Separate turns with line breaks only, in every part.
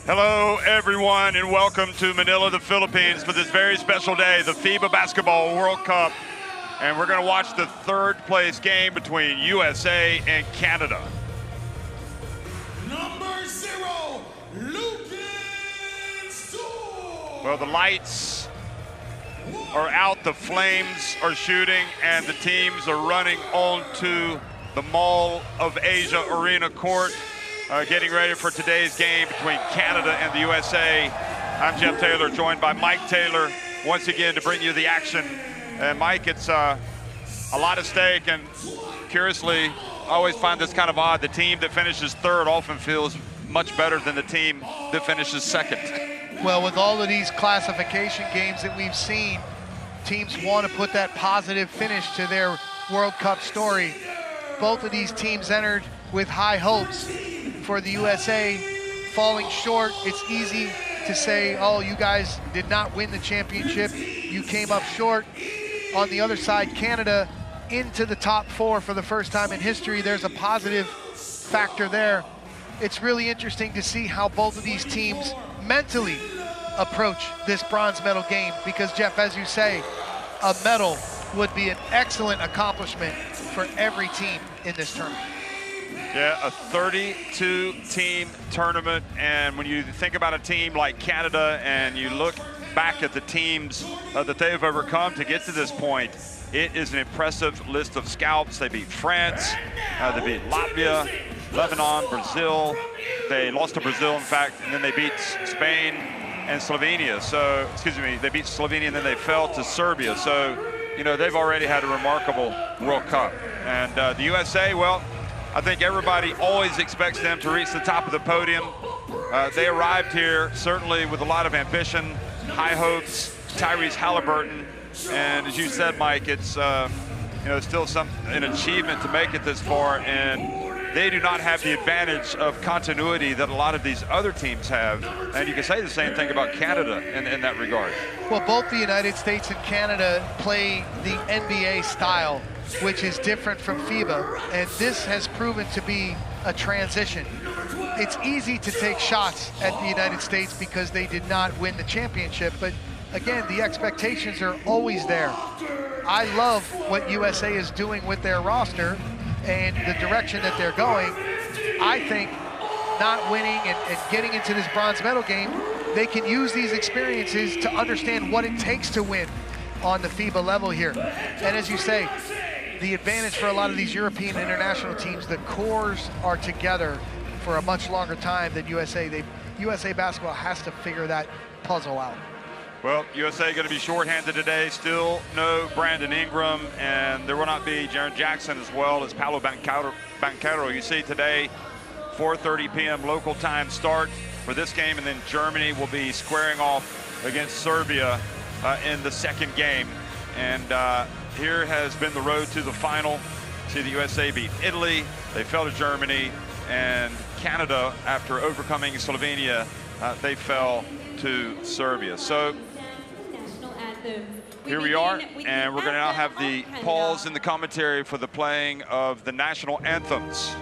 Hello, everyone, and welcome to Manila, the Philippines, for this very special day, the FIBA Basketball World Cup. And we're going to watch the third-place game between USA and Canada.
Number 0, Lucas Soule.
Well, the lights are out, the flames are shooting, and the teams are running onto the Mall of Asia Arena court. Getting ready for today's game between Canada and the USA. I'm Jeff Taylor, joined by Mike Taylor, once again to bring you the action. And Mike, it's a lot at stake, and curiously, I always find this kind of odd. The team that finishes third often feels much better than the team that finishes second.
Well, with all of these classification games that we've seen, teams want to put that positive finish to their World Cup story. Both of these teams entered with high hopes. For the USA, falling short, it's easy to say, oh, you guys did not win the championship. You came up short. On the other side, Canada into the top 4 for the first time in history. There's a positive factor there. It's really interesting to see how both of these teams mentally approach this bronze medal game because, Jeff, as you say, a medal would be an excellent accomplishment for every team in this tournament.
Yeah, a 32-team tournament, and when you think about a team like Canada and you look back at the teams that they've overcome to get to this point, it is an impressive list of scalps. They beat France, they beat Latvia, Lebanon, Brazil. They lost to Brazil, in fact, and then they beat Spain and Slovenia. So, excuse me, they beat Slovenia and then they fell to Serbia. So, you know, they've already had a remarkable World Cup. And the USA, well, I think everybody always expects them to reach the top of the podium. They arrived here certainly with a lot of ambition, high hopes. Tyrese Halliburton, and as you said, Mike, it's you know, still an achievement to make it this far, and they do not have the advantage of continuity that a lot of these other teams have. And you can say the same thing about Canada in that regard.
Well, both the United States and Canada play the NBA style, which is different from FIBA, and this has proven to be a transition. It's easy to take shots at the United States because they did not win the championship, but again, the expectations are always there. I love what USA is doing with their roster and the direction that they're going. I think not winning and getting into this bronze medal game, they can use these experiences to understand what it takes to win on the FIBA level here. And as you say, the advantage for a lot of these European international teams, the cores are together for a much longer time than USA. USA basketball has to figure that puzzle out.
Well, USA going to be shorthanded today. Still no Brandon Ingram, and there will not be Jaren Jackson as well as Paolo Banchero. You see today, 4:30 p.m. local time start for this game, and then Germany will be squaring off against Serbia in the second game. And here has been the road to the final. See the USA beat Italy, they fell to Germany, and Canada, after overcoming Slovenia, they fell to Serbia. So here we are, and we're going to now have the pause in the commentary for the playing of the national anthems.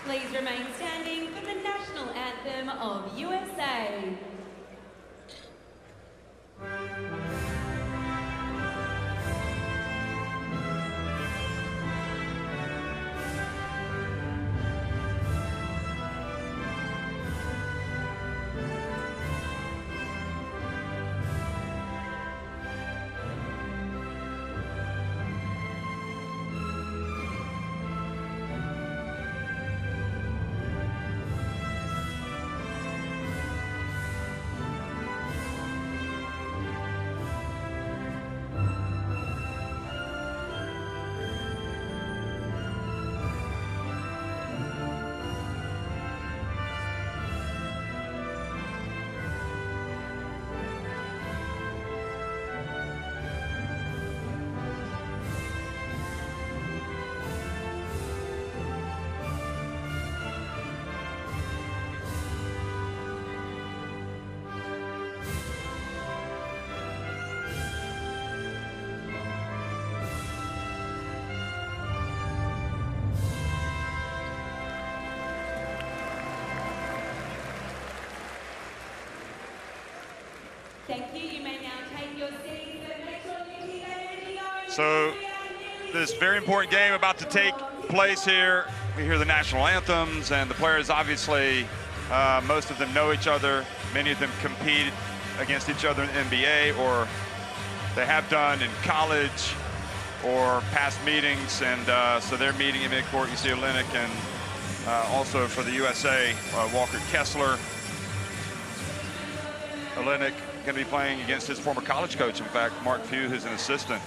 Please remain standing for the national anthem of USA. Thank you. You may now take your seats. Make sure you keep energy on.
So this very important game about to take place here. We hear the national anthems, and the players obviously, most of them know each other. Many of them compete against each other in the NBA, or they have done in college or past meetings, and so they're meeting in midcourt. You see Olynyk, and also for the USA, Walker Kessler. Olynyk going to be playing against his former college coach, in fact, Mark Few, who's an assistant,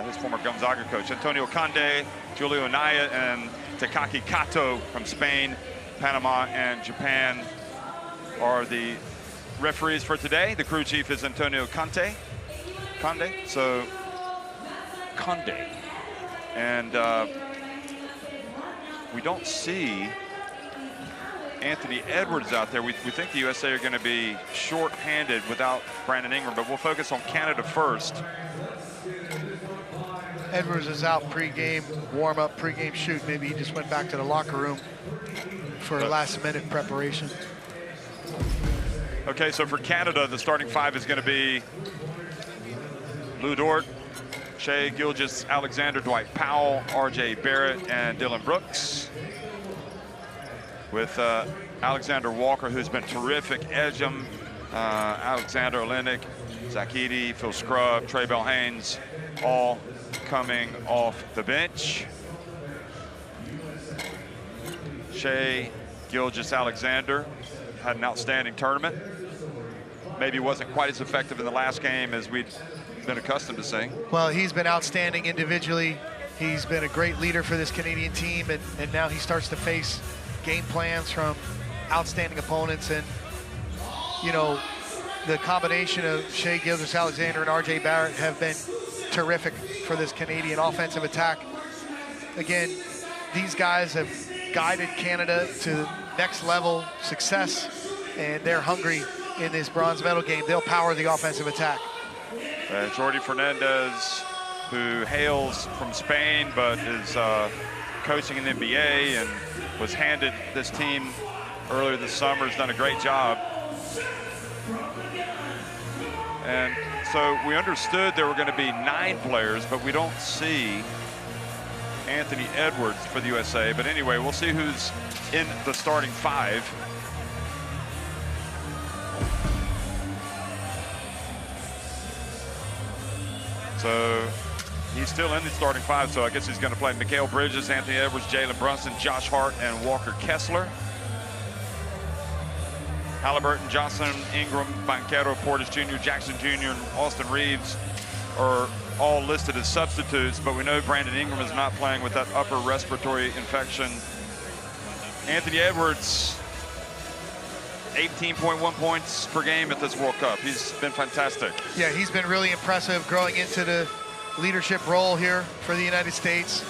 his former Gonzaga coach. Antonio Conde, Julio Anaya, and Takaki Kato from Spain, Panama, and Japan are the referees for today. The crew chief is Antonio Conde. And we don't see Anthony Edwards out there. We think the USA are going to be short-handed without Brandon Ingram, but we'll focus on Canada first.
Edwards is out pregame, warm-up, pregame shoot. Maybe he just went back to the locker room for last-minute preparation.
Okay, so for Canada, the starting five is going to be Lou Dort, Shai Gilgeous-Alexander, Dwight Powell, R.J. Barrett, and Dylan Brooks. With Alexander Walker, who's been terrific. Ejim, Alexander Olynyk, Zach Edey, Phil Scrubb, Trey Bell-Haynes, all coming off the bench. Shai Gilgeous-Alexander had an outstanding tournament. Maybe wasn't quite as effective in the last game as we'd been accustomed to seeing.
Well, he's been outstanding individually. He's been a great leader for this Canadian team, and now he starts to face game plans from outstanding opponents. And, you know, the combination of Shai Gilgeous-Alexander and R.J. Barrett have been terrific for this Canadian offensive attack. Again, these guys have guided Canada to next level success, and they're hungry in this bronze medal game. They'll power the offensive attack.
Jordi Fernandez, who hails from Spain but is coaching in the NBA and was handed this team earlier this summer, has done a great job. And so we understood there were going to be 9 players, but we don't see Anthony Edwards for the USA. But anyway, we'll see who's in the starting 5. So he's still in the starting 5, so I guess he's going to play Mikal Bridges, Anthony Edwards, Jalen Brunson, Josh Hart, and Walker Kessler. Halliburton, Johnson, Ingram, Banchero, Portis Jr., Jackson Jr., and Austin Reeves are all listed as substitutes, but we know Brandon Ingram is not playing with that upper respiratory infection. Anthony Edwards, 18.1 points per game at this World Cup. He's been fantastic.
Yeah, he's been really impressive growing into the leadership role here for the United States.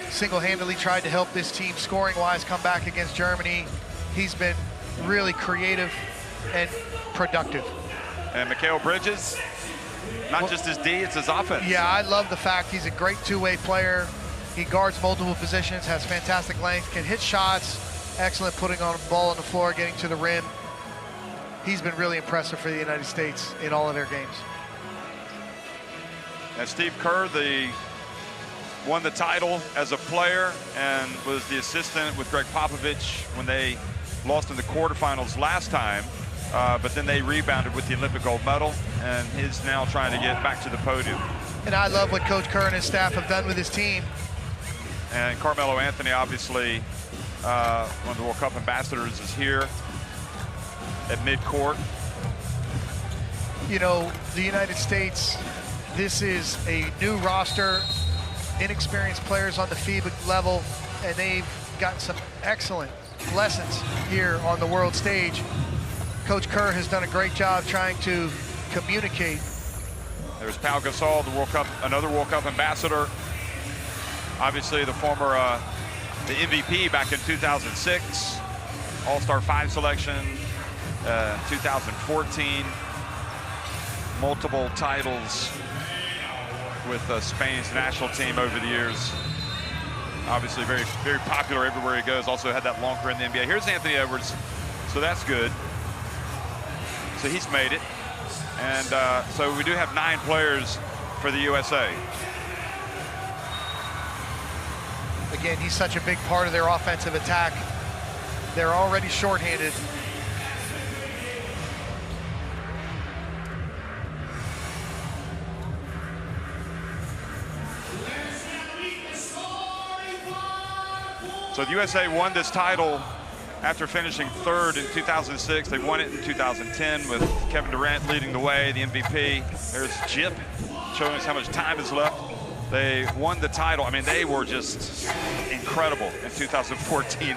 Single-handedly tried to help this team scoring-wise come back against Germany. He's been really creative and productive.
And Mikal Bridges, not just his D, it's his offense.
Yeah, I love the fact he's a great two-way player. He guards multiple positions, has fantastic length, can hit shots, excellent putting on a ball on the floor, getting to the rim. He's been really impressive for the United States in all of their games.
And Steve Kerr, won the title as a player and was the assistant with Greg Popovich when they lost in the quarterfinals last time, but then they rebounded with the Olympic gold medal, and he's now trying to get back to the podium.
And I love what Coach Kerr and his staff have done with his team.
And Carmelo Anthony, obviously, one of the World Cup ambassadors, is here at midcourt.
You know, the United States, this is a new roster, inexperienced players on the FIBA level, and they've gotten some excellent lessons here on the world stage. Coach Kerr has done a great job trying to communicate.
There's Pau Gasol, the World Cup, another World Cup ambassador. Obviously, the former the MVP back in 2006, All-Star 5 selection, 2014, multiple titles with Spain's national team over the years. Obviously, very, very popular everywhere he goes. Also had that long career in the NBA. Here's Anthony Edwards, so that's good. So he's made it. And so we do have 9 players for the USA.
Again, he's such a big part of their offensive attack. They're already shorthanded.
So the USA won this title after finishing 3rd in 2006. They won it in 2010 with Kevin Durant leading the way, the MVP. There's Jip showing us how much time is left. They won the title. I mean, they were just incredible in 2014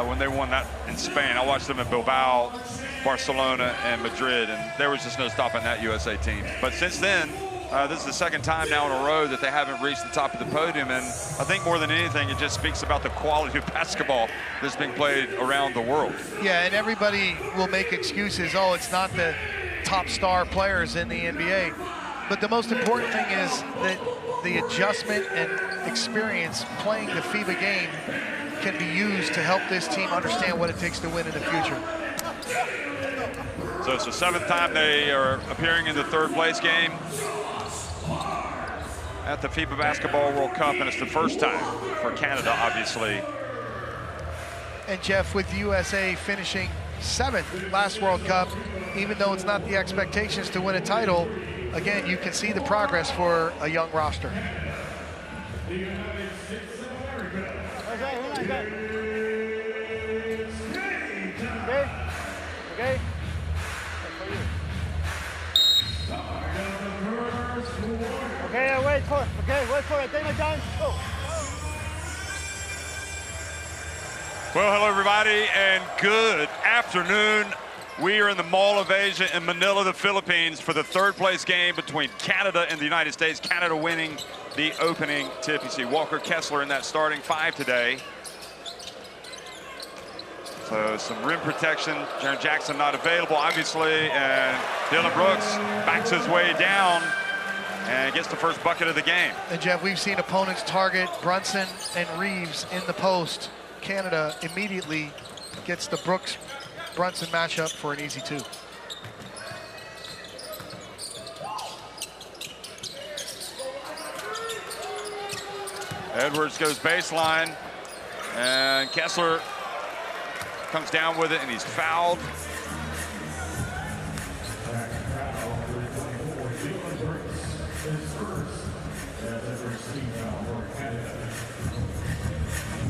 when they won that in Spain. I watched them in Bilbao, Barcelona, and Madrid, and there was just no stopping that USA team. But since then, this is the 2nd time now in a row that they haven't reached the top of the podium, and I think more than anything, it just speaks about the quality of basketball that's being played around the world.
Yeah, and everybody will make excuses. Oh, it's not the top star players in the NBA. But the most important thing is that the adjustment and experience playing the FIBA game can be used to help this team understand what it takes to win in the future.
So it's the 7th time they are appearing in the 3rd place game at the FIBA Basketball World Cup, and it's the 1st time for Canada, obviously.
And Jeff, with the USA finishing 7th last World Cup, even though it's not the expectations to win a title, again, you can see the progress for a young roster.
Okay. Okay, wait for it. Take my time. Go.
Well, hello, everybody, and good afternoon. We are in the Mall of Asia in Manila, the Philippines, for the 3rd place game between Canada and the United States. Canada winning the opening tip. You see Walker Kessler in that starting 5 today. So some rim protection. Jaren Jackson not available, obviously, and Dillon Brooks backs his way down and gets the first bucket of the game.
And Jeff, we've seen opponents target Brunson and Reeves in the post. Canada immediately gets the Brooks-Brunson matchup for an easy 2.
Edwards goes baseline, and Kessler comes down with it, and he's fouled.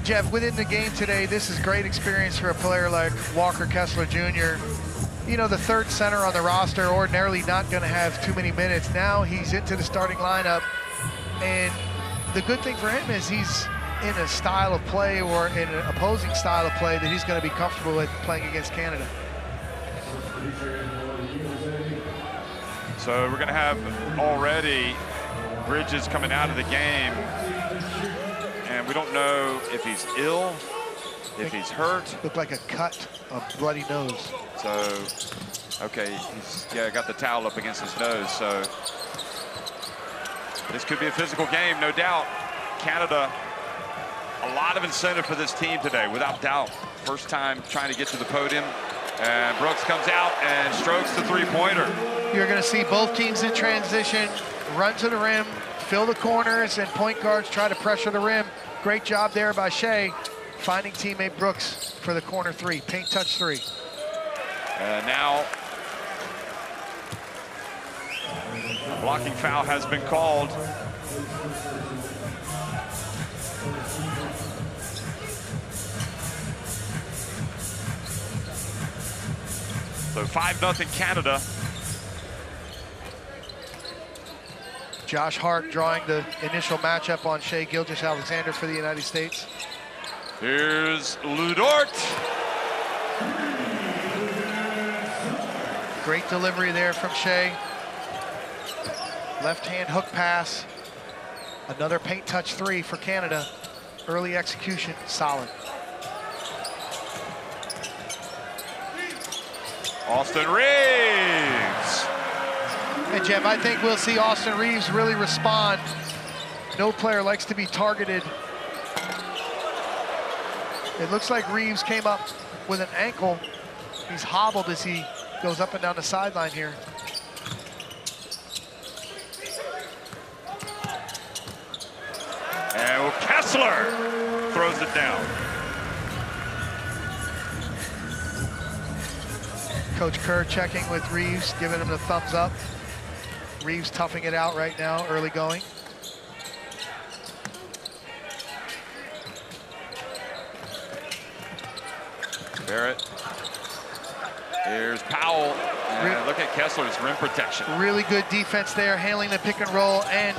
Jeff, within the game today, this is great experience for a player like Walker Kessler Jr. You know, the 3rd center on the roster, ordinarily not going to have too many minutes. Now he's into the starting lineup, and the good thing for him is he's in a style of play or in an opposing style of play that he's going to be comfortable with playing against Canada.
So we're going to have already Bridges coming out of the game, and we don't know if he's ill, if he's hurt.
Looked like a cut, a bloody nose.
So, okay, he's got the towel up against his nose, so this could be a physical game, no doubt. Canada, a lot of incentive for this team today, without doubt. First time trying to get to the podium, and Brooks comes out and strokes the 3-pointer.
You're going to see both teams in transition, run to the rim, fill the corners, and point guards try to pressure the rim. Great job there by Shea, finding teammate Brooks for the corner 3, paint touch 3.
Now, a blocking foul has been called. So 5-0 Canada.
Josh Hart drawing the initial matchup on Shea Gilgeous-Alexander for the United States.
Here's Lu Dort.
Great delivery there from Shea. Left-hand hook pass. Another paint touch 3 for Canada. Early execution, solid.
Austin Reeves.
And Jeff, I think we'll see Austin Reeves really respond. No player likes to be targeted. It looks like Reeves came up with an ankle. He's hobbled as he goes up and down the sideline here.
And Kessler throws it down.
Coach Kerr checking with Reeves, giving him the thumbs up. Reeves toughing it out right now, early going.
Barrett. Here's Powell. And look at Kessler's rim protection.
Really good defense there, handling the pick and roll, and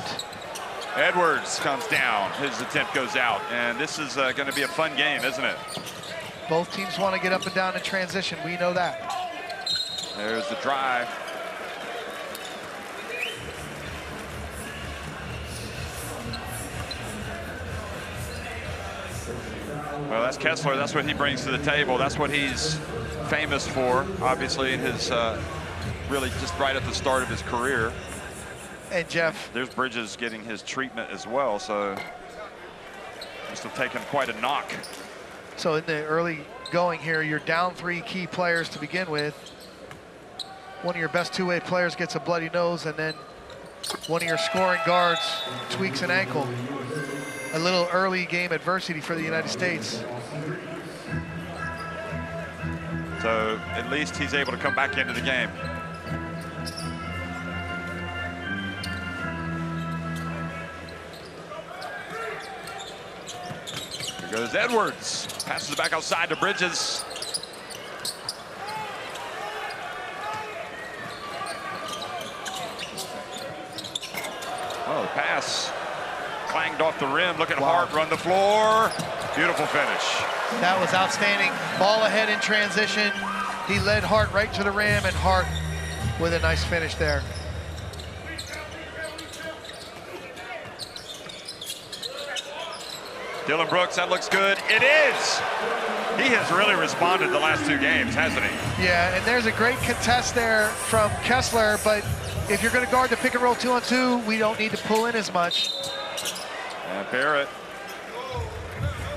Edwards comes down. His attempt goes out. And this is going to be a fun game, isn't it?
both teams want to get up and down in transition. We know that.
There's the drive. Well, that's Kessler. That's what he brings to the table. That's what he's famous for, obviously, in his really just right at the start of his career.
And Jeff,
there's Bridges getting his treatment as well, so must have taken quite a knock.
So in the early going here, you're down 3 key players to begin with. One of your best two-way players gets a bloody nose, and then one of your scoring guards tweaks an ankle. A little early game adversity for the United States.
So at least he's able to come back into the game. Here goes Edwards. Passes it back outside to Bridges. Oh, the pass clanged off the rim. Look at Hart run the floor. Beautiful finish.
That was outstanding. Ball ahead in transition. He led Hart right to the rim, and Hart with a nice finish there.
Dylan Brooks, that looks good. It is. He has really responded the last 2 games, hasn't he?
Yeah, and there's a great contest there from Kessler, but if you're going to guard the pick and roll 2-on-2, we don't need to pull in as much.
And Barrett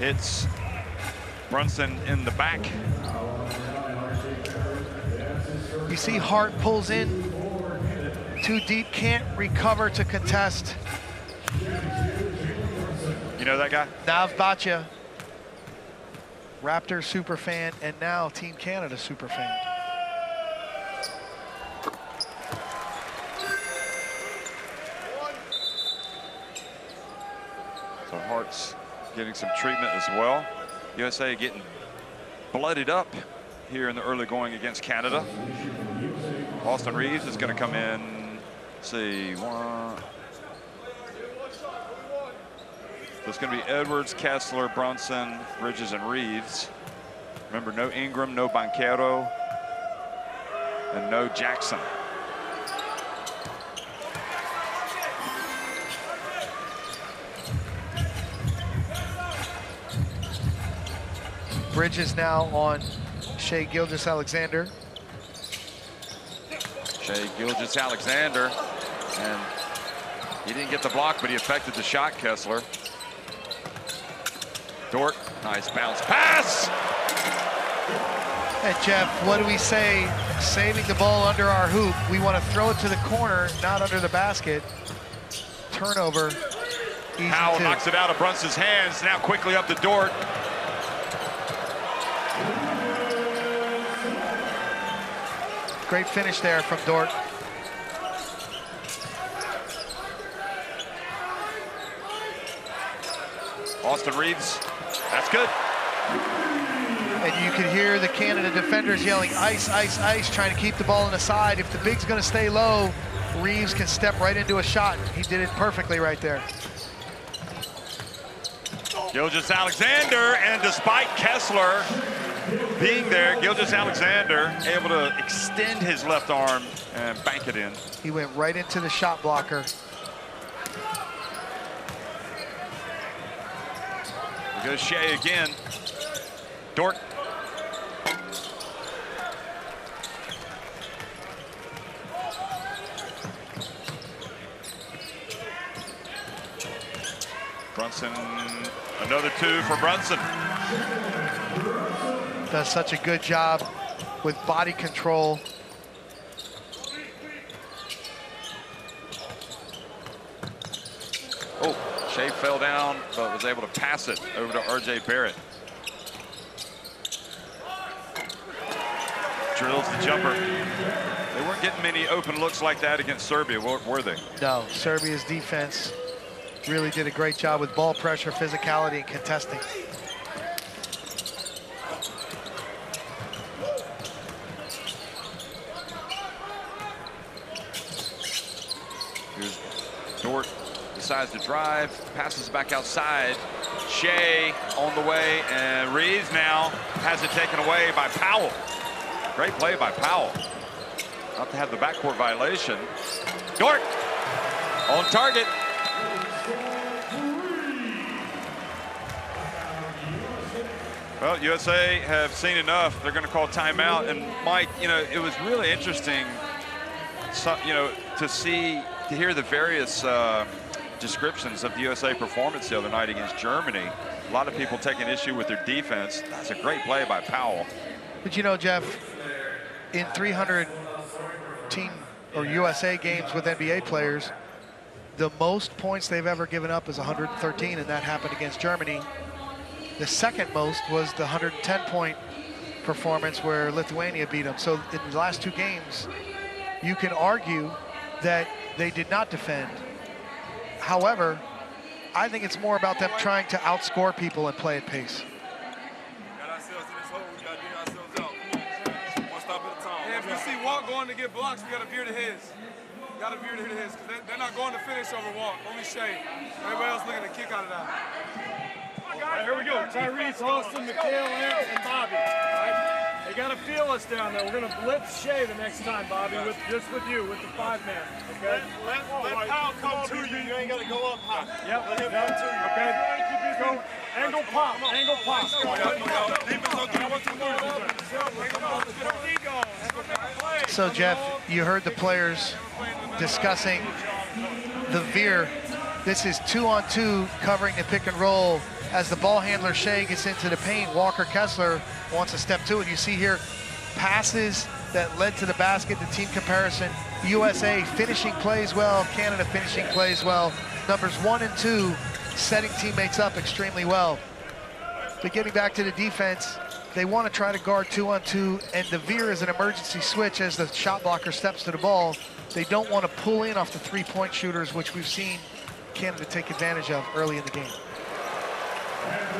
hits Brunson in the back.
You see Hart pulls in too deep, can't recover to contest.
You know that guy?
Nav Bhatia, Raptors super fan, and now Team Canada super fan.
So Hart's getting some treatment as well. USA getting bloodied up here in the early going against Canada. Austin Reeves is going to come in. Let's see, one. So it's going to be Edwards, Kessler, Brunson, Bridges, and Reeves. Remember, no Ingram, no Banchero, and no Jackson.
Bridges now on Shai Gilgeous-Alexander.
Shai Gilgeous-Alexander, and he didn't get the block, but he affected the shot, Kessler. Dort, nice bounce pass.
And Jeff, what do we say? Saving the ball under our hoop. We want to throw it to the corner, not under the basket. Turnover. Easy
Powell
too.
knocks it out of Brunson's hands. Now quickly up to Dort.
Great finish there from Dort.
Austin Reeves, that's good.
And you could hear the Canada defenders yelling, ice, ice, ice, trying to keep the ball on the side. If the big's going to stay low, Reeves can step right into a shot. He did it perfectly right there.
Gilgeous-Alexander, and despite Kessler being there, Gilgeous-Alexander able to extend his left arm and bank it in.
He went right into the shot blocker.
Here goes Shai again. Dort. Brunson, another 2 for Brunson.
Does such a good job with body control
Shea fell down, but was able to pass it over to R.J. Barrett. Drills the jumper. They weren't getting many open looks like that against Serbia, were they?
No, Serbia's defense really did a great job with ball pressure, physicality, and contesting.
Here's Dort, decides to drive, passes back outside. Shea on the way, and Reeves now has it taken away by Powell. Great play by Powell. Not to have the backcourt violation. Dort on target. Well, USA have seen enough. They're going to call timeout. And Mike, you know, it was really interesting, you know, to hear the various descriptions of the USA performance the other night against Germany. A lot of people taking issue with their defense. That's a great play by Powell.
But you know, Jeff, in 300 team or USA games with NBA players, the most points they've ever given up is 113, and that happened against Germany. The second most was the 110-point performance where Lithuania beat them. So in the last two games, you can argue that they did not defend. However, I think it's more about them trying to outscore people and play at pace.
If you see Walt going to get blocks, we got to veer to his. Got to veer to his, because they're not going to finish over Walt. Only Shea. Everybody else looking to kick out of that. All right, here we go. Tyrese, Austin, Mikhail, and Bobby. All right? They got to feel us down there. We're going to blitz Shea the next time, Bobby, just with you, with the 5-man. Okay? Let Powell come to you. You ain't got to go up high. Yep. Let him come to you. Okay? Go. Angle pop. Angle pop.
So, Jeff, you heard the players discussing the veer. This is 2-on-2 covering the pick and roll. As the ball handler Shea gets into the paint, Walker Kessler wants to step to it. You see here passes that led to the basket, the team comparison. USA finishing plays well, Canada finishing plays well. Numbers 1 and 2 setting teammates up extremely well. But getting back to the defense, they want to try to guard 2-on-2, and the veer is an emergency switch as the shot blocker steps to the ball. They don't want to pull in off the three-point shooters, which we've seen Canada take advantage of early in the game.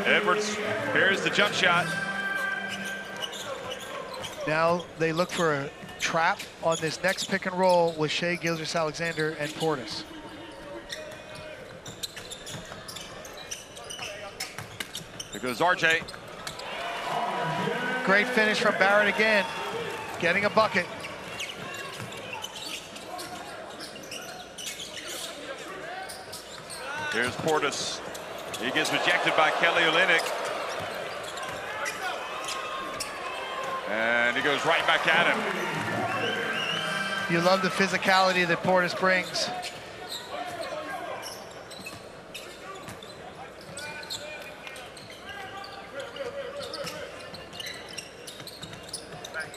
Edwards, here's the jump shot.
Now they look for a trap on this next pick and roll with Shea Gilgeous-Alexander and Portis.
Here goes RJ.
Great finish from Barrett again, getting a bucket.
Here's Portis. He gets rejected by Kelly Olynyk. And he goes right back at him.
You love the physicality that Portis brings.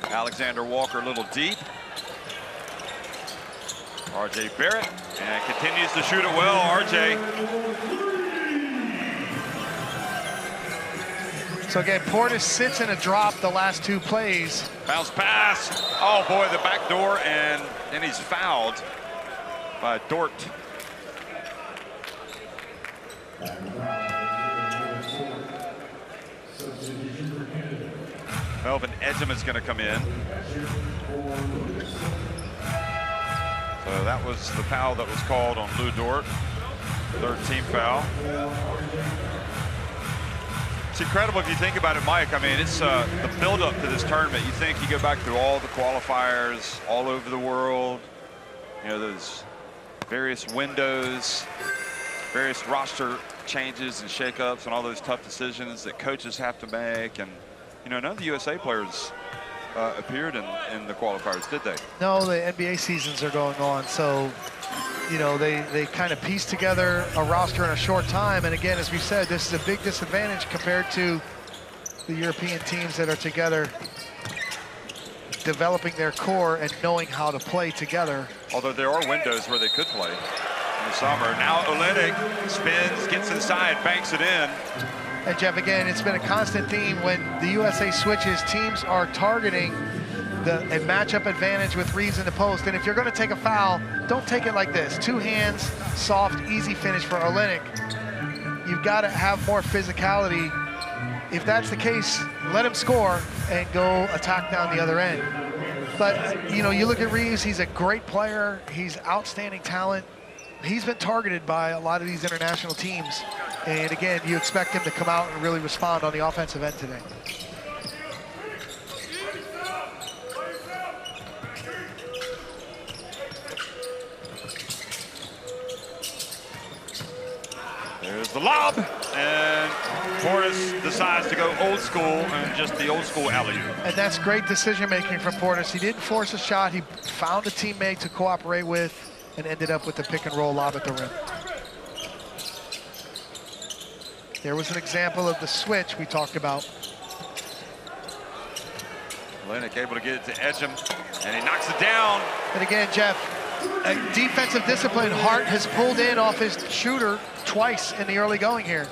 Alexander Walker a little deep. R.J. Barrett, and continues to shoot it well, R.J.
So again, Portis sits in a drop the last two plays.
Bounce pass. Oh boy, the back door, and then he's fouled by Dort. Melvin Ejim's going to come in. So that was the foul that was called on Lou Dort. Third team foul. It's incredible if you think about it, Mike. I mean, it's the build-up to this tournament. You think you go back through all the qualifiers all over the world, you know, those various windows, various roster changes and shakeups and all those tough decisions that coaches have to make. And, you know, none of the USA players appeared in the qualifiers, did they?
No, the NBA seasons are going on, so you know they kind of piece together a roster in a short time. And again, as we said, this is a big disadvantage compared to the European teams that are together, developing their core and knowing how to play together.
Although there are windows where they could play. in the summer. Now Olenek spins, gets inside, banks it in.
And Jeff, again, it's been a constant theme when the USA switches, teams are targeting a matchup advantage with Reeves in the post. And if you're going to take a foul, don't take it like this. 2 hands, soft, easy finish for Olenek. You've got to have more physicality. If that's the case, let him score and go attack down the other end. But, you know, you look at Reeves, he's a great player. He's outstanding talent. He's been targeted by a lot of these international teams. And again, you expect him to come out and really respond on the offensive end today.
There's the lob, and Portis decides to go old school and just the old school alley-oop.
And that's great decision-making from Portis. He didn't force a shot. He found a teammate to cooperate with and ended up with the pick-and-roll lob at the rim. There was an example of the switch we talked about.
Olenek able to get it to Ejim, and he knocks it down.
And again, Jeff, defensive discipline. Hart has pulled in off his shooter twice in the early going here.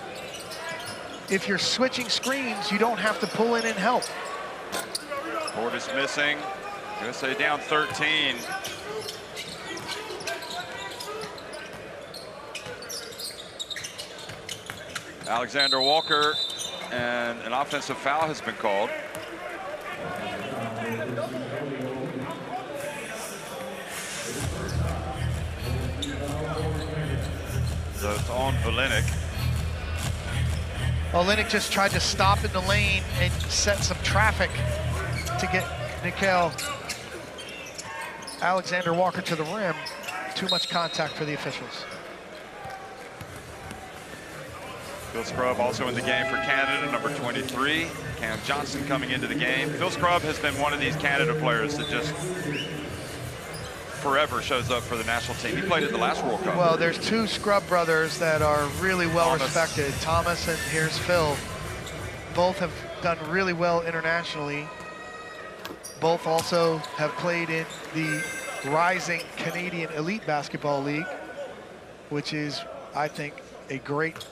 If you're switching screens, you don't have to pull in and help.
Portis missing. USA down 13. Alexander Walker, and an offensive foul has been called. So it's on Olenek.
Olenek just tried to stop in the lane and set some traffic to get Nickeil Alexander Walker to the rim. Too much contact for the officials.
Phil Scrubb also in the game for Canada, number 23. Cam Johnson coming into the game. Phil Scrubb has been one of these Canada players that just forever shows up for the national team. He played at the last World Cup.
Well, there's 2 Scrubb brothers that are really well respected. Thomas and here's Phil. Both have done really well internationally. Both also have played in the rising Canadian Elite Basketball League, which is, I think, a great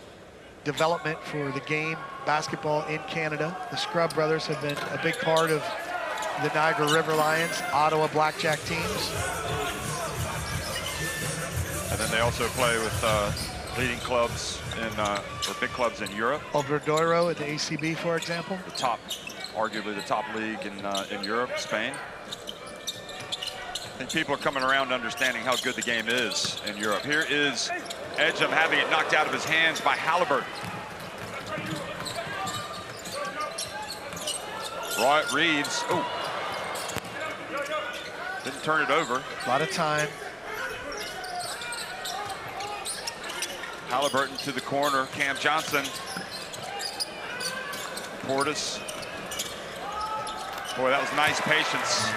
development for the game, basketball in Canada. The Scrubb brothers have been a big part of the Niagara River Lions, Ottawa Blackjack teams.
And then they also play with leading clubs in, or big clubs in Europe.
Obradoiro at the ACB, for example.
The top, arguably the top league in Europe, Spain. I think people are coming around to understanding how good the game is in Europe. Here is Ejim having it knocked out of his hands by Halliburton. Reeves, oh, didn't turn it over.
A lot of time.
Halliburton to the corner, Cam Johnson. Portis. Boy, that was nice patience.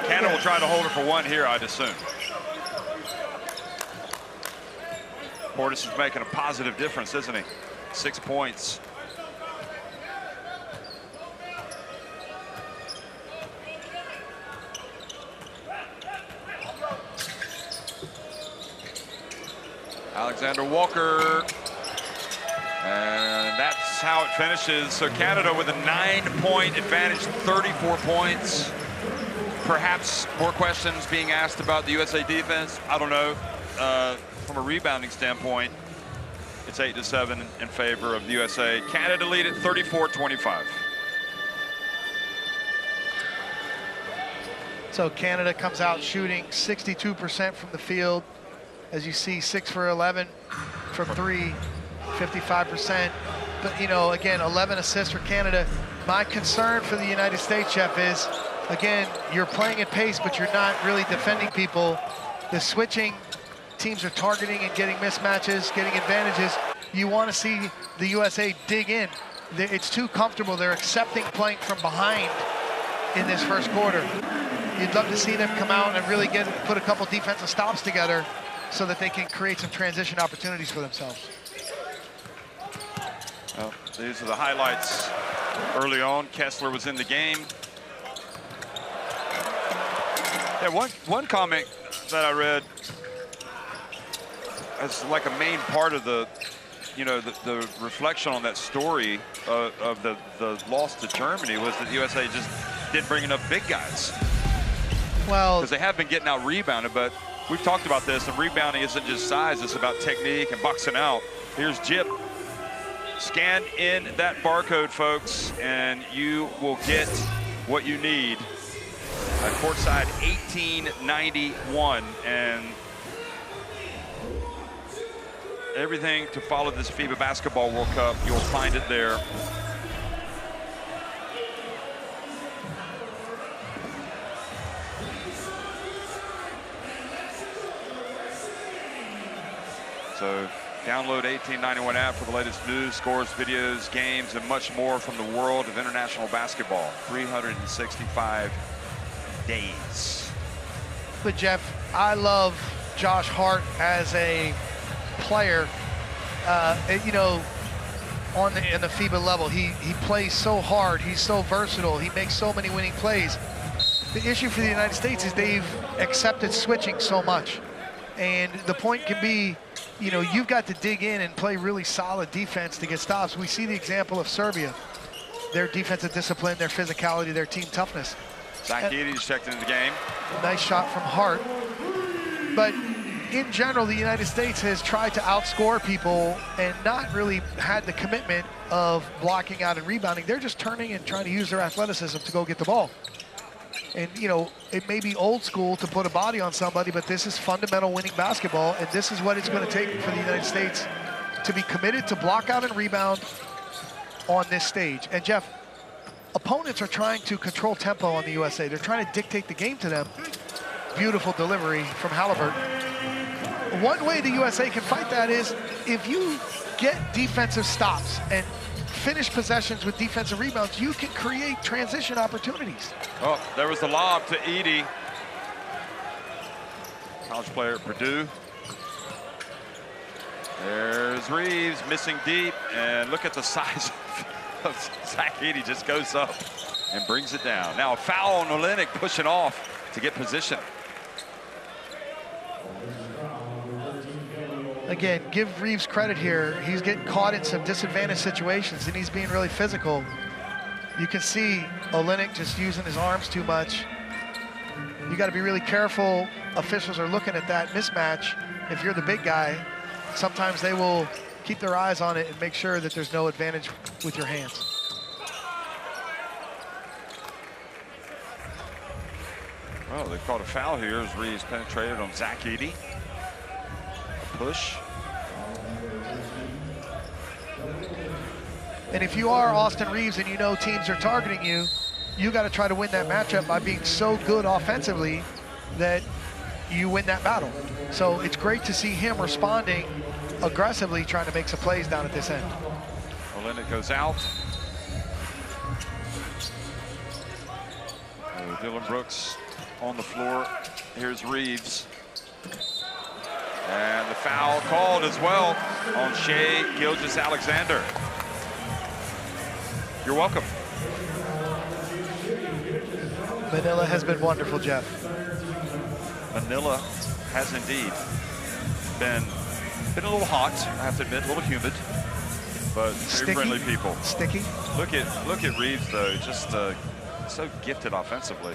Canada will try to hold it for 1 here, I'd assume. Portis is making a positive difference, isn't he? 6 points. Alexander Walker, and that's how it finishes. So Canada with a 9-point advantage, 34 points. Perhaps more questions being asked about the USA defense. I don't know. From a rebounding standpoint, it's 8-7 in favor of the USA. Canada lead at 34-25.
So Canada comes out shooting 62% from the field. As you see, 6 for 11 from 3, 55%. But, you know, again, 11 assists for Canada. My concern for the United States, Jeff, is, again, you're playing at pace, but you're not really defending people. The switching, teams are targeting and getting mismatches, getting advantages. You want to see the USA dig in. It's too comfortable. They're accepting playing from behind in this first quarter. You'd love to see them come out and really put a couple defensive stops together so that they can create some transition opportunities for themselves.
Well, these are the highlights early on. Kessler was in the game. Yeah, one comment that I read as like a main part of the, you know, the reflection on that story of the loss to Germany was that USA just didn't bring enough big guys.
Well,
Because they have been getting out rebounded, but we've talked about this, and rebounding isn't just size, it's about technique and boxing out. Here's Jip. Scan in that barcode, folks, and you will get what you need. At courtside 1891, and everything to follow this FIBA Basketball World Cup, you'll find it there. So download 1891 app for the latest news, scores, videos, games, and much more from the world of international basketball. 365 days.
but Jeff, I love Josh Hart as a player. You know, in the FIBA level, he plays so hard. He's so versatile. He makes so many winning plays. The issue for the United States is they've accepted switching so much. And the point can be, you know, you've got to dig in and play really solid defense to get stops. We see the example of Serbia, their defensive discipline, their physicality, their team toughness.
Zach Edey's checked into the game.
Nice shot from Hart. But in general, the United States has tried to outscore people and not really had the commitment of blocking out and rebounding. They're just turning and trying to use their athleticism to go get the ball. And, you know, it may be old school to put a body on somebody, but this is fundamental winning basketball, and this is what it's going to take for the United States to be committed to block out and rebound on this stage. And, Jeff, opponents are trying to control tempo on the USA. They're trying to dictate the game to them. Beautiful delivery from Halliburton. One way the USA can fight that is if you get defensive stops and finish possessions with defensive rebounds, you can create transition opportunities.
Oh, there was the lob to Edey. College player at Purdue. There's Reeves missing deep, and look at the size of Zach Edey. Just goes up and brings it down. Now a foul on Olynyk, pushing off to get position.
Again, give Reeves credit here. He's getting caught in some disadvantaged situations, and he's being really physical. You can see Olynyk just using his arms too much. You got to be really careful. Officials are looking at that mismatch. If you're the big guy, sometimes they will keep their eyes on it and make sure that there's no advantage with your hands.
Well, they called a foul here as Reeves penetrated on Zach Edey. Push.
And if you are Austin Reeves and you know teams are targeting you, you got to try to win that matchup by being so good offensively that you win that battle. So it's great to see him responding aggressively, trying to make some plays down at this end.
Olynyk goes out. Dillon Brooks on the floor. Here's Reeves. And the foul called as well on Shai Gilgeous-Alexander. You're welcome.
Manila has been wonderful, Jeff.
Manila has indeed been a little hot, I have to admit, a little humid, but very friendly people.
Sticky.
Look at Reeves though, just so gifted offensively.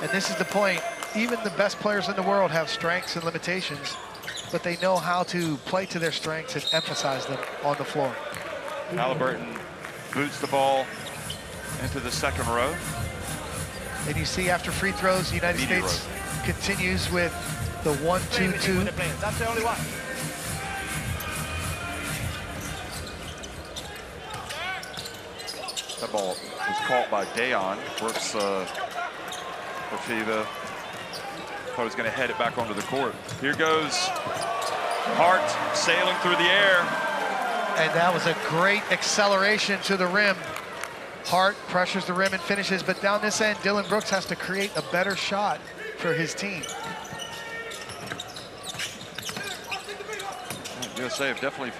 And this is the point. Even the best players in the world have strengths and limitations, but they know how to play to their strengths and emphasize them on the floor.
Halliburton boots the ball into the second row.
And you see after free throws, the United States continues with the 1-2-2.
That's the only one.
That ball was caught by Dayon. Works for FIBA. Thought he was going to head it back onto the court. Here goes Hart sailing through the air.
And that was a great acceleration to the rim. Hart pressures the rim and finishes, but down this end, Dillon Brooks has to create a better shot for his team.
USA have definitely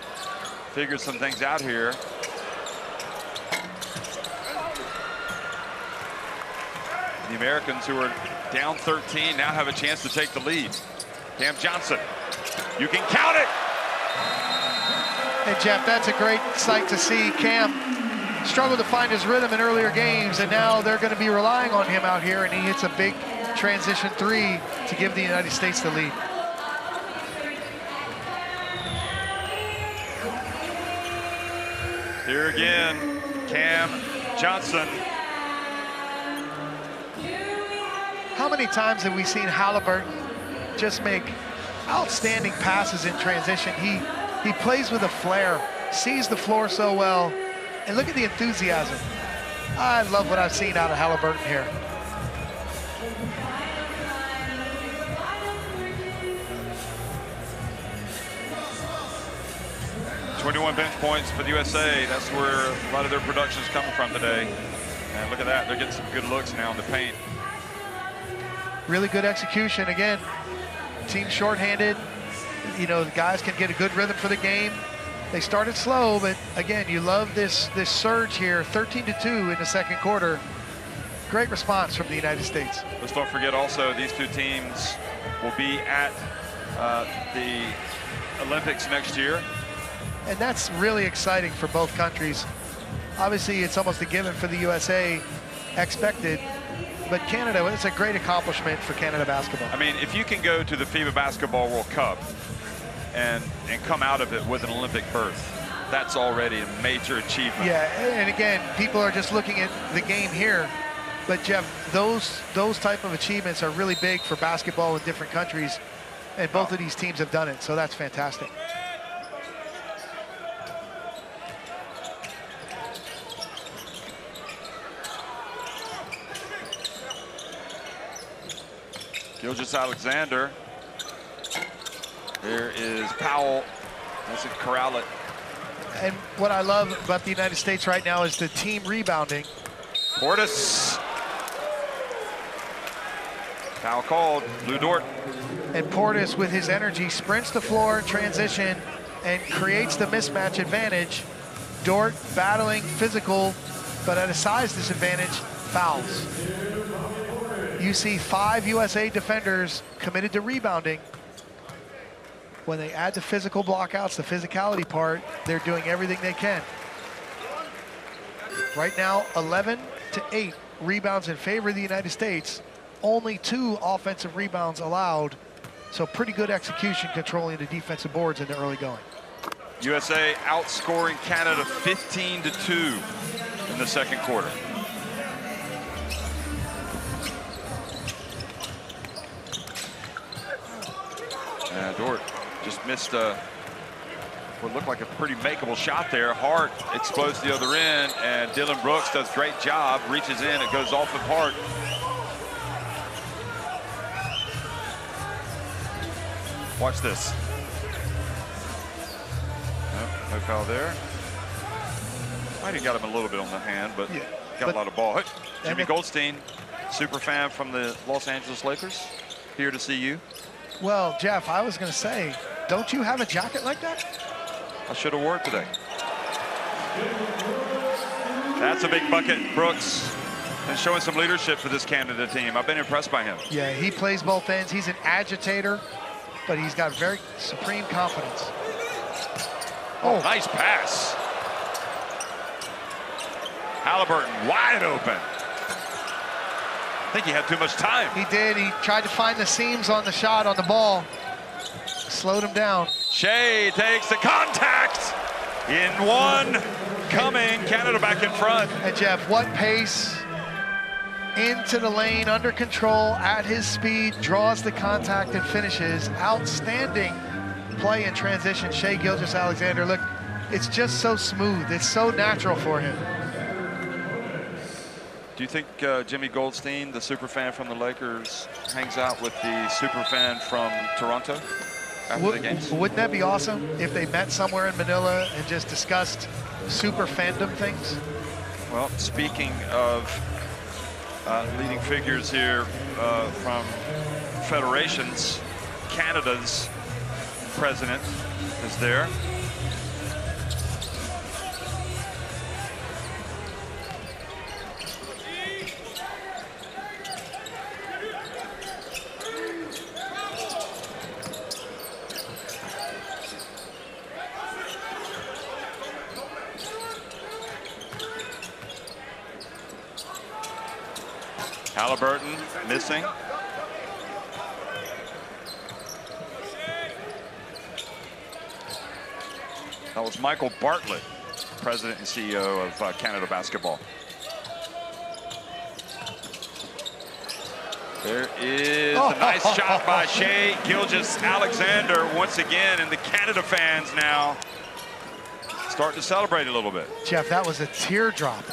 figured some things out here. The Americans, who are Down 13, now have a chance to take the lead. Cam Johnson, you can count it.
And Jeff, that's a great sight to see. Cam struggled to find his rhythm in earlier games, and now they're going to be relying on him out here, and he hits a big transition three to give the United States the lead.
Here again, Cam Johnson.
How many times have we seen Halliburton just make outstanding passes in transition? He plays with a flair, sees the floor so well, and look at the enthusiasm. I love what I've seen out of Halliburton here.
.21 bench points for the USA. That's where a lot of their production is coming from today. And look at that, they're getting some good looks now in the paint.
Really good execution. Again, team shorthanded. You know, the guys can get a good rhythm for the game. They started slow, but again, you love this surge here, 13-2 in the second quarter. Great response from the United States.
Let's don't forget also, these two teams will be at the Olympics next year.
And that's really exciting for both countries. Obviously, it's almost a given for the USA, expected. But Canada, it's a great accomplishment for Canada basketball.
I mean, if you can go to the FIBA Basketball World Cup and come out of it with an Olympic berth, that's already a major achievement.
Yeah, and again, people are just looking at the game here. But Jeff, those type of achievements are really big for basketball in different countries. And both of these teams have done it, so that's fantastic.
Gilgeous-Alexander. There is Powell. That's it, corral it.
And what I love about the United States right now is the team rebounding.
Portis. Foul called, Lou Dort.
And Portis, with his energy, sprints the floor in transition and creates the mismatch advantage. Dort battling physical, but at a size disadvantage, fouls. You see 5 USA defenders committed to rebounding. When they add the physical blockouts, the physicality part, they're doing everything they can. Right now, 11-8 rebounds in favor of the United States. Only 2 offensive rebounds allowed. So pretty good execution controlling the defensive boards in the early going.
USA outscoring Canada 15-2 in the second quarter. And Dort just missed what looked like a pretty makeable shot there. Hart explodes the other end, and Dylan Brooks does a great job, reaches in, it goes off of Hart. Watch this. No foul there. Might have got him a little bit on the hand, but
Yeah,
got a lot of ball. Hey, Jimmy
it-
Goldstein, super fan from the Los Angeles Lakers, here to see you.
Well, Jeff, I was going to say, don't you have a jacket like that?
I should have wore it today. That's a big bucket, Brooks, and showing some leadership for this Canada team. I've been impressed by him.
Yeah, he plays both ends. He's an agitator, but he's got very supreme confidence.
Oh, nice pass. Halliburton wide open. I think he had too much time.
He did. He tried to find the seams on the shot on the ball. Slowed him down.
Shea takes the contact. In one, coming. Canada back in front.
And Jeff, what pace. Into the lane, under control, at his speed, draws the contact and finishes. Outstanding play in transition. Shea Gilgeous-Alexander, look, it's just so smooth. It's so natural for him.
Do you think Jimmy Goldstein, the super fan from the Lakers, hangs out with the super fan from Toronto after the games?
Wouldn't that be awesome if they met somewhere in Manila and just discussed super fandom things?
Well, speaking of leading figures here from federations, Canada's president is there. Halliburton missing. That was Michael Bartlett, president and CEO of Canada Basketball. There is a nice shot by Shai Gilgeous-Alexander once again, and the Canada fans now starting to celebrate a little bit.
Jeff, that was a teardrop.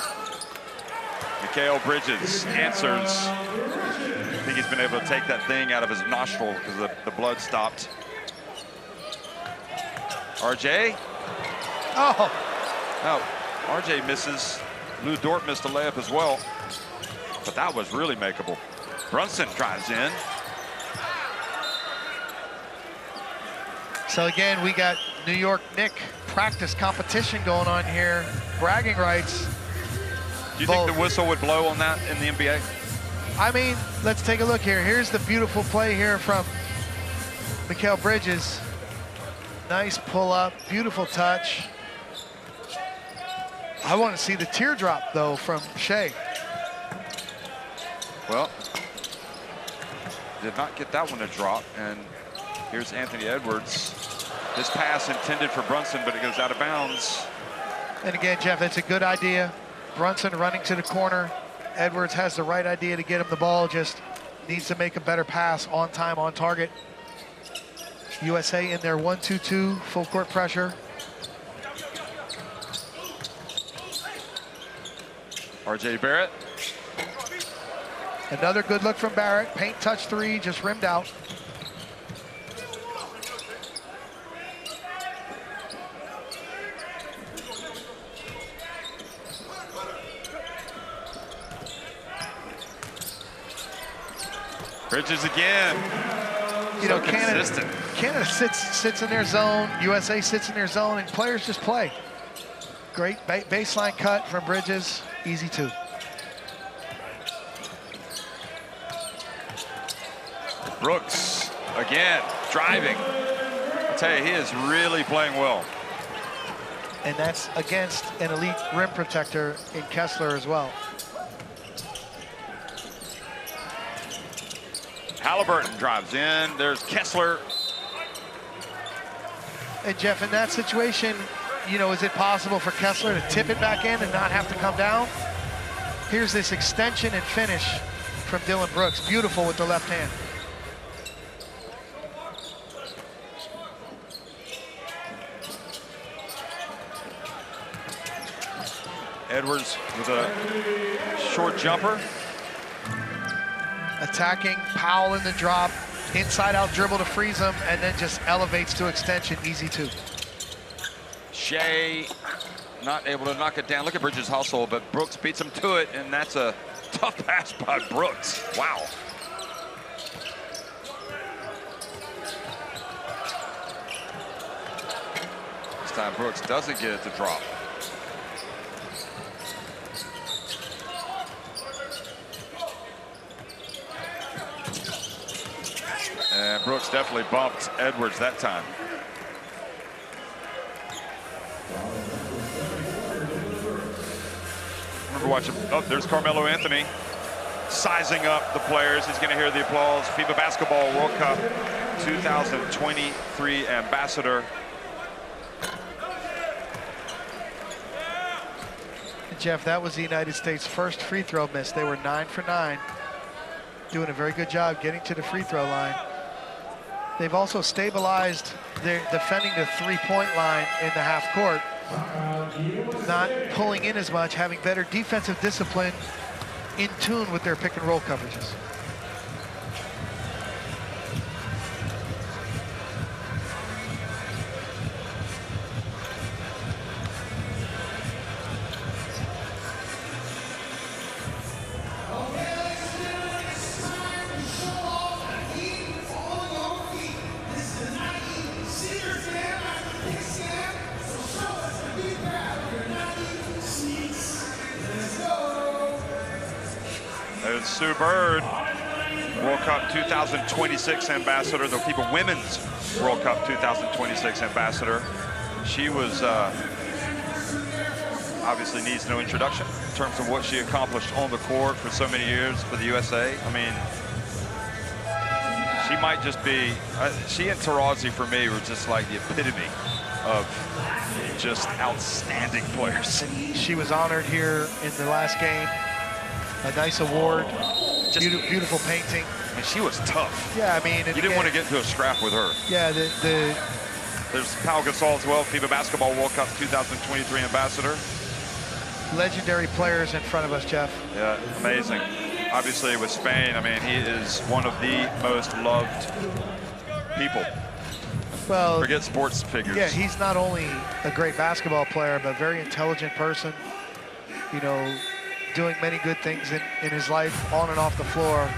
Mikal Bridges answers. I think he's been able to take that thing out of his nostril because the blood stopped. RJ?
Oh,
RJ misses. Lou Dort missed a layup as well. But that was really makeable. Brunson drives in.
so again, we got New York Knick practice competition going on here. Bragging rights.
Do you think the whistle would blow on that in the NBA?
I mean, let's take a look here. Here's the beautiful play here from Mikal Bridges. Nice pull up, beautiful touch. I want to see the teardrop though from Shai.
Well, did not get that one to drop, and here's Anthony Edwards. This pass intended for Brunson, but it goes out of bounds.
And again, Jeff, that's a good idea. Brunson running to the corner. Edwards has the right idea to get him the ball, just needs to make a better pass on time, on target. USA in their 1-2-2, full court pressure.
RJ Barrett.
Another good look from Barrett. Paint touch three, just rimmed out.
Bridges again.
You know,
consistent.
Canada sits in their zone. USA sits in their zone, and players just play. Great baseline cut from Bridges. Easy two.
Brooks again driving. I tell you, he is really playing well.
And that's against an elite rim protector in Kessler as well.
Halliburton drives in. There's Kessler.
And Jeff, in that situation, you know, is it possible for Kessler to tip it back in and not have to come down? Here's this extension and finish from Dillon Brooks. Beautiful with the left hand.
Edwards with a short jumper.
Attacking, Powell in the drop, inside out dribble to freeze him, and then just elevates to extension, easy two.
Shai not able to knock it down. Look at Bridges' hustle, but Brooks beats him to it, and that's a tough pass by Brooks. Wow. This time Brooks doesn't get it to drop. And Brooks definitely bumped Edwards that time. Remember watching, oh, there's Carmelo Anthony sizing up the players. He's going to hear the applause. FIBA Basketball World Cup 2023 ambassador.
Jeff, that was the United States' first free throw miss. They were 9 for 9, doing a very good job getting to the free throw line. They've also stabilized their defending the three-point line in the half court, not pulling in as much, having better defensive discipline in tune with their pick and roll coverages.
There's Sue Bird, World Cup 2026 ambassador, the FIBA Women's World Cup 2026 ambassador. She was, I obviously needs no introduction in terms of what she accomplished on the court for so many years for the USA. I mean, she might just be, she and Taurasi for me were just like the epitome of just outstanding players.
She was honored here in the last game. A nice award,
Just,
beautiful painting.
and she was tough.
Yeah, I mean,
You didn't want to get into a scrap with her.
Yeah,
There's Pau Gasol as well, FIBA Basketball World Cup 2023 ambassador.
legendary players in front of us, Jeff.
Yeah, amazing. Obviously with Spain, I mean, he is one of the most loved people.
Well,
Forget sports figures.
yeah, he's not only a great basketball player, but very intelligent person. You know, doing many good things in his life, on and off the floor.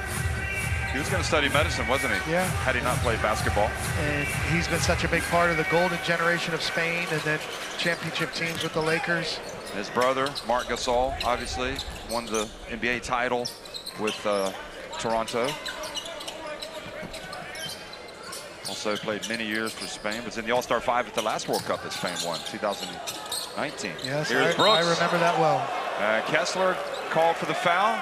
He was going to study medicine, wasn't he?
Yeah.
Had he not played basketball.
And he's been such a big part of the golden generation of Spain and then championship teams with the Lakers.
His brother, Marc Gasol, obviously won the NBA title with Toronto. Also played many years for Spain. Was in the All-Star 5 at the last World Cup that Spain won, 2019.
Yes,
Here's Brooks.
I remember that well.
Kessler called for the foul.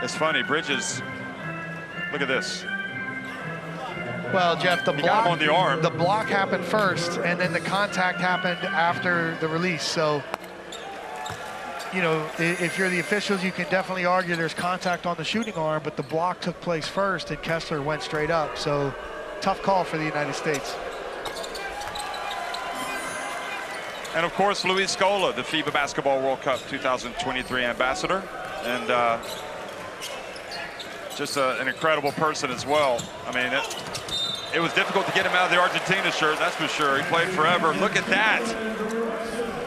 It's funny, Bridges, look at this.
Well, Jeff, the
He got him on the arm.
The block happened first, and then the contact happened after the release. So, you know, if you're the officials, you can definitely argue there's contact on the shooting arm, but the block took place first, and Kessler went straight up. So, tough call for the United States.
And of course, Luis Scola, the FIBA Basketball World Cup 2023 ambassador. And just an incredible person as well. I mean, it was difficult to get him out of the Argentina shirt, that's for sure. He played forever. Look at that.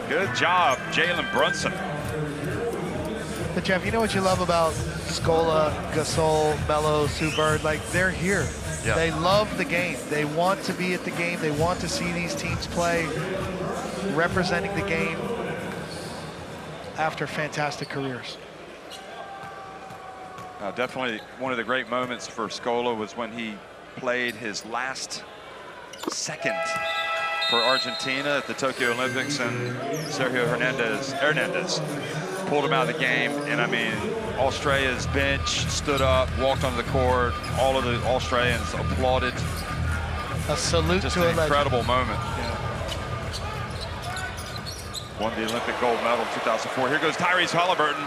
Good job, Jalen Brunson.
But Jeff, you know what you love about Scola, Gasol, Melo, Sue Bird? Like, they're here.
Yeah.
They love the game. They want to be at the game. They want to see these teams play, representing the game after fantastic careers.
Definitely one of the great moments for Scola was when he played his last second for Argentina at the Tokyo Olympics, and Sergio Hernandez pulled him out of the game. And I mean, Australia's bench stood up, walked onto the court. All of the Australians applauded.
A salute
Just
to a
an
legend.
incredible moment.
Yeah.
Won the Olympic gold medal in 2004. Here goes Tyrese Halliburton.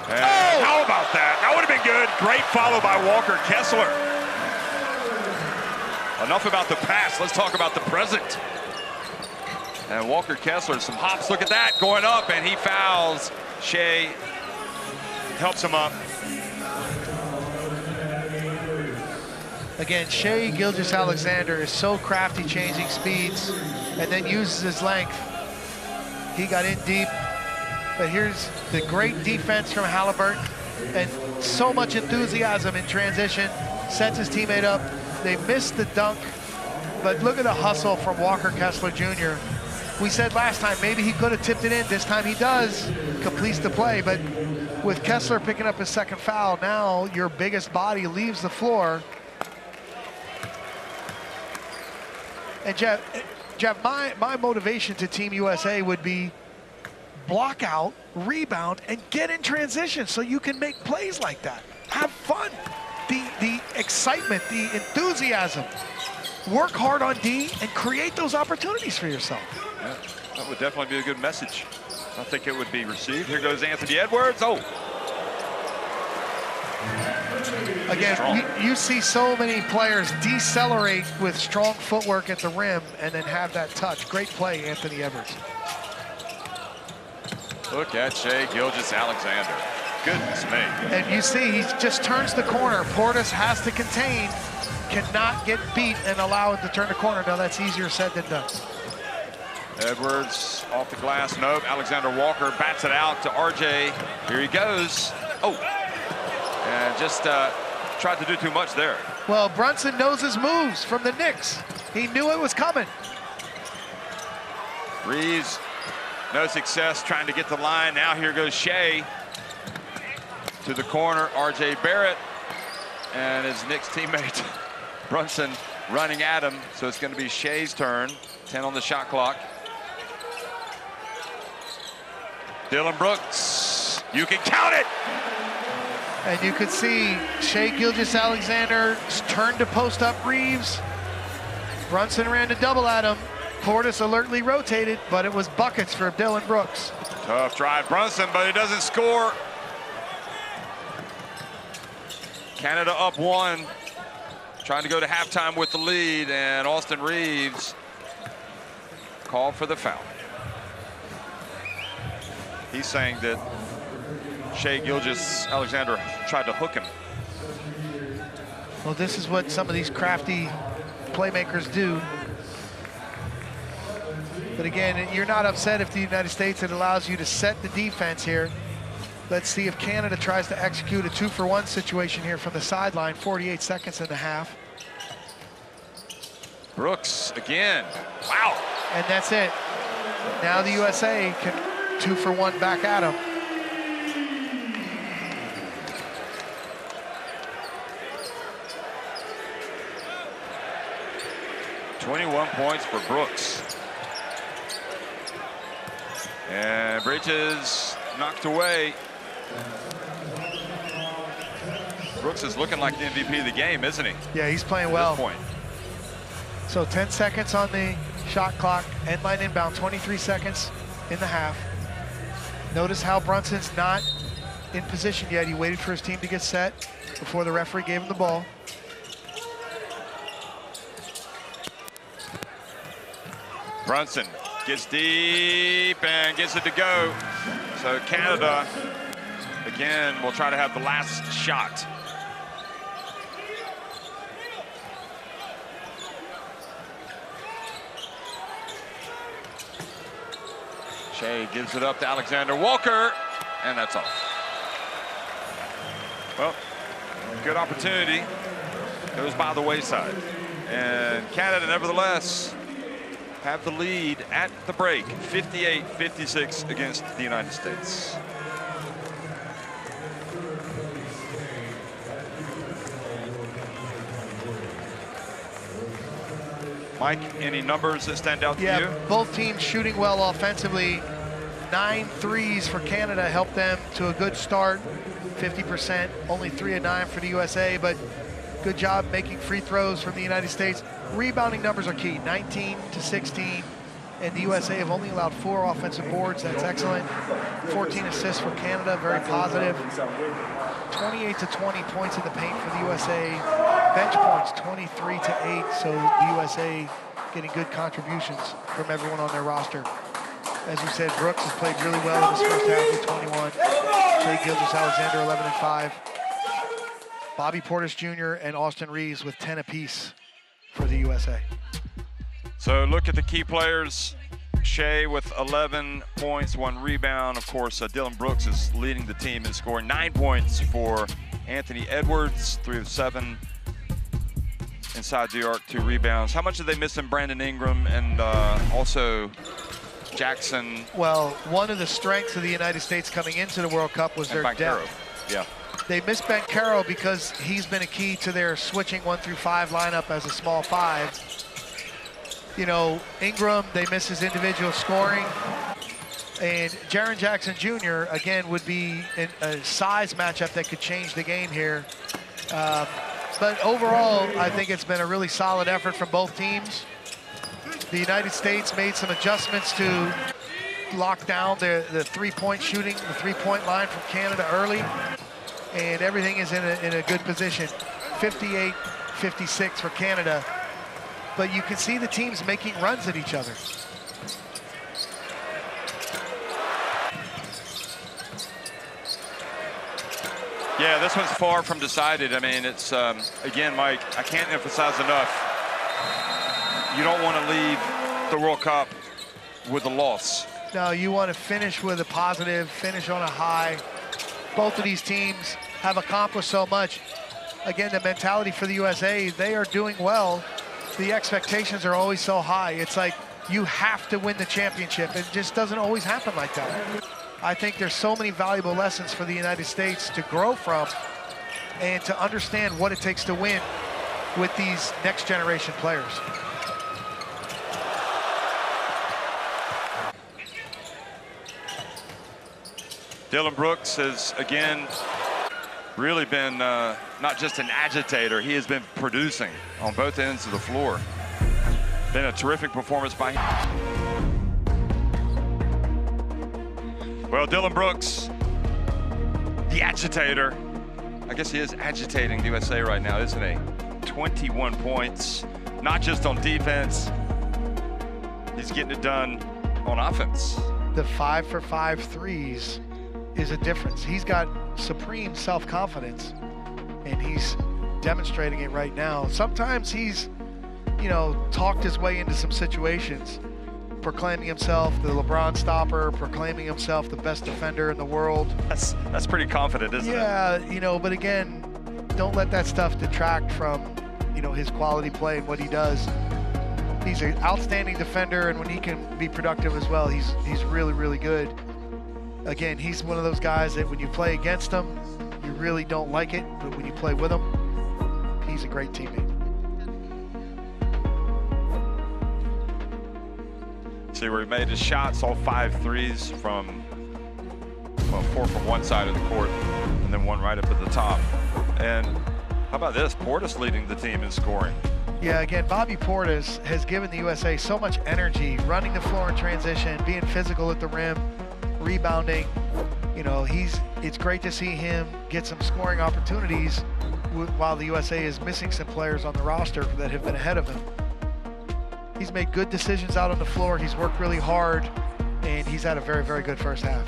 And how about that? That would have been good. Great follow by Walker Kessler. Enough about the past. Let's talk about the present. And Walker Kessler, some hops. Look at that, going up, and he fouls. Shea helps him up.
Again, Shea Gilgeous-Alexander is so crafty, changing speeds, and then uses his length. He got in deep, but here's the great defense from Halliburton, and so much enthusiasm in transition, sets his teammate up. They missed the dunk, but look at the hustle from Walker Kessler Jr. We said last time, maybe he could have tipped it in. This time he does, completes the play, but with Kessler picking up his second foul, now your biggest body leaves the floor. And Jeff, my motivation to Team USA would be block out, rebound, and get in transition so you can make plays like that. Have fun. The excitement, the enthusiasm. Work hard on D and create those opportunities for yourself.
Yeah, that would definitely be a good message. I think it would be received. Here goes Anthony Edwards. Oh.
Again, you see so many players decelerate with strong footwork at the rim and then have that touch. Great play, Anthony Edwards.
Look at Shea Gilgeous-Alexander. Goodness me.
And you see, he just turns the corner. Portis has to contain, cannot get beat and allow it to turn the corner. Now that's easier said than done.
Edwards off the glass. Nope. Alexander Walker bats it out to RJ. Here he goes. Oh. And just tried to do too much there.
Well, Brunson knows his moves from the Knicks. He knew it was coming.
Reeves, no success trying to get the line. Now here goes Shea. to the corner, R.J. Barrett, and his Knicks teammate Brunson running at him. So it's going to be Shea's turn. 10 on the shot clock. Dillon Brooks, you can count it.
And you could see Shai Gilgeous-Alexander turned to post up Reeves. Brunson ran to double at him. Portis alertly rotated, but it was buckets for Dillon Brooks.
Tough drive, Brunson, but he doesn't score. Canada up 1, trying to go to halftime with the lead, and Austin Reeves called for the foul. He's saying that Shai Gilgeous-Alexander tried to hook him.
Well, this is what some of these crafty playmakers do. But again, you're not upset if the United States, it allows you to set the defense here. Let's see if Canada tries to execute a 2-for-1 situation here from the sideline. 48 seconds in the half.
Brooks again. Wow.
And that's it. Now the USA can 2-for-1 back at him.
.21 points for Brooks. And Bridges knocked away. Brooks is looking like the MVP of the game, isn't he?
Yeah, he's playing
At
well.
this point.
So 10 seconds on the shot clock, end line inbound, 23 seconds in the half. Notice how Brunson's not in position yet. He waited for his team to get set before the referee gave him the ball.
Brunson gets deep and gets it to go. So Canada, again, will try to have the last shot. Shai gives it up to Alexander Walker, and that's off. Well, good opportunity. Goes by the wayside. And Canada, nevertheless, have the lead at the break, 58-56 against the United States. Mike, any numbers that stand out to you?
Yeah, both teams shooting well offensively. 9 threes for Canada helped them to a good start, 50%, only 3 of 9 for the USA, but good job making free throws from the United States. Rebounding numbers are key, 19 to 16, and the USA have only allowed 4 offensive boards. That's excellent. 14 assists for Canada, very positive. 28 to 20 points in the paint for the USA. Bench points, 23 to 8, so the USA getting good contributions from everyone on their roster. As you said, Brooks has played really well in this first half with 21. Shai Gilgeous-Alexander, 11 and 5. Bobby Portis Jr. and Austin Reeves with 10 apiece for the USA.
So look at the key players. Shai with 11 points, 1 rebound. Of course, Dillon Brooks is leading the team in scoring. 9 points for Anthony Edwards, 3 of 7 inside the arc, 2 rebounds. How much are they missing Brandon Ingram and also Jackson?
Well, one of the strengths of the United States coming into the World Cup was their depth.
Yeah.
They missed Banchero because he's been a key to their switching 1 through 5 lineup as a small 5. You know, Ingram, they miss his individual scoring. And Jaren Jackson Jr., again, would be in a size matchup that could change the game here. But overall, I think it's been a really solid effort from both teams. The United States made some adjustments to lock down the 3-point shooting, the 3-point line from Canada early. And everything is in a good position. 58-56 for Canada. But you can see the teams making runs at each other.
Yeah, this one's far from decided. I mean, it's, again, Mike, I can't emphasize enough. You don't want to leave the World Cup with a loss.
No, you want to finish with a positive, finish on a high. Both of these teams have accomplished so much. Again, the mentality for the USA, they are doing well. The expectations are always so high. It's like you have to win the championship. It just doesn't always happen like that. I think there's so many valuable lessons for the United States to grow from and to understand what it takes to win with these next generation players.
Dillon Brooks has, again, really been not just an agitator, he has been producing on both ends of the floor. Been a terrific performance by him. Well, Dillon Brooks, the agitator. I guess he is agitating the USA right now, isn't he? 21 points, not just on defense. He's getting it done on offense.
The 5 for 5 threes is a difference. He's got supreme self-confidence, and he's demonstrating it right now. Sometimes he's, you know, talked his way into some situations, proclaiming himself the LeBron stopper, proclaiming himself the best defender in the world.
That's pretty confident, isn't it?
Yeah, you know, but again, don't let that stuff detract from, you know, his quality play and what he does. He's an outstanding defender, and when he can be productive as well, he's really, really good. Again, he's one of those guys that when you play against him, you really don't like it, but when you play with him, he's a great teammate.
See where he made his shots, all 5 threes from, well, 4 from one side of the court, and then 1 right up at the top. And how about this? Portis leading the team in scoring.
Yeah, again, Bobby Portis has given the USA so much energy, running the floor in transition, being physical at the rim, rebounding. You know, it's great to see him get some scoring opportunities while the USA is missing some players on the roster that have been ahead of him. He's made good decisions out on the floor. He's worked really hard, and he's had a very, very good first half.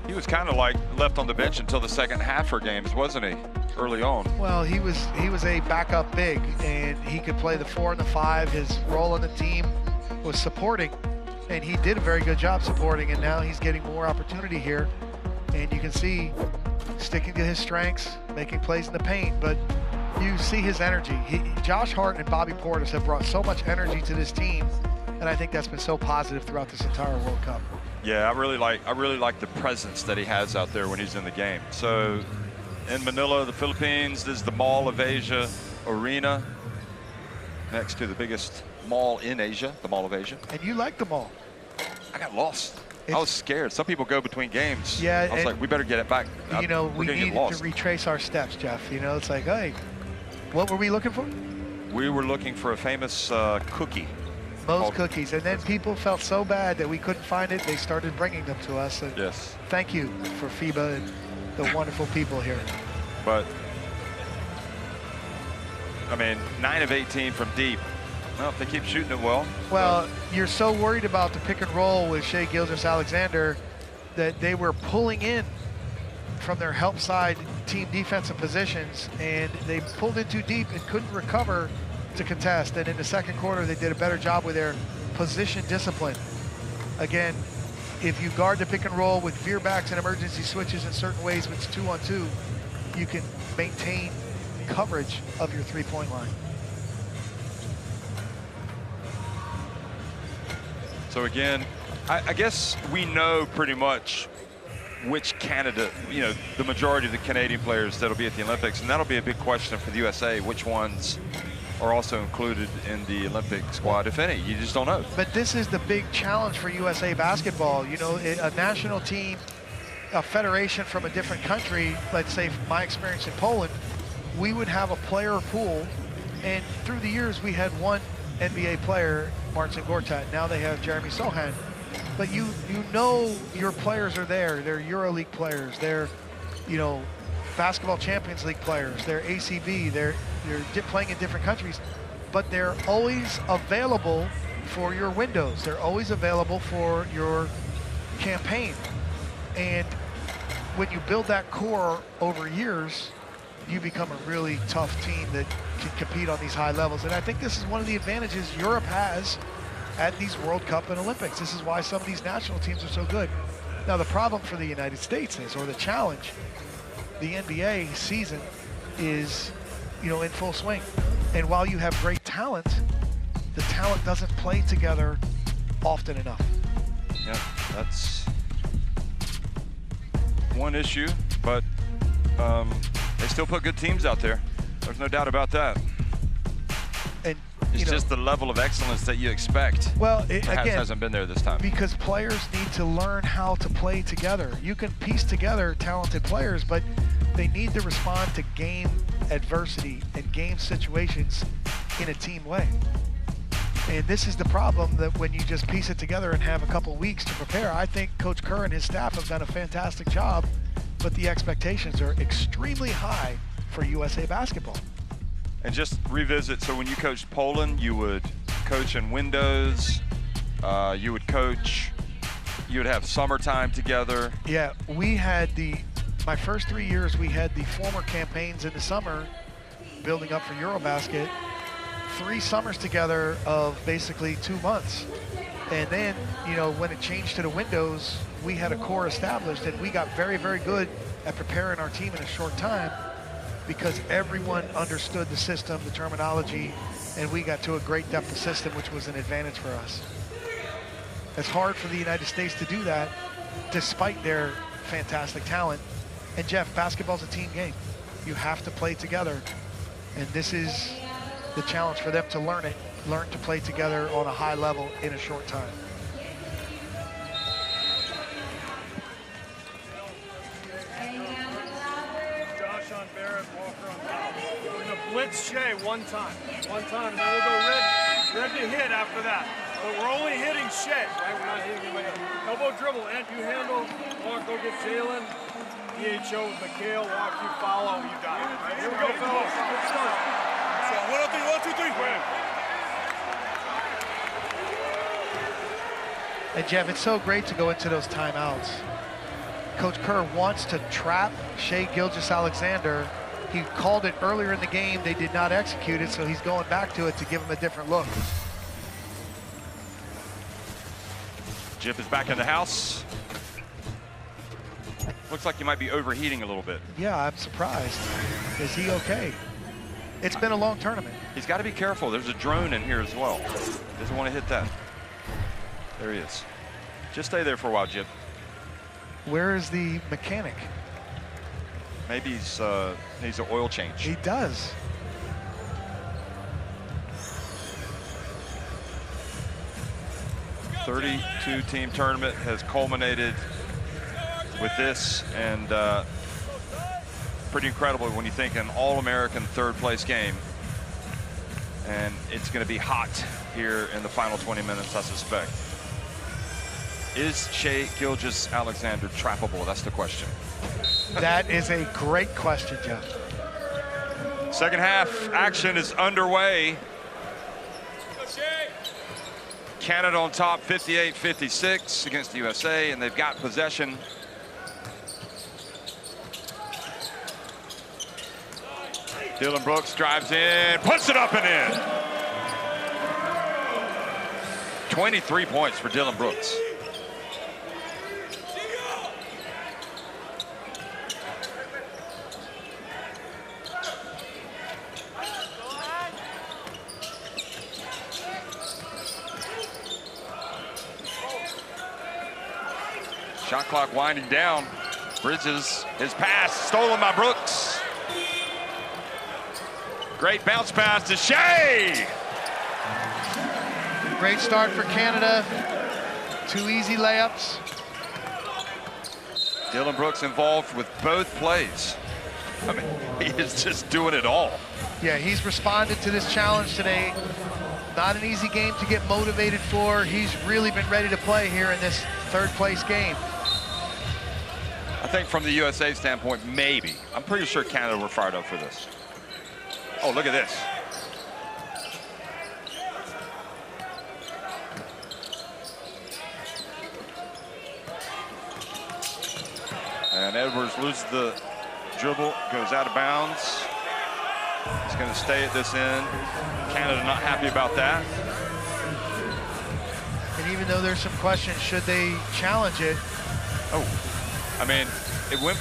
He was kind of like left on the bench until the second half for games, wasn't he, early on?
Well, he was a backup big, and he could play the 4 and the 5. His role on the team was supporting, and he did a very good job supporting, and now he's getting more opportunity here. And you can see sticking to his strengths, making plays in the paint, but you see his energy. Josh Hart and Bobby Portis have brought so much energy to this team, and I think that's been so positive throughout this entire World Cup.
Yeah, I really like the presence that he has out there when he's in the game. So in Manila, the Philippines, this is the Mall of Asia Arena, next to the biggest mall in Asia, the Mall of Asia.
And you like the mall.
I got lost. I was scared. Some people go between games.
Yeah,
I was like, we better get it back.
You know, we needed to retrace our steps, Jeff. You know, it's like, hey, what were we looking for?
We were looking for a famous cookie.
Moe's Cookies, and then people felt so bad that we couldn't find it. They started bringing them to us. And
yes.
Thank you for FIBA and the wonderful people here.
But, I mean, 9 of 18 from deep. Well, if they keep shooting it well.
Well, you're so worried about the pick and roll with Shai Gilgeous-Alexander that they were pulling in from their help side team defensive positions, and they pulled in too deep and couldn't recover to contest. And in the second quarter, they did a better job with their position discipline. Again, if you guard the pick and roll with veer backs and emergency switches in certain ways, when it's 2-on-2, you can maintain coverage of your three-point line.
So again, I guess we know pretty much which Canada, you know, the majority of the Canadian players that'll be at the Olympics, and that'll be a big question for the USA, which ones are also included in the Olympic squad, if any. You just don't know.
But this is the big challenge for USA basketball. You know, a national team, a federation from a different country, let's say my experience in Poland, we would have a player pool, and through the years we had one NBA player, Marcin Gortat. Now they have Jeremy Sohan. But you know your players are there. They're EuroLeague players. They're, you know, Basketball Champions League players. They're ACB. They're playing in different countries. But they're always available for your windows. They're always available for your campaign. And when you build that core over years, you become a really tough team that can compete on these high levels. And I think this is one of the advantages Europe has at these World Cup and Olympics. This is why some of these national teams are so good. Now the problem for the United States is, or the challenge, the NBA season is, you know, in full swing. And while you have great talent, the talent doesn't play together often enough.
Yeah, that's one issue, but they still put good teams out there. There's no doubt about that.
And
It's just the level of excellence that you expect.
well,
Perhaps
again,
hasn't been there this time.
because players need to learn how to play together. You can piece together talented players, but they need to respond to game adversity and game situations in a team way. And this is the problem, that when you just piece it together and have a couple weeks to prepare, I think Coach Kerr and his staff have done a fantastic job, but the expectations are extremely high for USA basketball.
And just revisit, so when you coached Poland, you would coach in windows, you would have summertime together.
Yeah, we had my first 3 years, we had the former campaigns in the summer, building up for Eurobasket, 3 summers together of basically 2 months. And then, when it changed to the windows, we had a core established, and we got very, very good at preparing our team in a short time because everyone understood the system, the terminology, and we got to a great depth of system, which was an advantage for us. It's hard for the United States to do that despite their fantastic talent. And Jeff, basketball's a team game. You have to play together. And this is the challenge for them to learn to play together on a high level in a short time.
Josh on Barrett, Walker on top. We're gonna blitz Shea one time, and then we'll go red to hit after that. But we're only hitting Shea, right? We're not hitting anybody else. Elbow dribble, and you handle. Walk, go get Jalen. DHO with Mikhail, walk, you follow, you got it. Right, here we go, fellas. Good start. So 1, 2, 3.
And Jeff, it's so great to go into those timeouts. Coach Kerr wants to trap Shea Gilgeous-Alexander. He called it earlier in the game. They did not execute it, so he's going back to it to give him a different look.
Jip is back in the house. Looks like you might be overheating a little bit.
Yeah, I'm surprised. Is he okay? It's been a long tournament.
He's got to be careful. There's a drone in here as well. Doesn't want to hit that. There he is. Just stay there for a while, Jip.
Where is the mechanic?
Maybe he's needs an oil change.
He does.
The 32-team tournament has culminated with this, and pretty incredible when you think an All-American third-place game. And it's going to be hot here in the final 20 minutes, I suspect. Is Shea Gilgeous-Alexander trappable? That's the question.
That is a great question, Jeff.
Second half action is underway. Canada on top 58-56 against the USA, and they've got possession. Dylan Brooks drives in, puts it up and in. 23 points for Dylan Brooks. Shot clock winding down. Bridges, his pass stolen by Brooks. Great bounce pass to Shea.
Great start for Canada. 2 easy layups.
Dylan Brooks involved with both plays. I mean, he is just doing it all.
Yeah, he's responded to this challenge today. Not an easy game to get motivated for. He's really been ready to play here in this third place game.
I think from the USA standpoint, maybe. I'm pretty sure Canada were fired up for this. Oh, look at this. And Edwards loses the dribble, goes out of bounds. He's going to stay at this end. Canada not happy about that.
And even though there's some questions, should they challenge it?
Oh, I mean, it went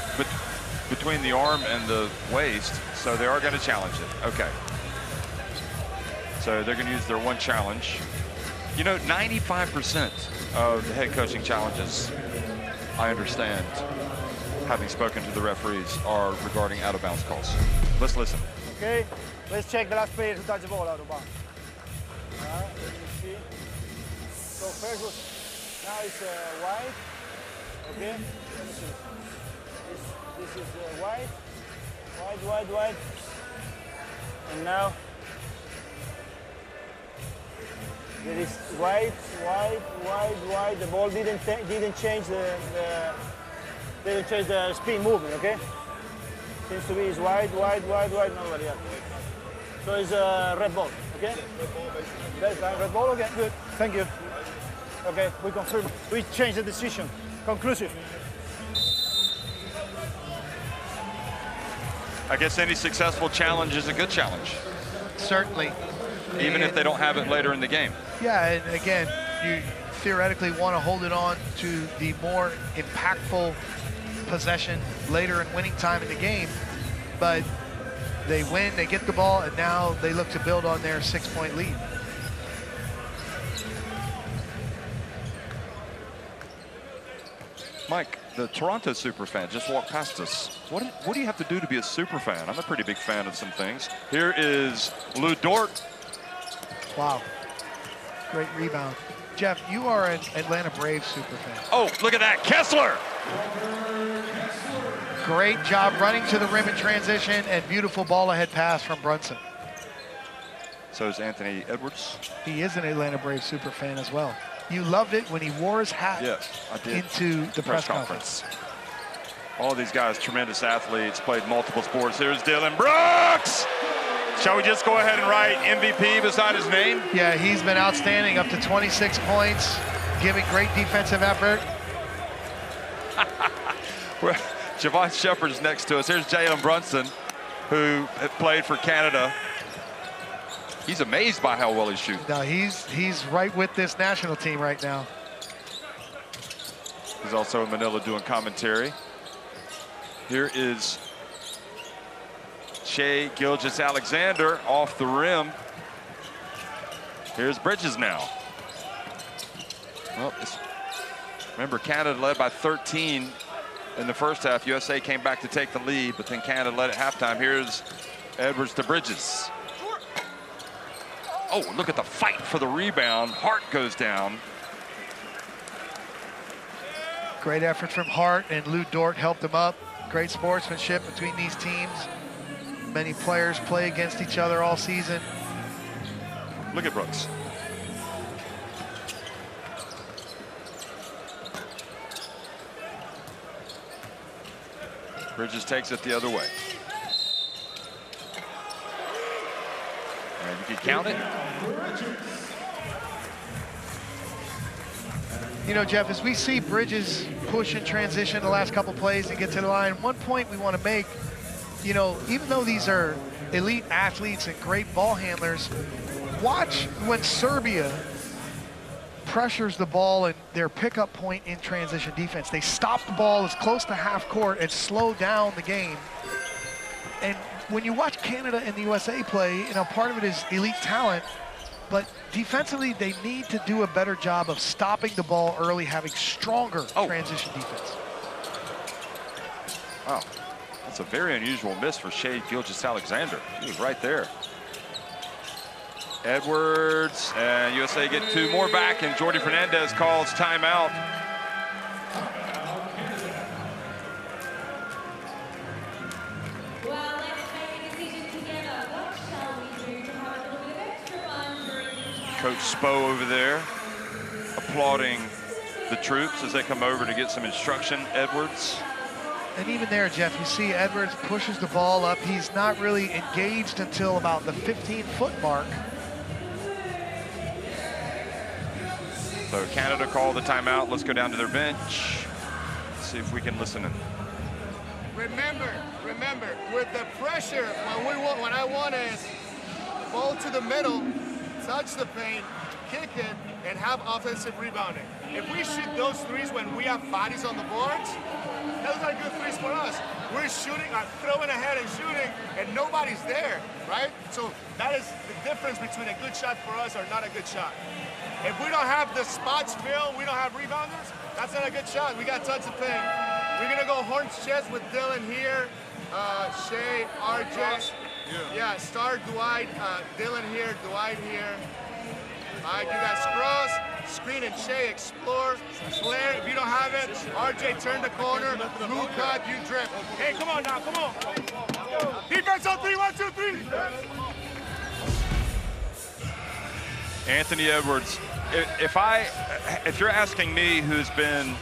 between the arm and the waist, so they are going to challenge it. Okay. So they're going to use their one challenge. You know, 95% of the head coaching challenges, I understand, having spoken to the referees, are regarding out-of-bounds calls. Let's listen.
Okay, let's check the last player who touched the ball out of bounds. Let me see. So first was, now it's wide. Okay, let me see. This is wide. And now there is wide. The ball didn't change the speed movement. Okay, seems to be is wide. Nobody else. So it's a red ball. Okay. That's fine. Red ball. Okay. Good. Thank you. Okay. We confirm. We changed the decision. Conclusive.
I guess any successful challenge is a good challenge,
Certainly.
even if they don't have it later in the game.
Yeah, and again, you theoretically want to hold it on to the more impactful possession later in winning time in the game, but they win, they get the ball, and now they look to build on their 6-point lead.
Mike, the Toronto superfan just walked past us. What do you have to do to be a superfan? I'm a pretty big fan of some things. Here is Lou Dort.
Wow, great rebound. Jeff, you are an Atlanta Braves superfan.
Oh, look at that, Kessler!
Great job running to the rim in transition, and beautiful ball ahead pass from Brunson.
So is Anthony Edwards.
He is an Atlanta Braves superfan as well. You loved it when he wore his hat
I did.
into the press conference.
All these guys, tremendous athletes, played multiple sports. Here's Dylan Brooks. Shall we just go ahead and write MVP beside his name?
Yeah, he's been outstanding, up to 26 points, giving great defensive effort.
Javon Shepard's next to us. Here's Jalen Brunson, who had played for Canada. He's amazed by how well he's shooting.
No, he's right with this national team right now.
He's also in Manila doing commentary. Here is Shai Gilgeous-Alexander off the rim. Here's Bridges now. Well, remember, Canada led by 13 in the first half. USA came back to take the lead, but then Canada led at halftime. Here's Edwards to Bridges. Oh, look at the fight for the rebound. Hart goes down.
Great effort from Hart, and Lou Dort helped him up. Great sportsmanship between these teams. Many players play against each other all season.
Look at Brooks. Bridges takes it the other way. And you can count it.
You know, Jeff, as we see Bridges push and transition the last couple plays and get to the line, one point we want to make, you know, even though these are elite athletes and great ball handlers, watch when Serbia pressures the ball and their pickup point in transition defense. They stop the ball as close to half court and slow down the game. And when you watch Canada and the USA play, you know, part of it is elite talent, but defensively, they need to do a better job of stopping the ball early, having stronger transition defense.
Wow, that's a very unusual miss for Shai Gilgeous-Alexander. He was right there. Edwards, and USA get two more back, and Jordi Fernandez calls timeout.
Well, let's make a decision together. What shall we do to have a little bit of extra fun during this time?
Coach Spo over there applauding the troops as they come over to get some instruction. Edwards.
And even there, Jeff, you see Edwards pushes the ball up. He's not really engaged until about the 15-foot mark.
So Canada called the timeout. Let's go down to their bench. See if we can listen in.
Remember, with the pressure, when I want is ball to the middle, touch the paint, kick it, and have offensive rebounding. if we shoot those threes when we have bodies on the boards, those are good threes for us. We're shooting, throwing ahead and shooting, and nobody's there, right? So that is the difference between a good shot for us or not a good shot. If we don't have the spots filled, we don't have rebounders, that's not a good shot. We got tons of pain. We're gonna go horns chest with Dylan here, Shea, RJ. Yeah, Star, Dwight, Dylan here, Dwight here. All right, you got Scruggs, screen and Shea, explore, flare. If you don't have it, RJ, turn the corner, blue cut, you drip. Hey, come on now, come on. Defense on 3, 1, 2, 3.
Anthony Edwards, if you're asking me who's been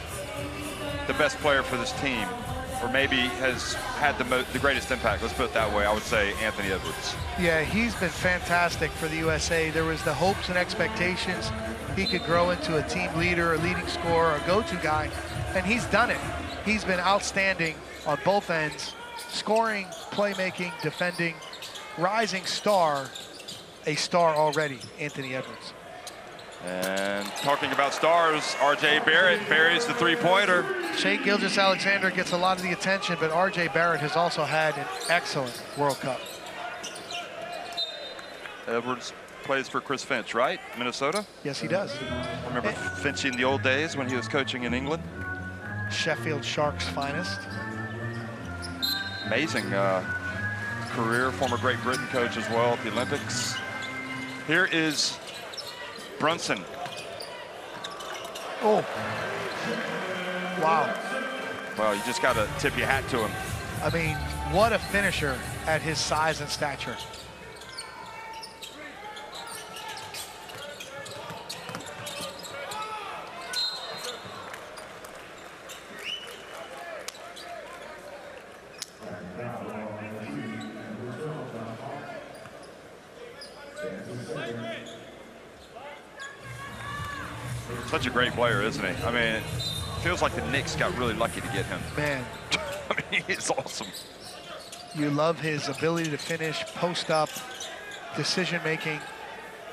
the best player for this team, or maybe has had the greatest impact, let's put it that way, I would say Anthony Edwards.
Yeah, he's been fantastic for the USA. There was the hopes and expectations he could grow into a team leader, a leading scorer, a go-to guy, and he's done it. He's been outstanding on both ends, scoring, playmaking, defending, rising star, a star already, Anthony Edwards.
And talking about stars, RJ Barrett buries the three-pointer.
Shea Gilgeous-Alexander gets a lot of the attention, but RJ Barrett has also had an excellent World Cup.
Edwards plays for Chris Finch, right? Minnesota?
Yes, he does.
I remember Finch in the old days when he was coaching in England.
Sheffield Sharks' finest.
Amazing career, former Great Britain coach as well at the Olympics. Here is Brunson.
Oh. Wow.
Well, you just got to tip your hat to him.
I mean, what a finisher at his size and stature.
Such a great player, isn't he? I mean, it feels like the Knicks got really lucky to get him.
Man.
I mean, he's awesome.
You love his ability to finish, post up, decision making.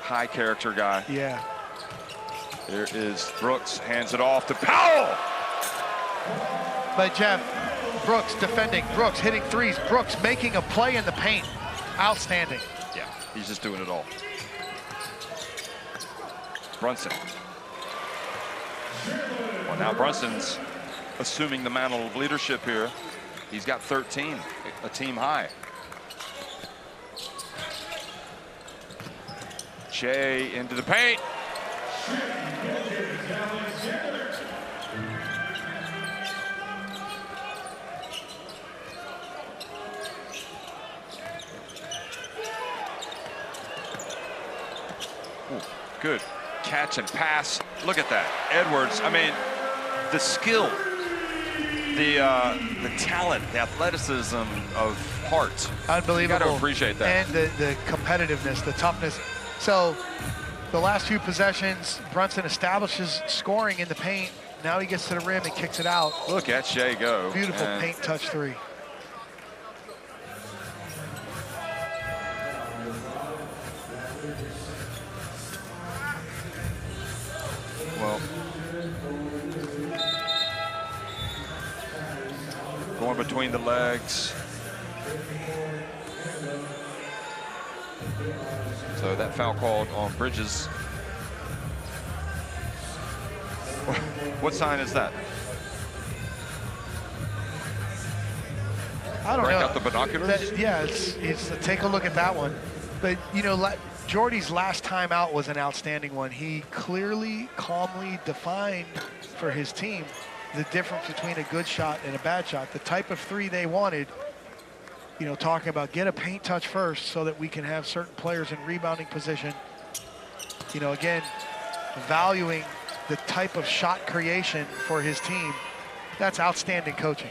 High character guy.
Yeah.
There is Brooks, hands it off to Powell.
But Jeff, Brooks defending, Brooks hitting threes, Brooks making a play in the paint. Outstanding.
Yeah, he's just doing it all. Brunson. Well, now Brunson's assuming the mantle of leadership here. He's got 13, a team high. Shea into the paint. Ooh, good catch and pass. Look at that. Edwards, I mean, the skill, the talent, the athleticism of Hart.
Unbelievable.
You got to appreciate that.
And the competitiveness, the toughness. So the last few possessions, Brunson establishes scoring in the paint. Now he gets to the rim and kicks it out.
Look at Shea go.
Beautiful paint touch three.
Well, going between the legs. So that foul called on Bridges. What sign is that?
I don't
Break
know.
out the binoculars?
Yeah, it's take a look at that one. But, you know, Jordy's last time out was an outstanding one. He clearly, calmly defined for his team the difference between a good shot and a bad shot. The type of three they wanted, you know, talking about get a paint touch first so that we can have certain players in rebounding position. You know, again, valuing the type of shot creation for his team. That's outstanding coaching.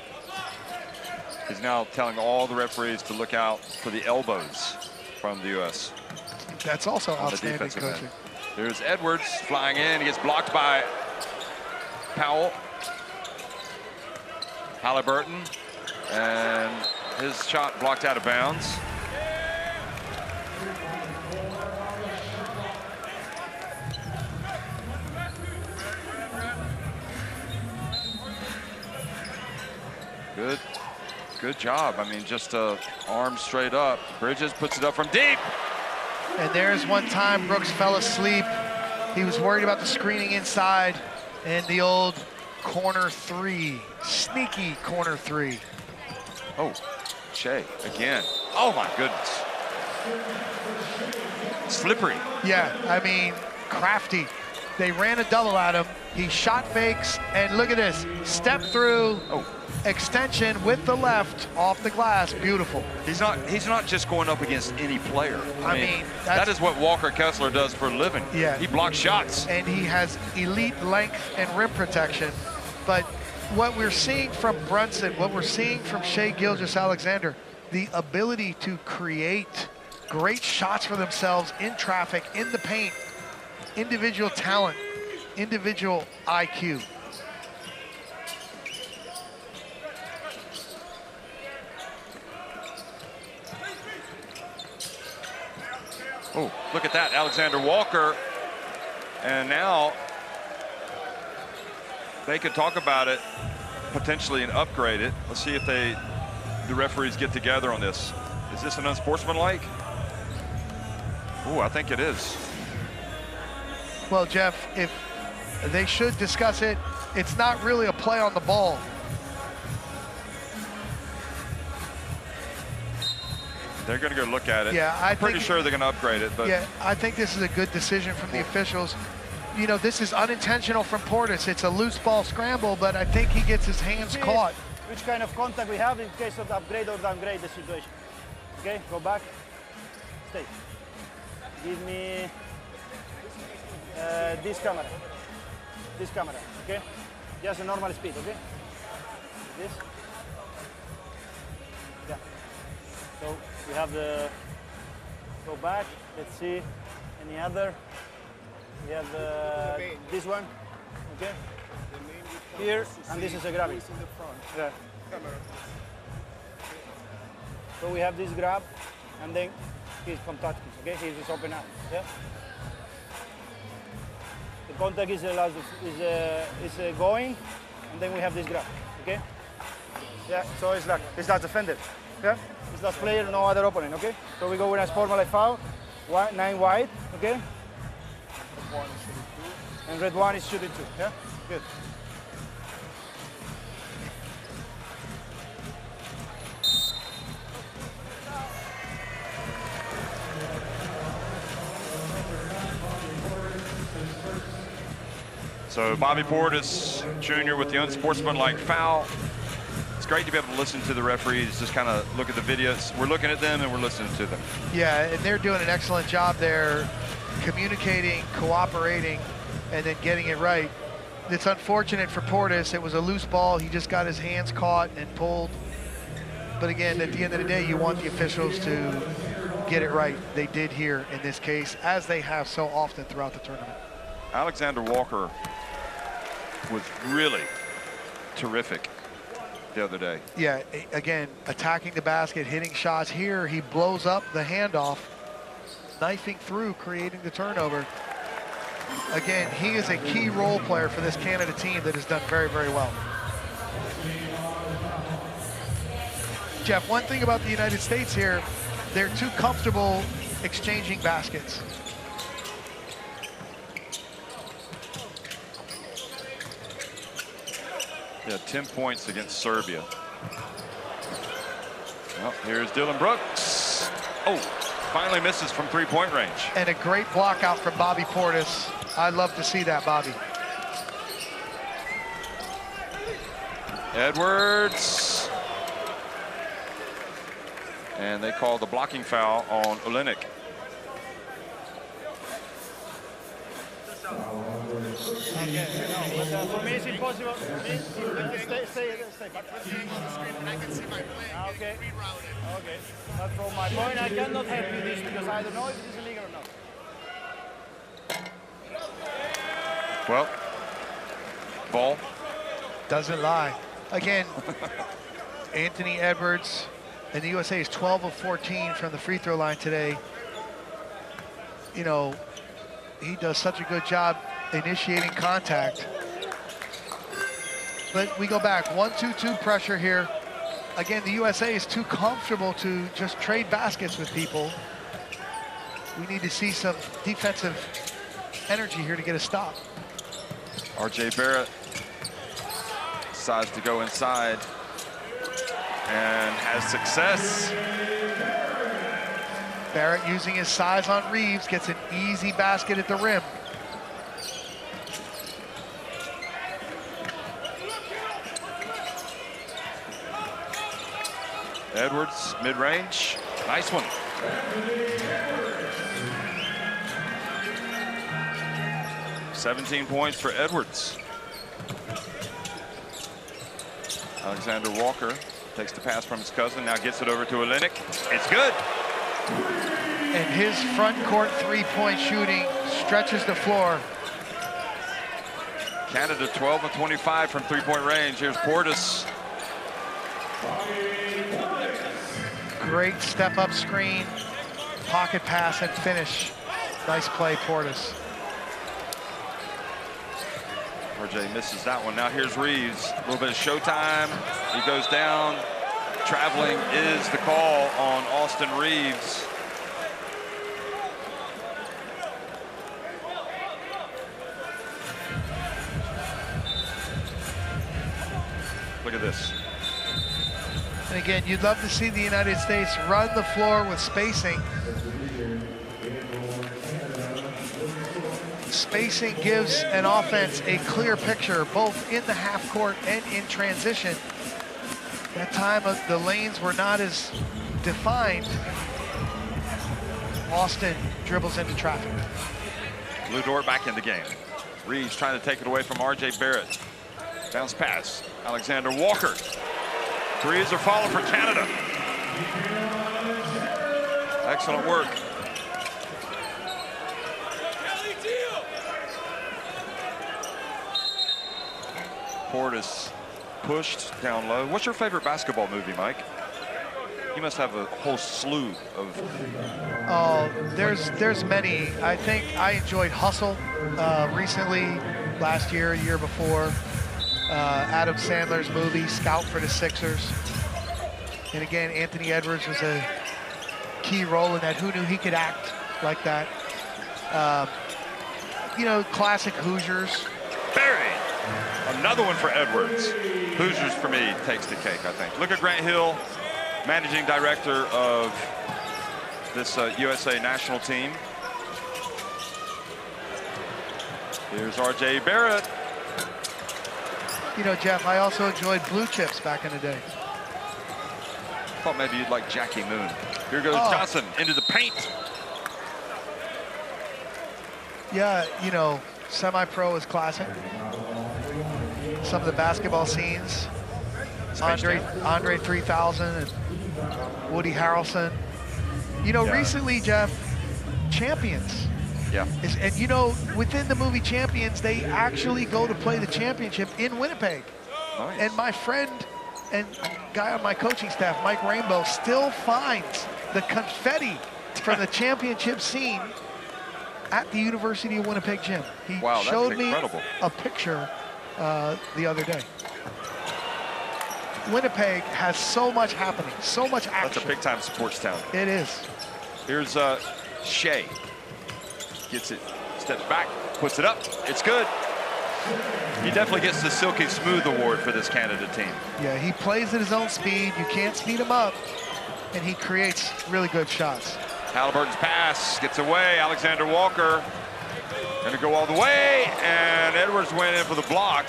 He's now telling all the referees to look out for the elbows from the U.S.
That's also
on
outstanding
the defensive
coaching.
end. There's Edwards flying in. He gets blocked by Powell. Halliburton. And his shot blocked out of bounds. Good job. I mean, just arms straight up. Bridges puts it up from deep.
And there's one time Brooks fell asleep. He was worried about the screening inside and the old corner three, sneaky corner three.
Oh, Shea again. Oh my goodness. Slippery.
Yeah, I mean, crafty. They ran a double at him. He shot fakes, and look at this. Step through, extension with the left off the glass. Beautiful.
He's not just going up against any player.
I mean,
that is what Walker Kessler does for a living.
Yeah.
He blocks shots.
And he has elite length and rim protection. But what we're seeing from Brunson, what we're seeing from Shai Gilgeous-Alexander, the ability to create great shots for themselves in traffic, in the paint, individual talent, individual IQ.
Oh, look at that, Alexander Walker. And now they could talk about it, potentially, and upgrade it. Let's see if the referees get together on this. Is this an unsportsmanlike? Oh, I think it is.
Well, Jeff, if they should discuss it, it's not really a play on the ball.
They're going to go look at it.
Yeah,
I'm pretty sure they're going to upgrade it. But
yeah, I think this is a good decision from the officials. You know, this is unintentional from Portis. It's a loose ball scramble, but I think he gets his hands caught.
Which kind of contact we have in case of the upgrade or downgrade the situation. Okay, go back, stay. Give me this camera, okay? Just a normal speed, okay? This. Yeah. So we have the, go back, let's see, any other? We have this one, okay? Here, and this is a grabbing. Yeah. So we have this grab, and then he's from touch kiss, okay? He's just open up, yeah? The contact is going, and then we have this grab, okay? Yeah, so it's like defended, yeah? It's that player, no other opponent, okay? So we go with a formal foul, 9 wide, okay? And red one is shooting 2, yeah? Good.
So Bobby Portis Jr. with the unsportsmanlike foul. It's great to be able to listen to the referees, just kind of look at the videos. We're looking at them and we're listening to them.
Yeah, and they're doing an excellent job there, communicating, cooperating, and then getting it right. It's unfortunate for Portis. It was a loose ball. He just got his hands caught and pulled. But again, at the end of the day, you want the officials to get it right. They did here in this case, as they have so often throughout the tournament.
Alexander Walker was really terrific the other day.
Yeah, again, attacking the basket, hitting shots. Here, he blows up the handoff, knifing through, creating the turnover. Again, he is a key role player for this Canada team that has done very, very well. Jeff, one thing about the United States here, they're too comfortable exchanging baskets.
Yeah, 10 points against Serbia. Well, here's Dylan Brooks. Oh, finally misses from three-point range.
And a great block out from Bobby Portis. I'd love to see that, Bobby.
Edwards. And they call the blocking foul on Olynyk.
For me, it's impossible. Stay.
And I can see my play
Okay.
getting rerouted.
Okay. But from my point, I cannot help you this because I don't know if it is illegal or not.
Well, ball.
Doesn't lie. Again, Anthony Edwards and the USA is 12 of 14 from the free throw line today. You know, he does such a good job initiating contact. But we go back, 1-2-2 pressure here. again, the USA is too comfortable to just trade baskets with people. We need to see some defensive energy here to get a stop.
R.J. Barrett decides to go inside and has success.
Barrett using his size on Reeves, gets an easy basket at the rim.
Edwards, mid-range, nice one. "17 points for Edwards. Alexander Walker takes the pass from his cousin, now gets it over to Olynyk. It's good.
And his front court three-point shooting stretches the floor.
Canada 12 of 25 from three-point range. Here's Portis.
Great step-up screen, pocket pass and finish. Nice play, Portis.
RJ misses that one. Now here's Reeves. A little bit of showtime. He goes down. Traveling is the call on Austin Reeves. Look at this.
And again, you'd love to see the United States run the floor with spacing. Spacing gives an offense a clear picture, both in the half court and in transition. That time the lanes were not as defined. Austin dribbles into traffic.
Lou Dort back in the game. Reeves trying to take it away from R.J. Barrett. Bounce pass. Alexander Walker. Threes are falling for Canada. Excellent work. Portis pushed down low. What's your favorite basketball movie, Mike? You must have a whole slew of...
Oh, there's many. I think I enjoyed Hustle recently, last year, a year before. Adam Sandler's movie, Scout for the Sixers. And again, Anthony Edwards was a key role in that. Who knew he could act like that? You know, classic Hoosiers.
Buried. Another one for Edwards. Hoosiers, for me, takes the cake, I think. Look at Grant Hill, managing director of this USA national team. Here's R.J. Barrett.
You know, Jeff, I also enjoyed Blue Chips back in the day.
Thought maybe you'd like Jackie Moon. Here goes Johnson into the paint.
Yeah, you know, Semi-Pro is classic. Some of the basketball scenes. Andre 3000 and Woody Harrelson. You know, recently, Jeff, Champions.
Yeah.
And you know, within the movie Champions, they actually go to play the championship in Winnipeg.
Nice.
And my friend and guy on my coaching staff, Mike Rainbow, still finds the confetti from the championship scene at the University of Winnipeg gym. He showed me a picture the other day. Winnipeg has so much happening, so much action.
That's a big-time sports town.
It is.
Here's Shea. Gets it, steps back, puts it up. It's good. He definitely gets the Silky Smooth Award for this Canada team.
Yeah, he plays at his own speed. You can't speed him up, and he creates really good shots.
Halliburton's pass gets away. Alexander Walker gonna go all the way, and Edwards went in for the block.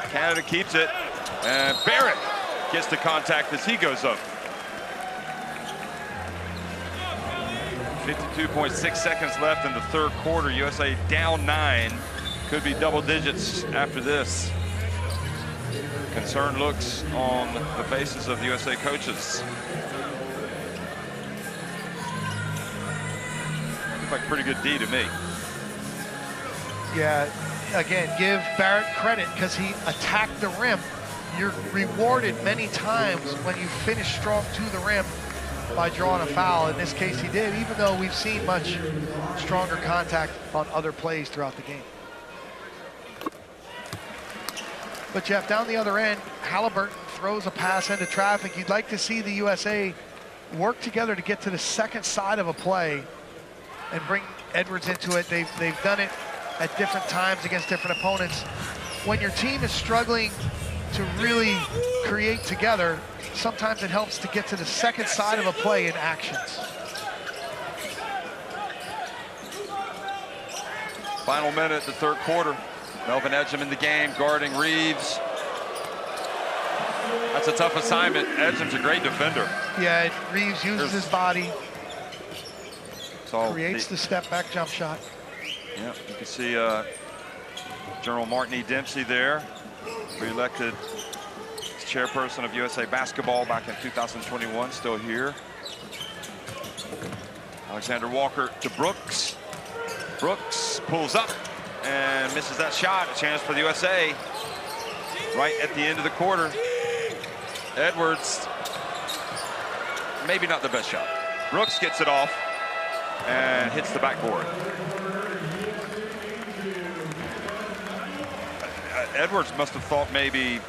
Canada keeps it, and Barrett gets the contact as he goes up. 52.6 seconds left in the third quarter. USA down 9. Could be double digits after this. Concerned looks on the faces of the USA coaches. Looks like pretty good D to me.
Yeah, again, give Barrett credit because he attacked the rim. You're rewarded many times when you finish strong to the rim by drawing a foul. In this case, he did, even though we've seen much stronger contact on other plays throughout the game. But Jeff, down the other end, Halliburton throws a pass into traffic. You'd like to see the USA work together to get to the second side of a play and bring Edwards into it. They've done it at different times against different opponents. When your team is struggling to really create together, sometimes it helps to get to the second side of a play in actions.
Final minute, the third quarter. Melvin Ejim in the game, guarding Reeves. That's a tough assignment. Ejim's a great defender.
Yeah, Reeves uses his body,
So
creates the step back jump shot.
Yeah, you can see General Martin E. Dempsey there, re-elected as chairperson of USA Basketball back in 2021, still here. Alexander Walker to Brooks. Brooks pulls up and misses that shot. A chance for the USA right at the end of the quarter. Edwards, maybe not the best shot. Brooks gets it off and hits the backboard. Edwards must have thought maybe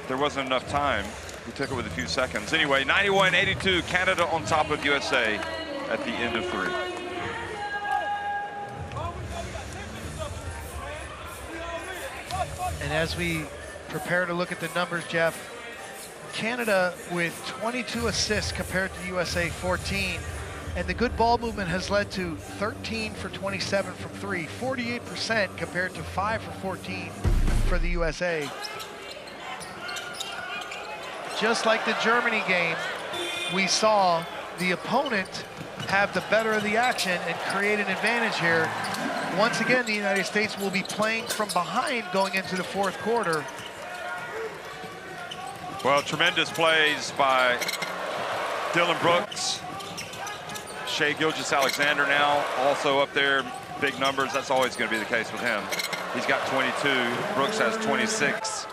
there wasn't enough time. He took it with a few seconds. Anyway, 91-82, Canada on top of USA at the end of 3.
And as we prepare to look at the numbers, Jeff, Canada with 22 assists compared to USA 14. And the good ball movement has led to 13 for 27 from 3, 48% compared to 5 for 14 for the USA. Just like the Germany game, we saw the opponent have the better of the action and create an advantage here. Once again, the United States will be playing from behind going into the fourth quarter.
Well, tremendous plays by Dylan Brooks. Shai Gilgeous-Alexander now also up there, big numbers. That's always going to be the case with him. He's got 22. Brooks has 26.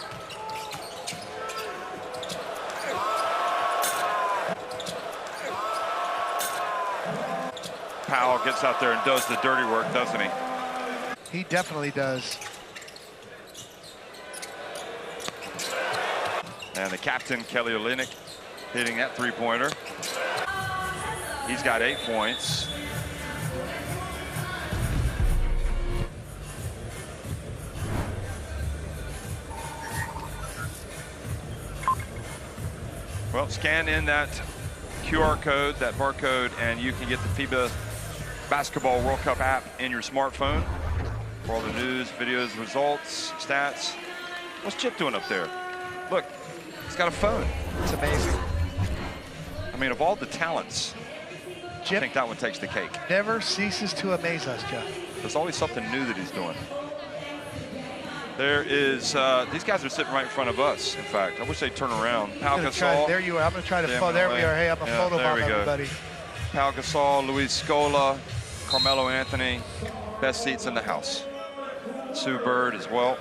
Powell gets out there and does the dirty work, doesn't he?
He definitely does.
And the captain, Kelly Olynyk, hitting that three-pointer. He's got 8 points. Well, scan in that QR code, that barcode, and you can get the FIBA Basketball World Cup app in your smartphone for all the news, videos, results, stats. What's Chip doing up there? Look, he's got a phone.
It's amazing.
I mean, of all the talents,
Chip
I think that one takes the cake.
never ceases to amaze us, Jeff.
There's always something new that he's doing. There is, these guys are sitting right in front of us, in fact. I wish they'd turn around. Pau Gasol.
There you are. I'm going to try to
Damn,
there we are. Hey, I'm a photo
there
bomb,
we go.
everybody.
Pau Gasol, Luis Scola, Carmelo Anthony. Best seats in the house. Sue Bird as well.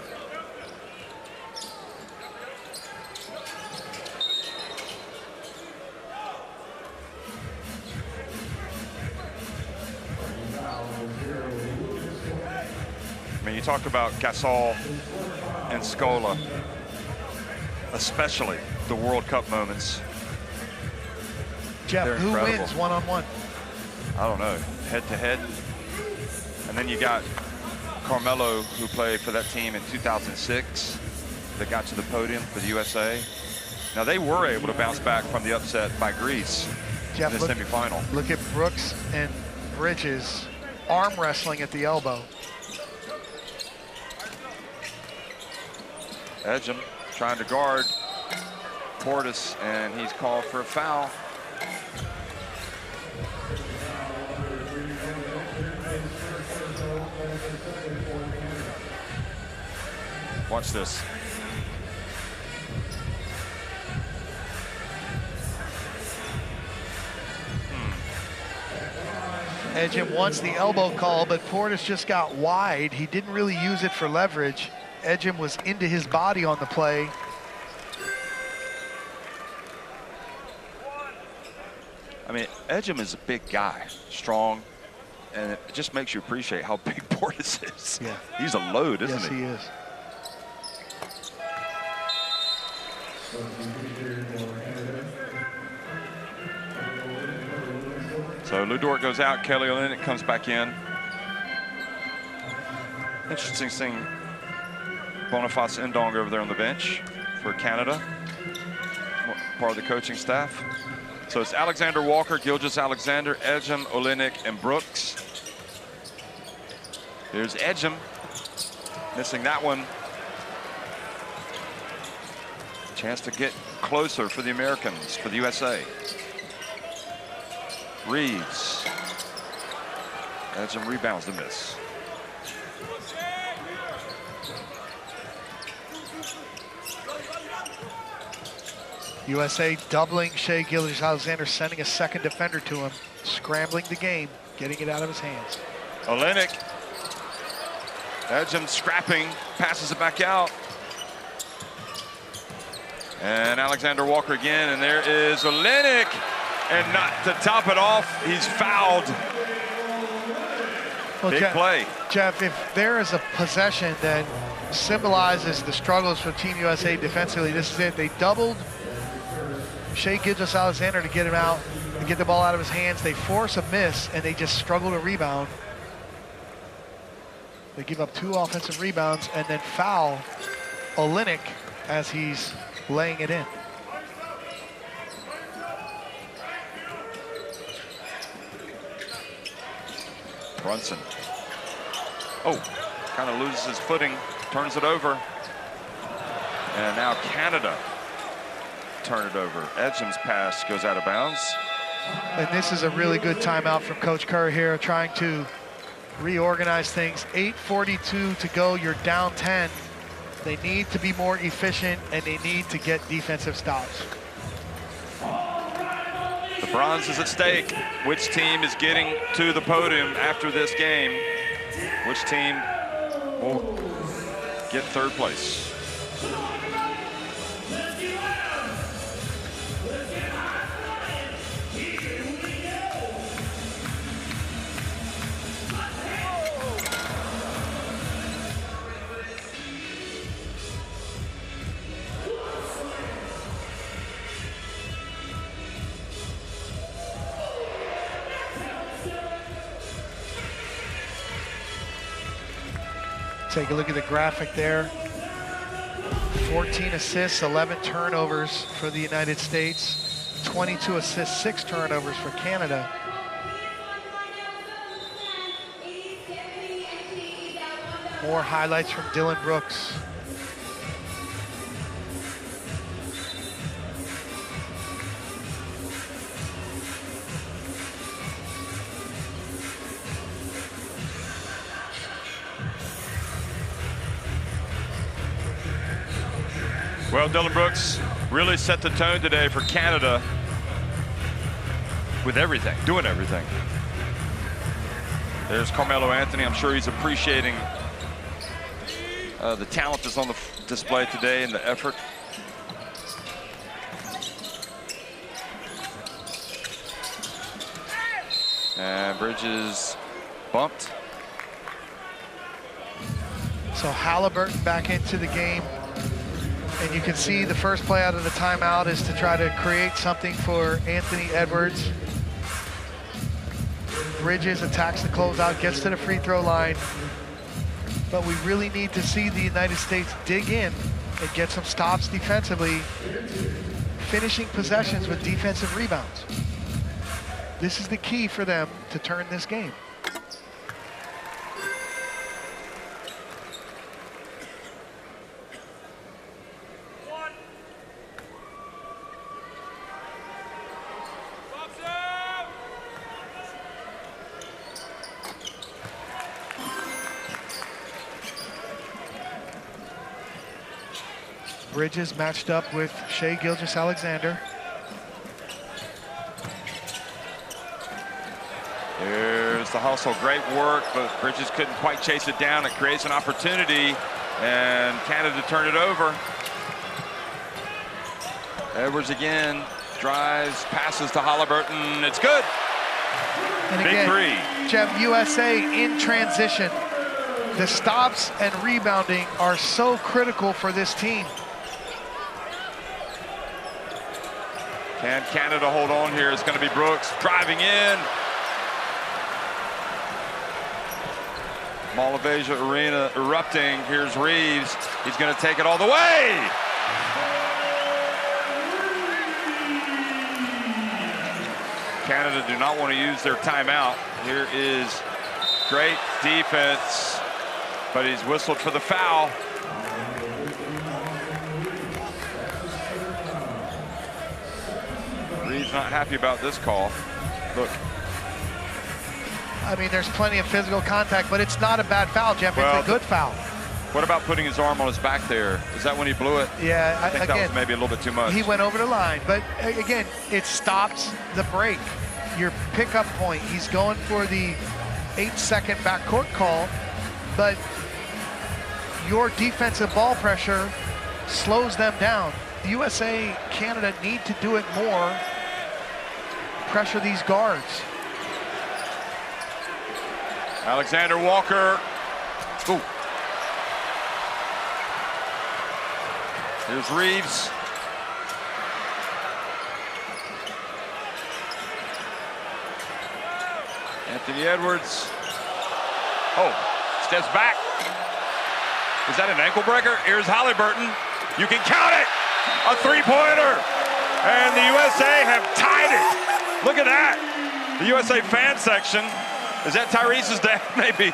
I mean, you talk about Gasol and Scola, especially the World Cup moments.
Jeff,
They're
who
incredible.
wins one-on-one?
I don't know, head-to-head. And then you got Carmelo, who played for that team in 2006, that got to the podium for the USA. Now, they were able to bounce back from the upset by Greece
Jeff,
in the semifinal.
Look at Brooks and Bridges arm wrestling at the elbow.
Ejim trying to guard Portis, and he's called for a foul. Watch this.
Ejim wants the elbow call, but Portis just got wide. He didn't really use it for leverage. Ejim was into his body on the play.
I mean, Ejim is a big guy, strong, and it just makes you appreciate how big Portis is.
Yeah.
He's a load, isn't
Yes,
he?
he is.
So Lu Dort goes out, Kelly Olynyk comes back in. Interesting seeing Boniface Ndong over there on the bench for Canada, part of the coaching staff. So it's Alexander Walker, Gilgeous-Alexander, Ejim, Olynyk, and Brooks. Here's Ejim, missing that one. Chance to get closer for the Americans, for the USA. Reeves. Ejim rebounds the miss.
USA doubling Shai Gilgeous-Alexander, sending a second defender to him, scrambling the game, getting it out of his hands.
Olynyk. Ejim scrapping, passes it back out. And Alexander Walker again, and there is Olynyk. And not to top it off, he's fouled.
Well,
Big play.
Jeff, if there is a possession that symbolizes the struggles for Team USA defensively, this is it. They doubled Shai Gilgeous-Alexander to get him out, to get the ball out of his hands. They force a miss, and they just struggle to rebound. They give up 2 offensive rebounds and then foul Olynyk as he's laying it in.
Brunson. Oh, kind of loses his footing, turns it over. And now Canada turn it over. Ejim's pass goes out of bounds.
And this is a really good timeout from Coach Kerr here, trying to reorganize things. 8:42 to go, you're down 10. They need to be more efficient, and they need to get defensive stops.
The bronze is at stake. Which team is getting to the podium after this game? Which team will get third place?
Take a look at the graphic there. 14 assists, 11 turnovers for the United States. 22 assists, 6 turnovers for Canada. More highlights from Dillon Brooks.
Well, Dillon Brooks really set the tone today for Canada with everything, doing everything. There's Carmelo Anthony. I'm sure he's appreciating the talent that's on the display today and the effort. And Bridges bumped.
So Halliburton back into the game. And you can see the first play out of the timeout is to try to create something for Anthony Edwards. Bridges attacks the closeout, gets to the free throw line. But we really need to see the United States dig in and get some stops defensively, finishing possessions with defensive rebounds. This is the key for them to turn this game. Bridges matched up with Shai Gilgeous-Alexander.
There's the hustle, great work, but Bridges couldn't quite chase it down. It creates an opportunity, and Canada turned it over. Edwards again, drives, passes to Halliburton. It's good.
And
Big
again,
three.
Jeff, USA in transition. The stops and rebounding are so critical for this team.
Can Canada hold on here? It's going to be Brooks driving in. Mall of Asia Arena erupting. Here's Reeves. He's going to take it all the way. Canada do not want to use their timeout. Here is great defense, but he's whistled for the foul. Reeves not happy about this call. Look.
I mean, there's plenty of physical contact, but it's not a bad foul, Jeff.
Well,
it's a good foul.
What about putting his arm on his back there? Is that when he blew it?
Yeah,
I think that was maybe a little bit too much.
He went over the line, but again, it stops the break. Your pickup point, he's going for the 8-second backcourt call, but your defensive ball pressure slows them down. The USA, Canada need to do it more, pressure these guards.
Alexander Walker. Ooh. Here's Reeves. Anthony Edwards. Oh, steps back. Is that an ankle breaker? Here's Halliburton. You can count it. A three-pointer. And the USA have tied it. Look at that. The USA fan section. Is that Tyrese's dad? Maybe.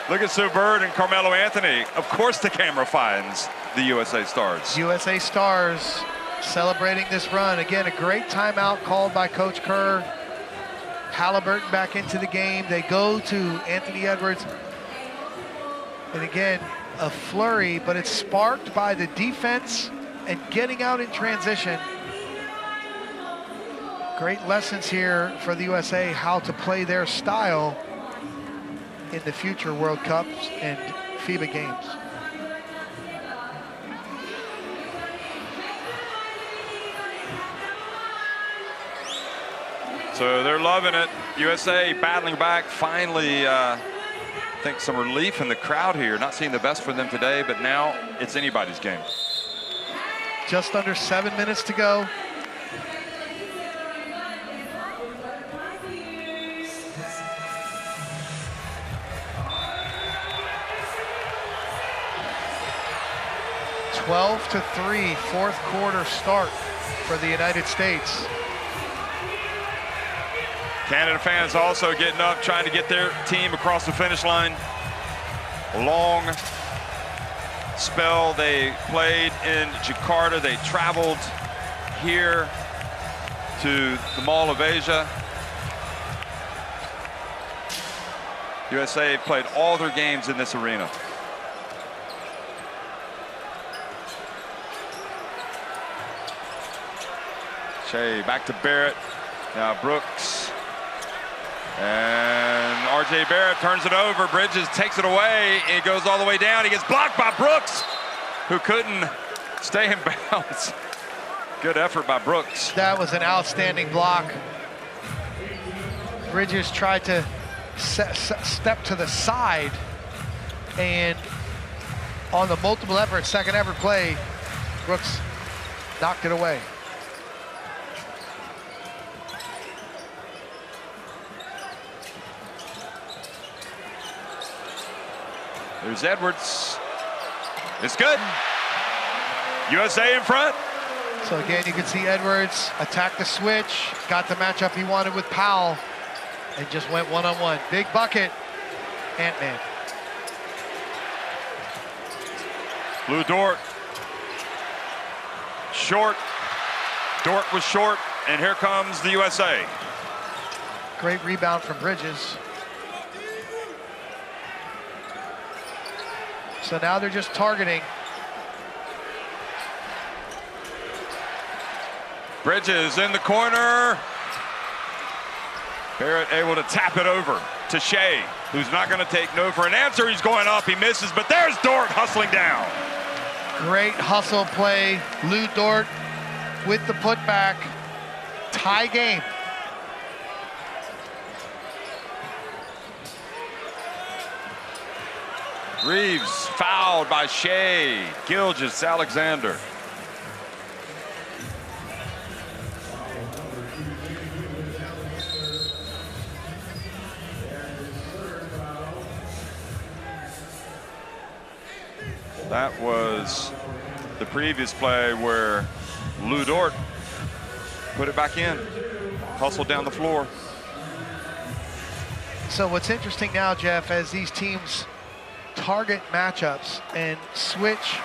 Look at Sue Bird and Carmelo Anthony. Of course the camera finds the USA Stars.
USA Stars celebrating this run. Again, a great timeout called by Coach Kerr. Halliburton back into the game. They go to Anthony Edwards. And again, a flurry, but it's sparked by the defense and getting out in transition. Great lessons here for the USA, how to play their style in the future World Cups and FIBA games.
So they're loving it. USA battling back. Finally, I think some relief in the crowd here. Not seeing the best for them today, but now it's anybody's game.
Just under 7 minutes to go. (12-3), fourth quarter start for the United States.
Canada fans also getting up, trying to get their team across the finish line. A long spell they played in Jakarta. They traveled here to the Mall of Asia. USA played all their games in this arena. Shea back to Barrett. Now Brooks. And R.J. Barrett turns it over. Bridges takes it away. It goes all the way down. He gets blocked by Brooks, who couldn't stay in bounds. Good effort by Brooks.
That was an outstanding block. Bridges tried to step to the side, and on the multiple effort, second effort play, Brooks knocked it away.
There's Edwards. It's good. USA in front.
So again, you can see Edwards attack the switch, got the matchup he wanted with Powell, and just went one-on-one. Big bucket, Ant-Man.
Lou Dort. Short. Dort was short, and here comes the USA.
Great rebound from Bridges. So now they're just targeting.
Bridges in the corner. Barrett able to tap it over to Shea, who's not going to take no for an answer. He's going up, he misses, but there's Dort hustling down.
Great hustle play. Lou Dort with the putback. Tie game.
Reeves fouled by Shea. Gilgeous Alexander. That was the previous play where Lou Dort put it back in, hustled down the floor.
So what's interesting now, Jeff, as these teams target matchups and switch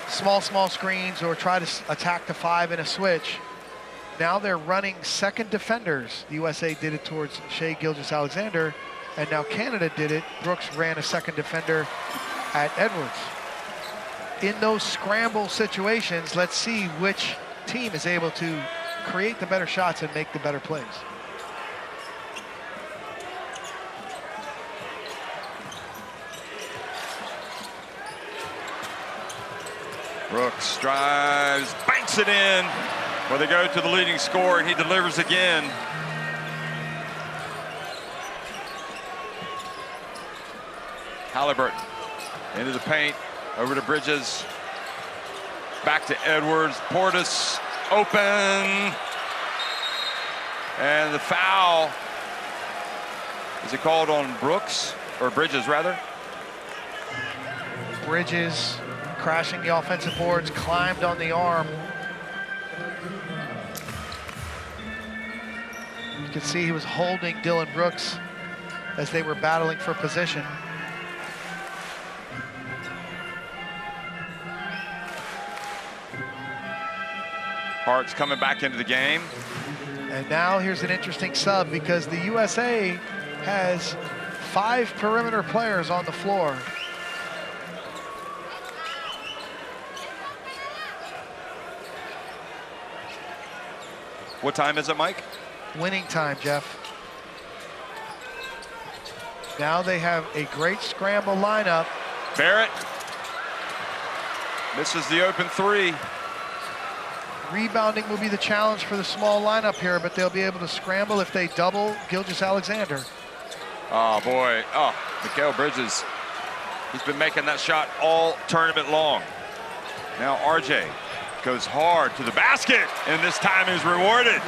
small screens or try to attack the 5 in a switch, now they're running second defenders. The USA did it towards Shai Gilgeous-Alexander, and now Canada did it. Brooks ran a second defender at Edwards. In those scramble situations, let's see which team is able to create the better shots and make the better plays.
Brooks drives, banks it in. Well, they go to the leading scorer, and he delivers again. Halliburton into the paint, over to Bridges, back to Edwards. Portis open, and the foul. Is it called on Brooks, or Bridges rather?
Bridges crashing the offensive boards, climbed on the arm. You can see he was holding Dillon Brooks as they were battling for position.
Hart's coming back into the game.
And now here's an interesting sub because the USA has 5 perimeter players on the floor.
What time is it, Mike?
Winning time, Jeff. Now they have a great scramble lineup.
Barrett misses the open 3.
Rebounding will be the challenge for the small lineup here, but they'll be able to scramble if they double Gilgeous-Alexander.
Oh, boy. Oh, Mikal Bridges. He's been making that shot all tournament long. Now RJ goes hard to the basket, and this time is rewarded.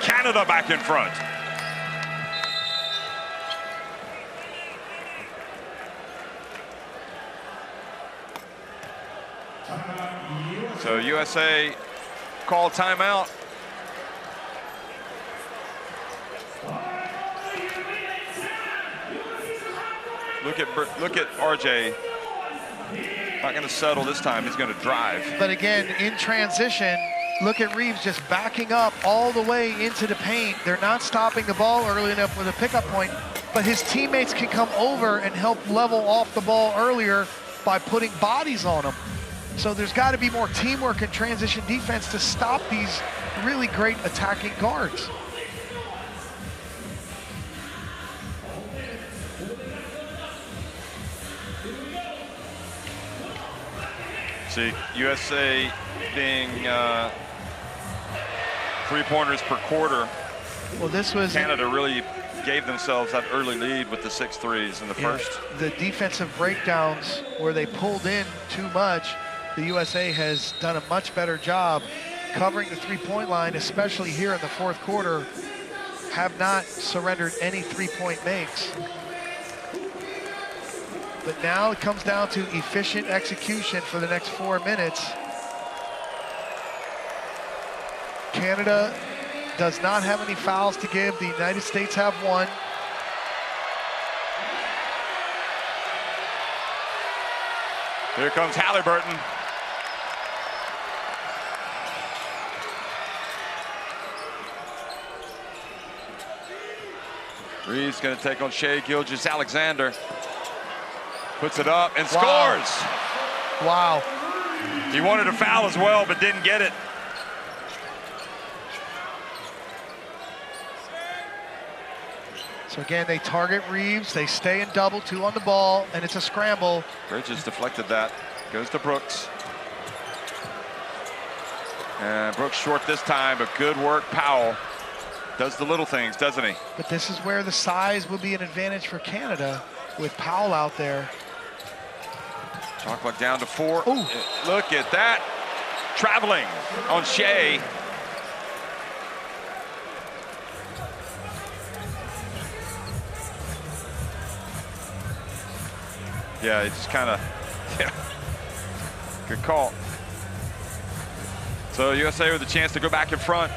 Canada back in front. So USA called timeout. Look at RJ. Not going to settle this time. He's going to drive.
But again, in transition, look at Reeves just backing up all the way into the paint. They're not stopping the ball early enough with a pickup point, but his teammates can come over and help level off the ball earlier by putting bodies on him. So there's got to be more teamwork and transition defense to stop these really great attacking guards.
See, USA being 3-pointers per quarter.
Well, this was
Canada really gave themselves that early lead with the 6 threes in the first.
The defensive breakdowns where they pulled in too much, the USA has done a much better job covering the 3-point line, especially here in the fourth quarter, have not surrendered any 3-point makes. But now it comes down to efficient execution for the next 4 minutes. Canada does not have any fouls to give. The United States have 1.
Here comes Halliburton. Reeves going to take on Shai Gilgeous-Alexander. Puts it up and scores.
Wow.
He wanted a foul as well, but didn't get it.
So again, they target Reeves. They stay in double, 2 on the ball, and it's a scramble.
Bridges deflected that. Goes to Brooks. And Brooks short this time, but good work. Powell does the little things, doesn't he?
But this is where the size will be an advantage for Canada with Powell out there.
Shot clock down to 4.
Ooh.
Look at that. Traveling on Shai. Yeah, he just kind of Good call. So USA with a chance to go back in front.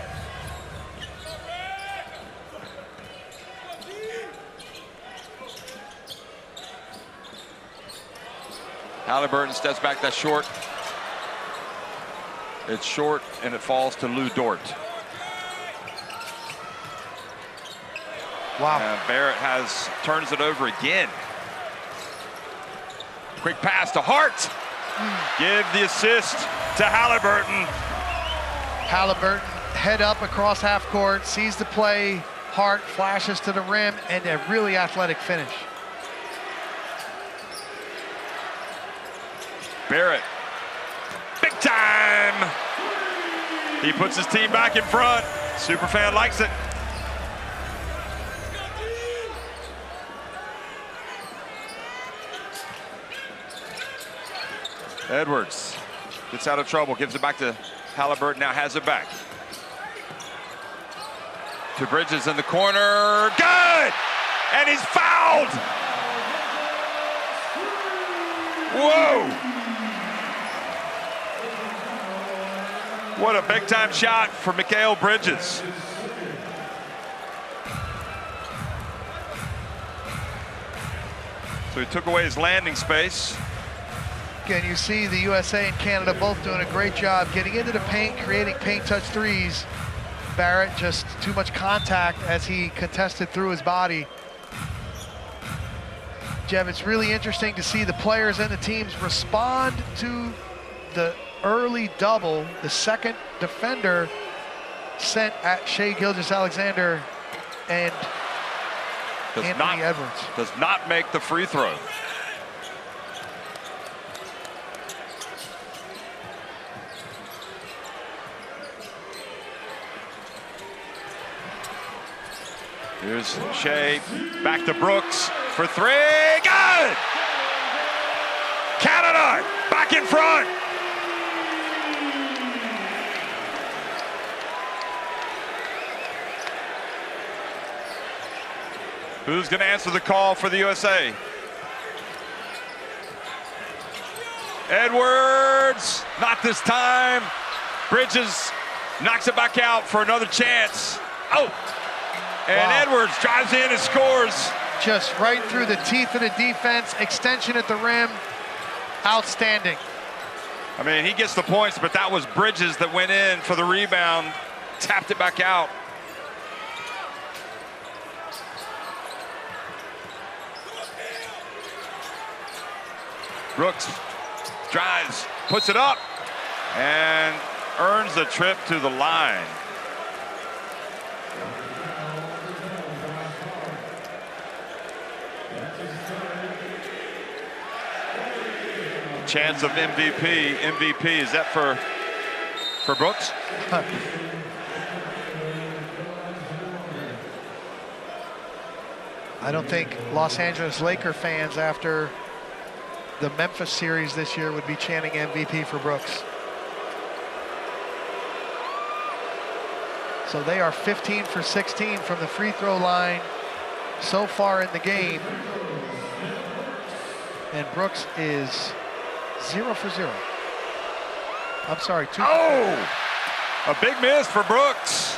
Halliburton steps back. That's short. It's short, and it falls to Lou Dort.
Wow.
And Barrett turns it over again. Quick pass to Hart. Give the assist to Halliburton.
Halliburton head up across half court, sees the play. Hart flashes to the rim, and a really athletic finish.
Barrett, big time. He puts his team back in front. Superfan likes it. Edwards gets out of trouble, gives it back to Halliburton, now has it back. To Bridges in the corner, good! And he's fouled! Whoa! What a big time shot for Mikal Bridges. So he took away his landing space.
Again, you see the USA and Canada both doing a great job getting into the paint, creating paint touch threes. Barrett just too much contact as he contested through his body. Jeff, it's really interesting to see the players and the teams respond to the early double. The second defender sent at Shai Gilgeous-Alexander and Anthony Edwards.
Does not make the free throw. Here's Shai, back to Brooks for three, good! Canada back in front. Who's going to answer the call for the USA? Edwards, not this time. Bridges knocks it back out for another chance. Oh! And
wow.
Edwards drives in and scores.
Just right through the teeth of the defense, extension at the rim, outstanding.
I mean, he gets the points, but that was Bridges that went in for the rebound, tapped it back out. Brooks drives, puts it up, and earns the trip to the line. Chance of MVP. MVP, is that for Brooks?
I don't think Los Angeles Laker fans after the Memphis series this year would be chanting MVP for Brooks. So they are 15 for 16 from the free throw line so far in the game. And Brooks is 0 for 0. I'm sorry, 2 for 0.
Oh! A big miss for Brooks.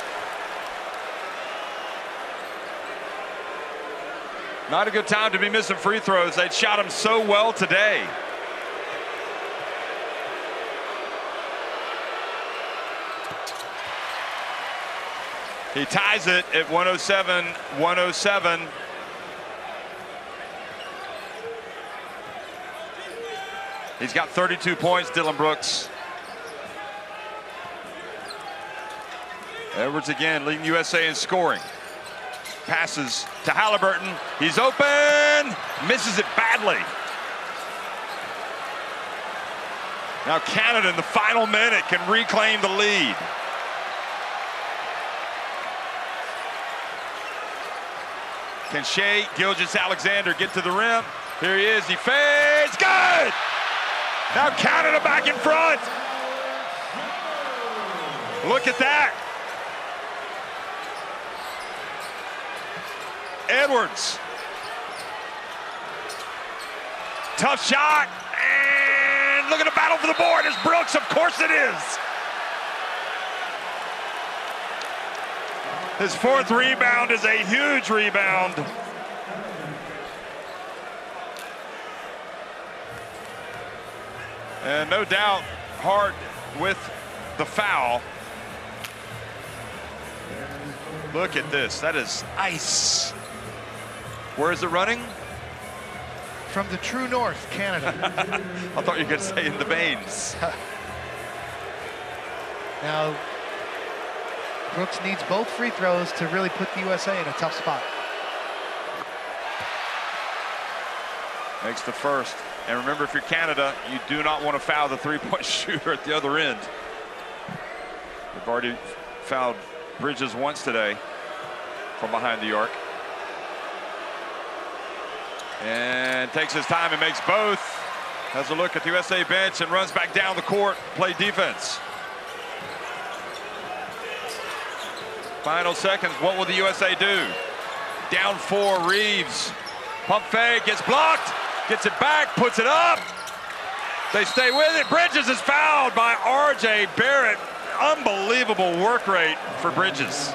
Not a good time to be missing free throws. They shot him so well today. He ties it at 107-107. He's got 32 points, Dillon Brooks. Edwards again leading USA in scoring. Passes to Halliburton. He's open. Misses it badly. Now Canada in the final minute can reclaim the lead. Can Shai Gilgeous-Alexander get to the rim? Here he is. He fades. Good! Now Canada back in front. Look at that. Edwards. Tough shot. And and look at the battle for the board. It's Brooks, of course it is. His 4th rebound is a huge rebound. And no doubt, Hart with the foul. Look at this, that is ice. Where is it running?
From the true north, Canada.
I thought you were going to say in the veins.
Now, Brooks needs both free throws to really put the USA in a tough spot.
Makes the first. And remember, if you're Canada, you do not want to foul the three-point shooter at the other end. They've already fouled Bridges once today from behind the arc. And takes his time and makes both. Has a look at the USA bench and runs back down the court, play defense. Final seconds, what will the USA do? Down 4, Reeves. Pump fake, gets blocked, gets it back, puts it up. They stay with it. Bridges is fouled by R.J. Barrett. Unbelievable work rate for Bridges.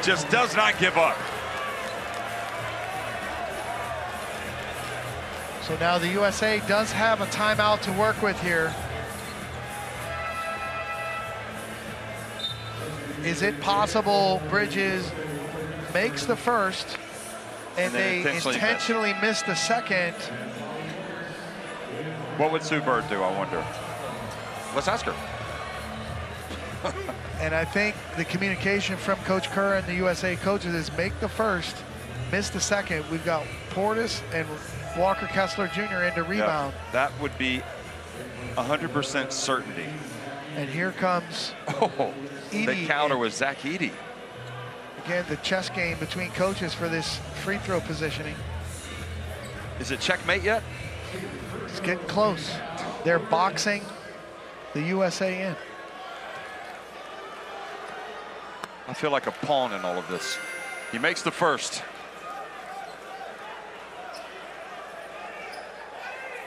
Just does not give up.
So now the USA does have a timeout to work with here. Is it possible Bridges makes the first and they intentionally miss the second?
What would Sue Bird do, I wonder? Let's ask her.
And I think the communication from Coach Kerr and the USA coaches is make the first, miss the second. We've got Portis and Walker Kessler Jr. in to rebound.
Yeah, that would be 100% certainty.
And here comes Edey.
The counter was Zach Edey.
Again, the chess game between coaches for this free throw positioning.
Is it checkmate yet?
It's getting close. They're boxing the USA in.
I feel like a pawn in all of this. He makes the first.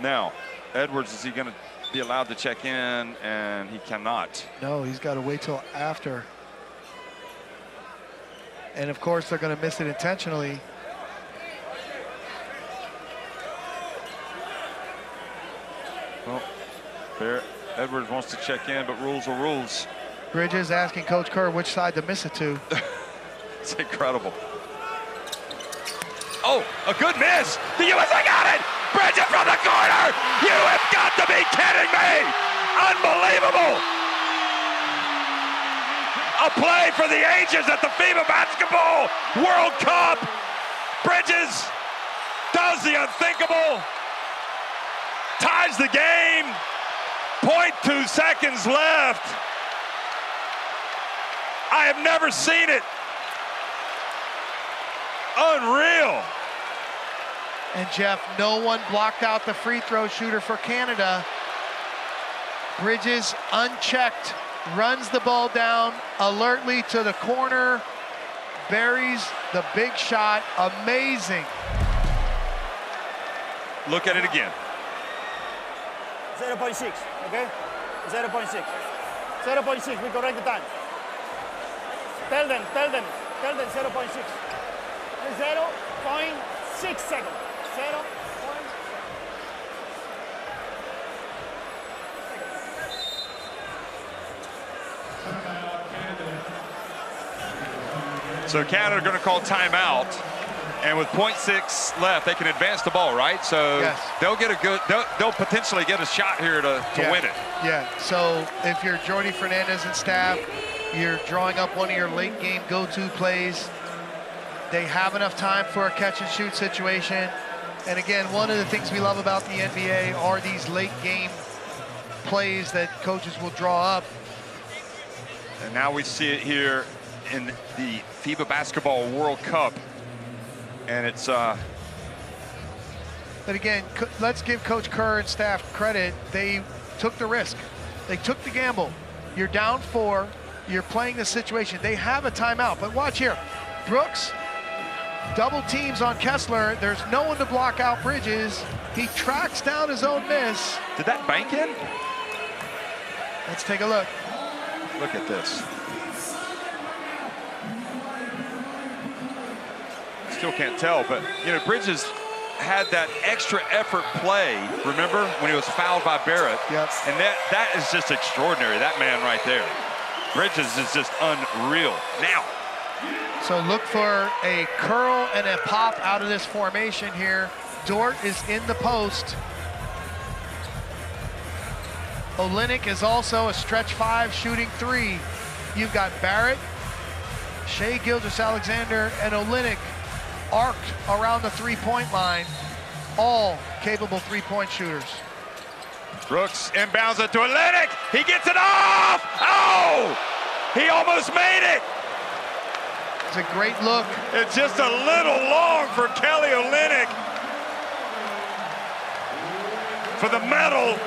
Now, Edwards, is he going to be allowed to check in? And he cannot.
No, he's got to wait till after. And of course, they're going to miss it intentionally.
Well, there, Edwards wants to check in, but rules are rules.
Bridges asking Coach Kerr which side to miss it to.
It's incredible. Oh, a good miss. The USA got it. Bridges from the corner. You have got to be kidding me. Unbelievable. A play for the ages at the FIBA Basketball World Cup. Bridges does the unthinkable. Ties the game. 0.2 seconds left. I have never seen it. Unreal.
And Jeff, no one blocked out the free throw shooter for Canada. Bridges unchecked, runs the ball down alertly to the corner, buries the big shot. Amazing.
Look at it again.
0.6, okay? 0.6. 0.6, we correct the time. Tell them 0.6. 0.6 seconds. 0.
So Canada going to call timeout, and with 0.6 left, they can advance the ball, right? So
yes.
They'll get a good. They'll potentially get a shot here to win it.
Yeah. So if you're Jordi Fernandez and staff, you're drawing up one of your late game go-to plays. They have enough time for a catch and shoot situation. And again, one of the things we love about the NBA are these late game plays that coaches will draw up.
And now we see it here in the FIBA Basketball World Cup. And it's
But again, let's give Coach Kerr and staff credit. They took the risk. They took the gamble. You're down 4. You're playing the situation. They have a timeout, but watch here. Brooks double teams on Kessler. There's no one to block out Bridges. He tracks down his own miss.
Did that bank in?
Let's take a look.
Look at this. Still can't tell, but you know, Bridges had that extra effort play, remember, when he was fouled by Barrett?
Yep.
And that is just extraordinary, that man right there. Bridges is just unreal. Now.
So look for a curl and a pop out of this formation here. Dort is in the post. Olynyk is also a stretch 5 shooting 3. You've got Barrett, Shai Gilgeous-Alexander, and Olynyk arced around the 3-point line, all capable 3-point shooters.
Brooks inbounds it to Olynyk. He gets it off. Oh! He almost made it.
It's a great look.
It's just a little long for Kelly Olynyk for the medal,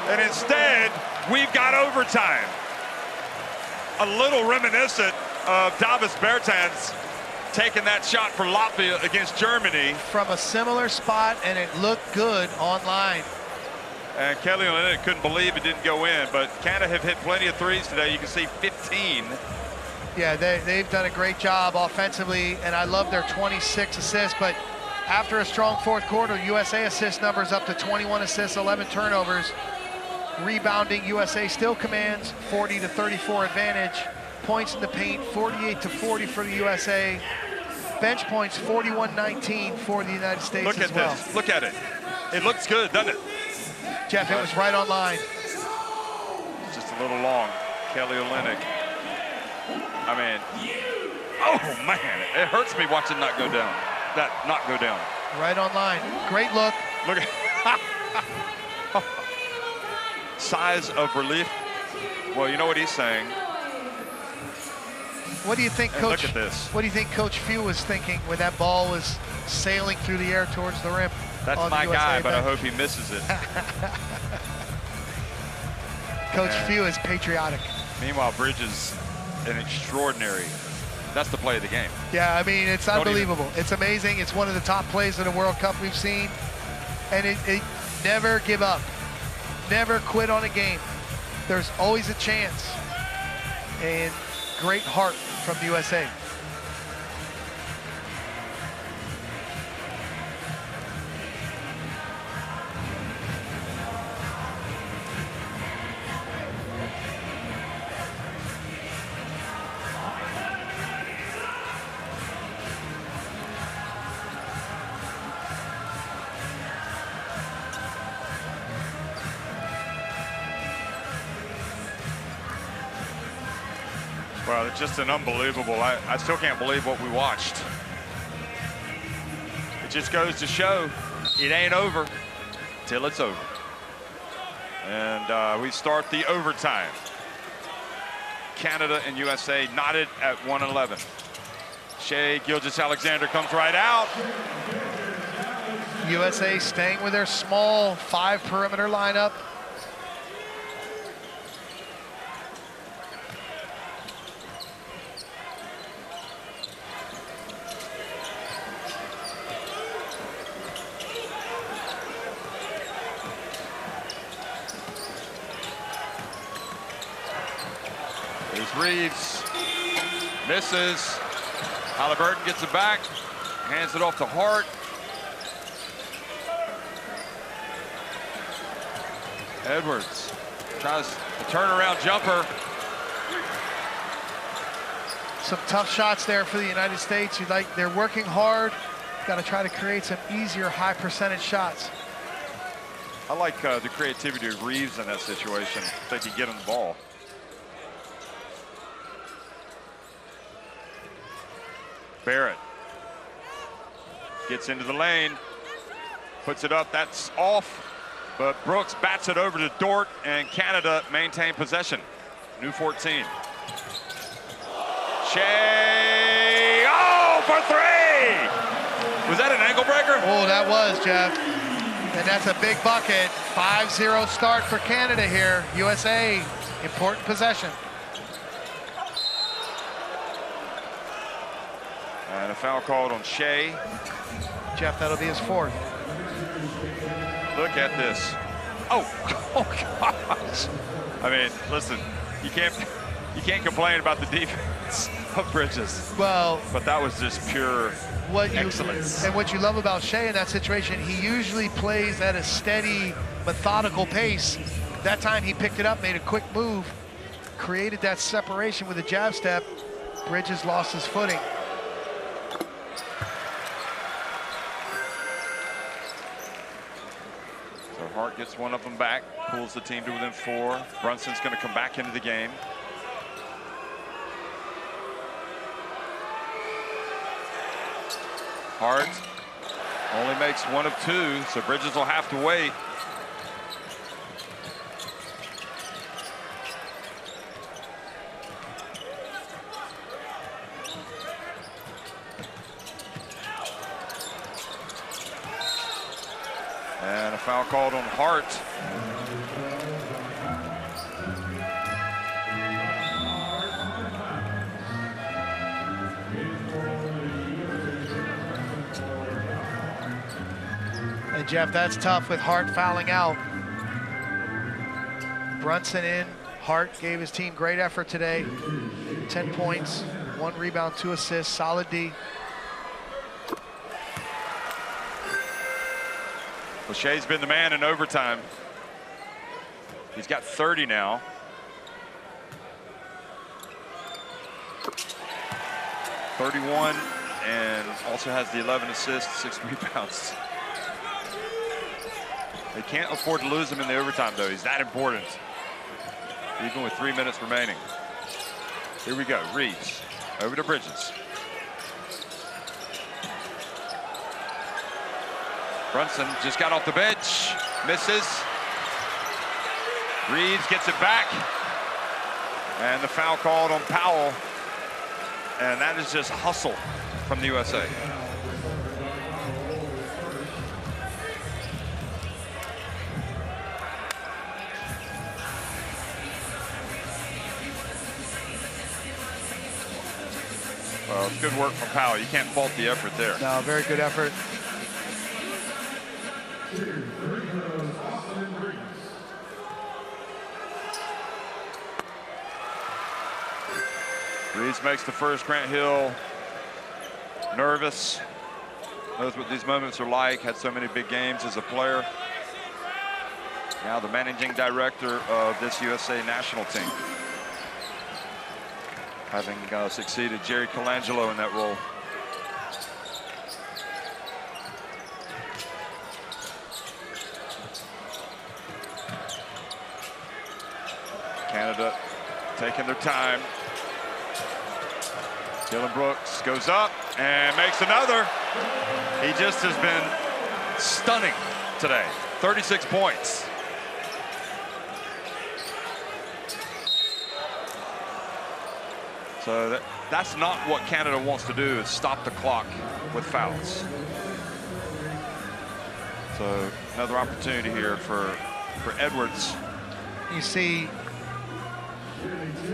and instead we've got overtime. A little reminiscent of Davis Bertans taking that shot for Latvia against Germany.
From a similar spot, and it looked good online.
And Kelly Olynyk couldn't believe it didn't go in, but Canada have hit plenty of threes today. You can see 15.
Yeah, they've done a great job offensively, and I love their 26 assists, but after a strong fourth quarter, USA assist numbers up to 21 assists, 11 turnovers. Rebounding, USA still commands 40-34 advantage. Points in the paint, 48-40 for the USA. Bench points, 41-19 for the United States.
Look at this, look at it. It looks good, doesn't it?
Jeff, it was right on line.
It's just a little long. Kelly Olynyk. I mean, oh man, it hurts me watching not go down. That not go down.
Right on line. Great look.
Look at size of relief. Well, you know what he's saying.
What do you think,
And
Coach?
look at this.
What do you think Coach Few was thinking when that ball was sailing through the air towards the rim?
That's
on the
my
USA
guy, but I
bench?
hope he misses it.
Coach
And
Few is patriotic.
Meanwhile, Bridges, an extraordinary. That's the play of the game.
Yeah, I mean, it's
Don't
unbelievable. It's amazing. It's one of the top plays of the World Cup we've seen. And it never give up. Never quit on a game. There's always a chance. And great heart from the USA.
Well, it's just an unbelievable. I still can't believe what we watched. It just goes to show it ain't over till it's over. And we start the overtime. Canada and USA knotted at 111. Shai Gilgeous-Alexander comes right out.
USA staying with their small 5 perimeter lineup.
There's Reeves, misses. Halliburton gets it back, hands it off to Hart. Edwards tries a turnaround jumper.
Some tough shots there for the United States. They're working hard. Got to try to create some easier, high percentage shots.
I like the creativity of Reeves in that situation. If they can get him the ball. Barrett gets into the lane, puts it up, that's off, but Brooks bats it over to Dort, and Canada maintain possession. New 14. Shai, oh, for 3! Was that an ankle breaker?
Oh, that was, Jeff. And that's a big bucket. 5-0 start for Canada here. USA, important possession.
And And a foul called on Shea.
Jeff, that'll be his 4th.
Look at this. Oh, gosh. I mean, listen, you can't complain about the defense of Bridges.
Well,
but that was just pure excellence.
And what you love about Shea in that situation, he usually plays at a steady, methodical pace. That time he picked it up, made a quick move, created that separation with a jab step. Bridges lost his footing.
So Hart gets one of them back, pulls the team to within 4. Brunson's going to come back into the game. Hart only makes 1 of 2, so Bridges will have to wait. And a foul called on Hart.
And Jeff, that's tough with Hart fouling out. Brunson in. Hart gave his team great effort today. 10 points, 1 rebound, 2 assists, solid D.
Shea's been the man in overtime. He's got 30 now. .31 and also has the 11 assists, 6 rebounds. They can't afford to lose him in the overtime, though. He's that important, even with 3 minutes remaining. Here we go. Reeves over to Bridges. Brunson just got off the bench, misses. Reeves gets it back. And the foul called on Powell. And that is just hustle from the USA. Well, it's good work from Powell. You can't fault the effort there.
No, very good effort.
Reeves makes the first. Grant Hill nervous. Knows what these moments are like. Had so many big games as a player. Now the managing director of this USA national team, having succeeded Jerry Colangelo in that role. Canada taking their time. Dylan Brooks goes up and makes another. He just has been stunning today. 36 points. So that's not what Canada wants to do, is stop the clock with fouls. So another opportunity here for Edwards.
You see,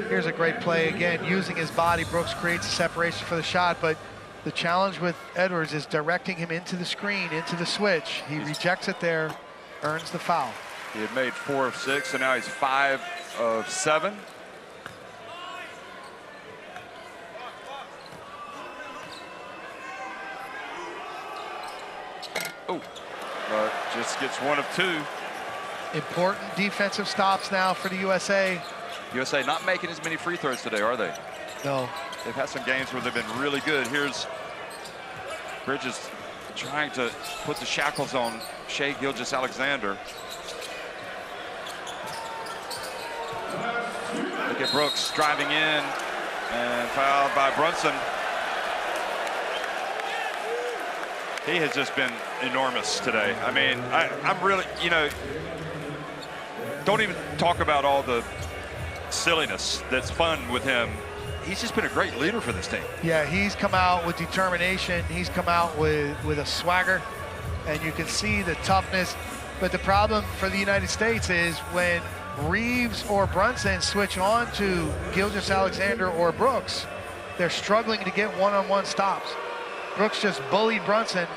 here's a great play again, using his body. Brooks creates a separation for the shot, but the challenge with Edwards is directing him into the screen, into the switch. He rejects it there, earns the foul.
He had made 4 of 6, so now he's 5 of 7. Oh, but just gets 1 of 2.
Important defensive stops now for the USA.
USA not making as many free throws today, are they?
No.
They've had some games where they've been really good. Here's Bridges trying to put the shackles on Shai Gilgeous-Alexander. Look at Brooks driving in and fouled by Brunson. He has just been enormous today. I mean, I'm really, you know, don't even talk about all the silliness that's fun with him. He's just been a great leader for this team.
Yeah, he's come out with determination. He's come out with a swagger, and you can see the toughness. But the problem for the United States is when Reeves or Brunson switch on to Gilgeous-Alexander or Brooks, they're struggling to get one-on-one stops. Brooks just bullied Brunson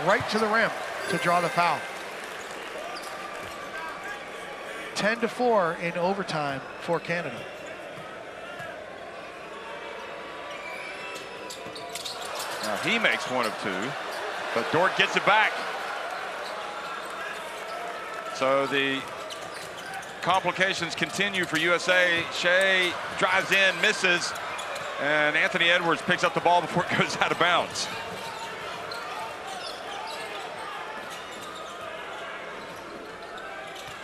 right to the rim to draw the foul. 10-4 in overtime for Canada.
Now he makes one of two, but Dort gets it back. So the complications continue for USA. Shea drives in, misses, and Anthony Edwards picks up the ball before it goes out of bounds.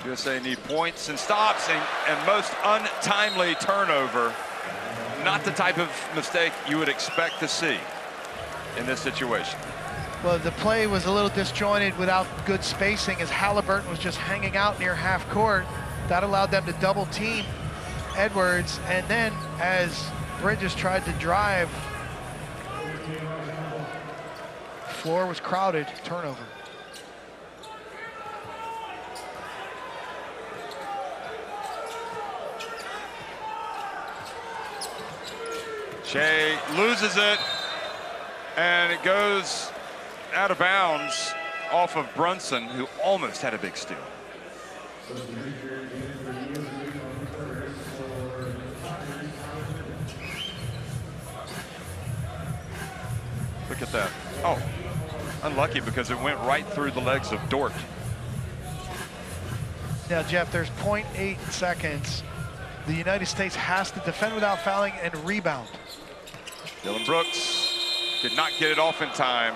USA need points and stops, and most untimely turnover. Not the type of mistake you would expect to see in this situation.
Well, the play was a little disjointed without good spacing as Halliburton was just hanging out near half court. That allowed them to double team Edwards, and then as Bridges tried to drive, floor was crowded, turnover.
Shea loses it, and it goes out of bounds off of Brunson, who almost had a big steal. Look at that. Oh, unlucky because it went right through the legs of Dort.
Now, Jeff, there's 0.8 seconds. The United States has to defend without fouling and rebound.
Dylan Brooks did not get it off in time.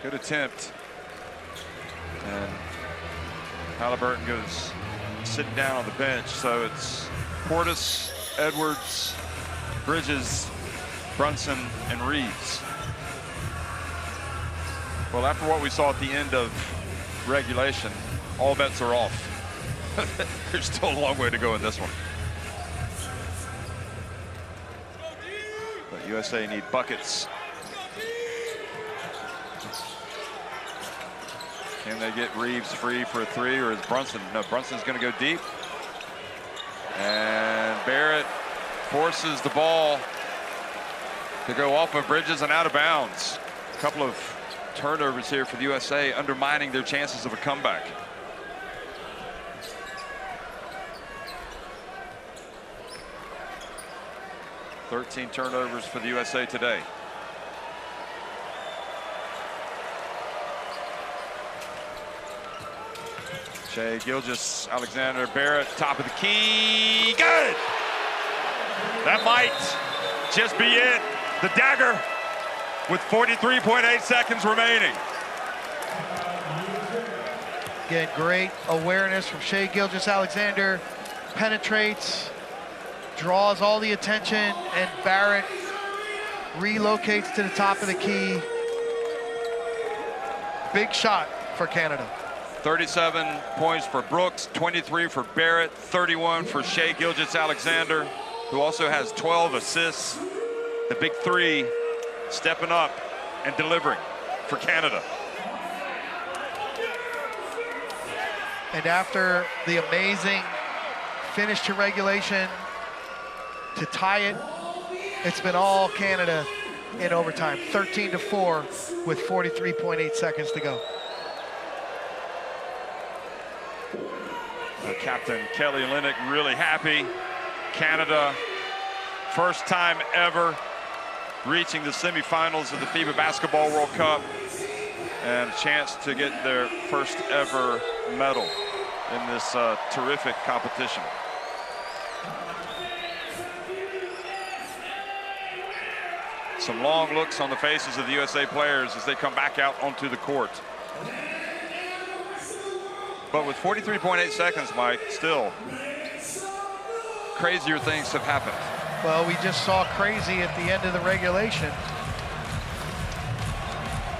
Good attempt. And Halliburton goes sitting down on the bench. So it's Portis, Edwards, Bridges, Brunson, and Reeves. Well, after what we saw at the end of regulation, all bets are off. There's still a long way to go in this one. But USA need buckets. Can they get Reeves free for a three, or is Brunson? No, Brunson's going to go deep. And Barrett forces the ball to go off of Bridges and out of bounds. A couple of turnovers here for the USA, undermining their chances of a comeback. Thirteen turnovers for the USA today. Shea Gilgeous, Alexander, Barrett, top of the key. Good! That might just be it. The dagger with 43.8 seconds remaining.
Again, great awareness from Shea Gilgeous Alexander. Penetrates, draws all the attention, and Barrett relocates to the top of the key. Big shot for Canada.
37 points for Brooks, 23 for Barrett, 31 for Shea Gilgeous Alexander, who also has 12 assists. The big three stepping up and delivering for Canada.
And after the amazing finish to regulation to tie it, it's been all Canada in overtime. 13-4 with 43.8 seconds to go.
Captain Kelly Olynyk really happy. Canada, first time ever reaching the semifinals of the FIBA Basketball World Cup, and a chance to get their first ever medal in this terrific competition. Some long looks on the faces of the USA players as they come back out onto the court. But with 43.8 seconds, Mike, still crazier things have happened.
Well, we just saw crazy at the end of the regulation.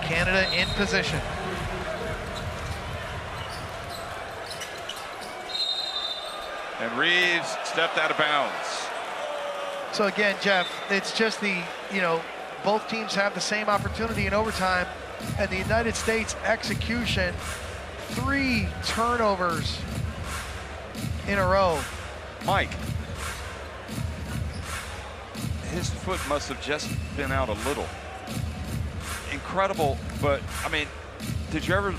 Canada in position.
And Reeves stepped out of bounds.
So again, Jeff, it's just the, both teams have the same opportunity in overtime, and the United States execution, 3 turnovers in a row.
Mike, his foot must have just been out a little. Incredible, but I mean, did you ever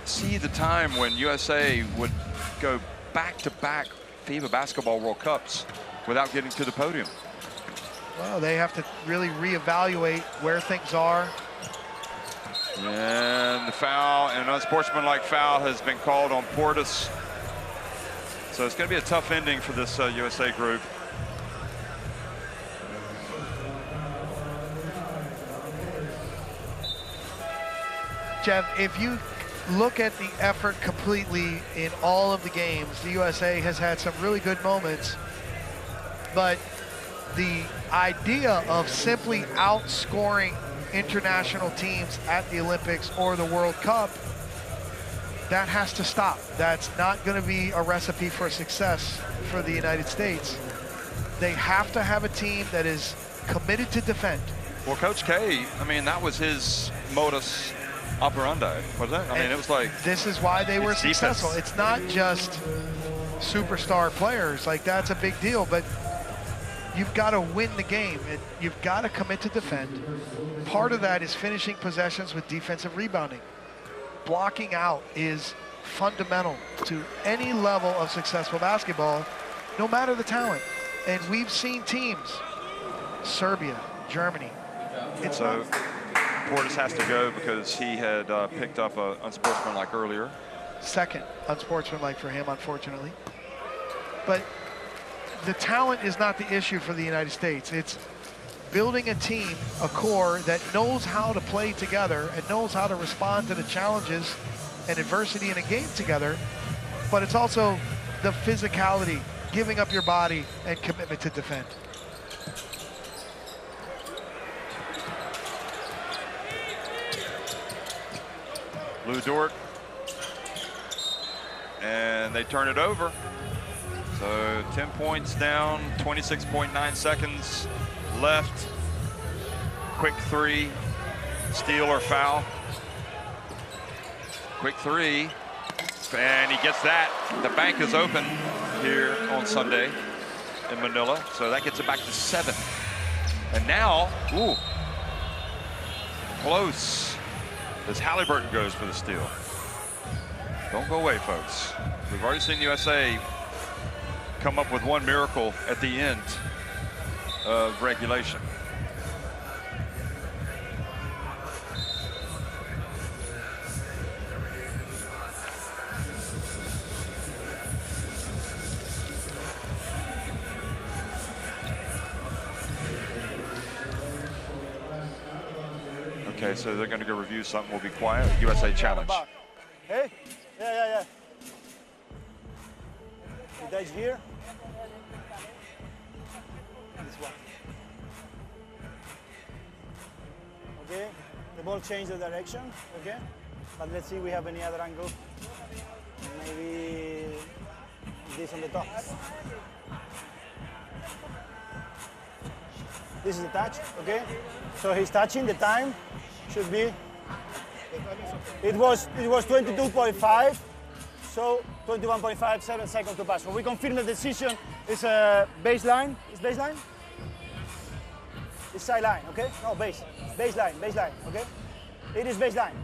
see the time when USA would go back-to-back FIBA Basketball World Cups without getting to the podium?
Well, they have to really reevaluate where things are.
And the foul, an unsportsmanlike foul has been called on Portis. So it's going to be a tough ending for this USA group.
Jeff, if you look at the effort completely in all of the games, the USA has had some really good moments, but the idea of simply outscoring international teams at the Olympics or the World Cup, that has to stop. That's not going to be a recipe for success for the United States. They have to have a team that is committed to defend.
Well, Coach K, I mean, that was his modus operandi, wasn't it? I mean, it was like,
this is why they were
it's
successful.
defense.
It's not just superstar players. Like, that's a big deal, but you've got to win the game, and you've got to commit to defend. Part of that is finishing possessions with defensive rebounding. Blocking out is fundamental to any level of successful basketball, no matter the talent. And we've seen teams, Serbia, Germany. It's
so Portis has to go because he had picked up a unsportsmanlike earlier.
second unsportsmanlike for him, unfortunately. But the talent is not the issue for the United States. It's building a team, a core that knows how to play together and knows how to respond to the challenges and adversity in a game together. But it's also the physicality, giving up your body, and commitment to defend.
Lou Dort, and they turn it over. So 10 points down, 26.9 seconds left. Quick three, steal or foul. Quick three, and he gets that. The bank is open here on Sunday in Manila, so that gets it back to 7. And now, ooh, close, as Halliburton goes for the steal. Don't go away, folks. We've already seen USA come up with one miracle at the end of regulation. Okay, so they're going to go review something. We'll be quiet. USA challenge.
Hey? Yeah. You guys here? This one. Okay, the ball changed the direction, okay? But let's see if we have any other angle. Maybe this on the top. This is the touch, okay? So he's touching, the time should be, it was 22.5, so 21.5, 7 seconds to pass. So we confirm the decision is a baseline. Is baseline? It's sideline, okay? No, baseline, okay? It is baseline.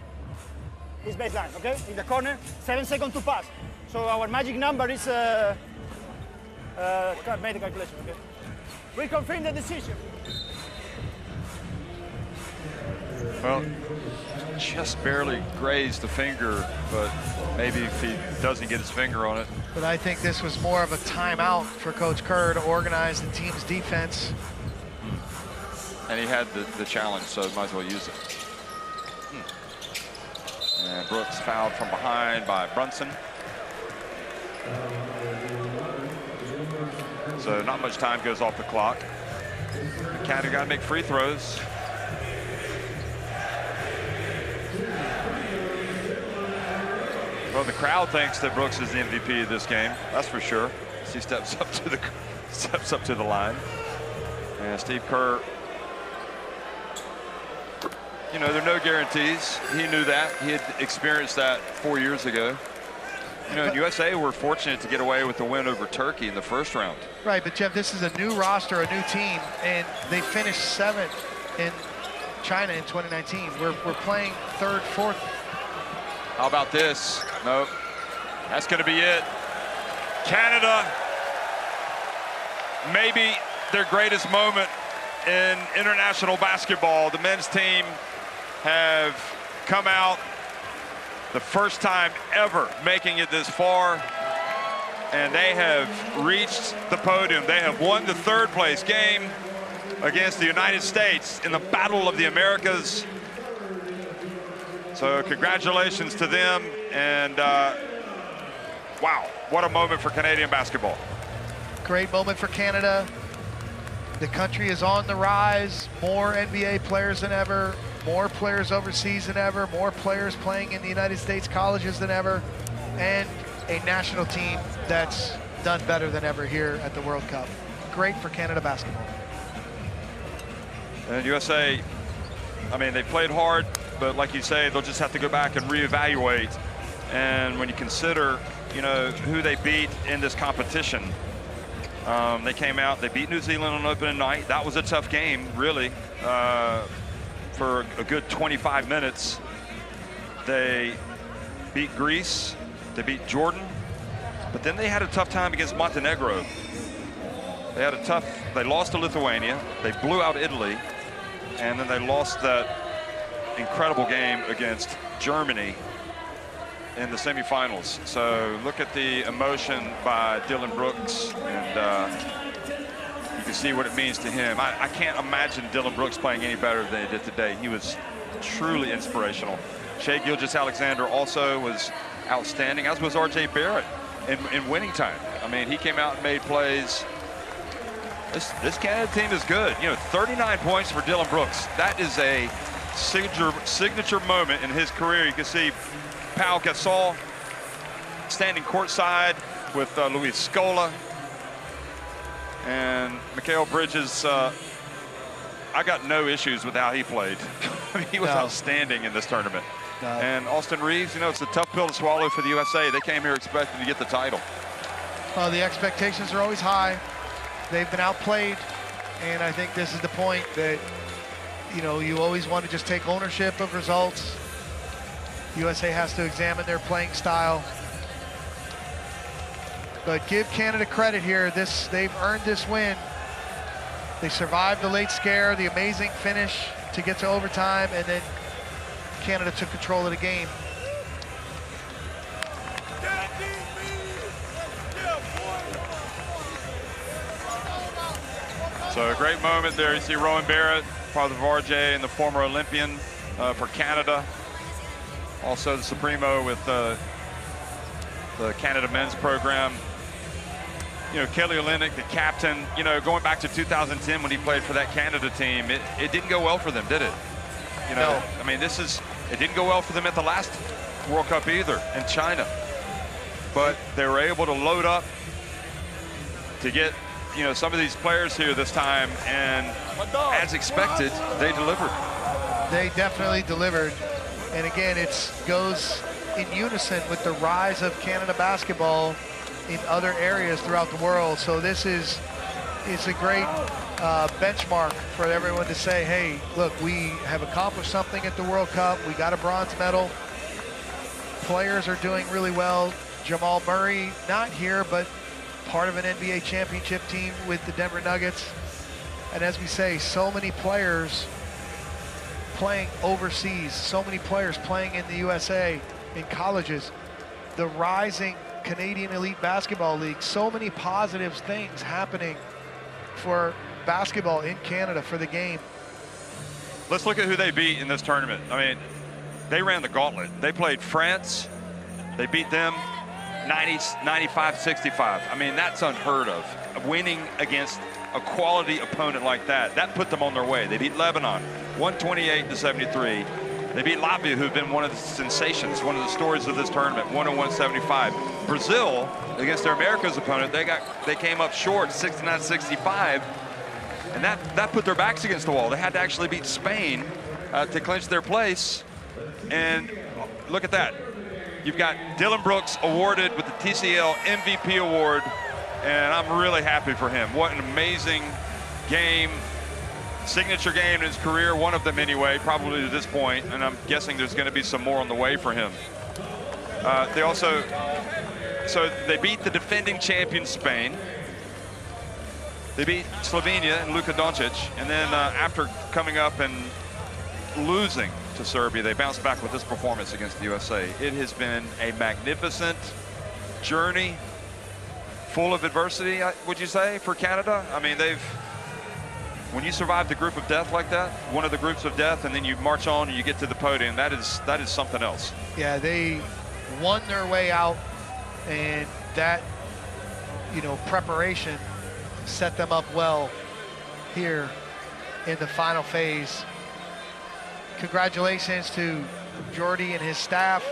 It's baseline, okay? In the corner, 7 seconds to pass. So our magic number is, made the calculation, okay? We confirm the decision.
Well, just barely grazed the finger, but maybe if he doesn't get his finger on it.
But I think this was more of a timeout for Coach Kerr to organize the team's defense.
And he had the challenge, so might as well use it. And Brooks fouled from behind by Brunson. So not much time goes off the clock. Canada got to make free throws. Well, the crowd thinks that Brooks is the MVP of this game. That's for sure. As he steps up to the line. And Steve Kerr, you know, there are no guarantees. He knew that. He had experienced that 4 years ago. You know, USA were fortunate to get away with the win over Turkey in the first round.
Right, but Jeff, this is a new roster, a new team, and they finished 7th in China in 2019. We're playing 3rd, 4th.
How about this? Nope. That's going to be it. Canada, maybe their greatest moment in international basketball. The men's team have come out the first time ever making it this far, and they have reached the podium. They have won the 3rd place game against the United States in the Battle of the Americas. So congratulations to them, and wow, what a moment for Canadian basketball.
Great moment for Canada. The country is on the rise. More NBA players than ever, more players overseas than ever, more players playing in the United States colleges than ever, and a national team that's done better than ever here at the World Cup. Great for Canada basketball.
And USA, I mean, they played hard, but like you say, they'll just have to go back and reevaluate. And when you consider, you know, who they beat in this competition, they came out, they beat New Zealand on opening night. That was a tough game, really, for a good 25 minutes. They beat Greece, they beat Jordan, but then they had a tough time against Montenegro. They lost to Lithuania, they blew out Italy, and then they lost that incredible game against Germany in the semifinals. So look at the emotion by Dillon Brooks, and you can see what it means to him. I can't imagine Dillon Brooks playing any better than he did today. He was truly inspirational. Shai Gilgeous-Alexander also was outstanding, as was R.J. Barrett in winning time. I mean, he came out and made plays. This Canada team is good. You know, 39 points for Dillon Brooks. That is a signature moment in his career. You can see Pau Gasol standing courtside with Luis Scola. And Mikal Bridges, I got no issues with how he played. I mean, he was outstanding in this tournament. And Austin Reeves, you know, it's a tough pill to swallow for the USA. They came here expecting to get the title.
The expectations are always high. They've been outplayed, and I think this is the point that, you know, you always want to just take ownership of results. USA has to examine their playing style. But give Canada credit here. They've earned this win. They survived the late scare, the amazing finish to get to overtime, and then Canada took control of the game.
So a great moment there. You see Rowan Barrett, father of RJ, and the former Olympian for Canada. Also the Supremo with the Canada men's program. You know, Kelly Olynyk, the captain, you know, going back to 2010 when he played for that Canada team, it didn't go well for them, did it? You know,
No.
I mean, it didn't go well for them at the last World Cup either in China. But they were able to load up to get, you know, some of these players here this time, and as expected, they delivered.
They definitely delivered. And again, it goes in unison with the rise of Canada basketball in other areas throughout the world. So this is a great benchmark for everyone to say, hey, look, we have accomplished something at the World Cup. We got a bronze medal. Players are doing really well. Jamal Murray, not here, but part of an NBA championship team with the Denver Nuggets. And as we say, so many players playing overseas, so many players playing in the USA, in colleges, the rising Canadian Elite Basketball League, so many positive things happening for basketball in Canada, for the game.
Let's look at who they beat in this tournament. I mean, they ran the gauntlet. They played France. They beat them 95-65. I mean, that's unheard of. Winning against a quality opponent like that, that put them on their way. They beat Lebanon 128-73. They beat Latvia, who've been one of the sensations, one of the stories of this tournament, 101-75. Brazil, against their America's opponent, they came up short, 69-65, and that put their backs against the wall. They had to actually beat Spain to clinch their place. And look at that. You've got Dylan Brooks awarded with the TCL MVP award, and I'm really happy for him. What an amazing game, signature game in his career, one of them anyway, probably to this point, and I'm guessing there's going to be some more on the way for him. They beat the defending champion Spain. They beat Slovenia and Luka Doncic, and then after coming up and losing to Serbia, they bounced back with this performance against the USA. It has been a magnificent journey, full of adversity, would you say, for Canada? I mean, when you survive the group of death like that, one of the groups of death, and then you march on and you get to the podium, that is something else.
Yeah, they won their way out, and that, preparation set them up well here in the final phase. Congratulations to Jordy and his staff.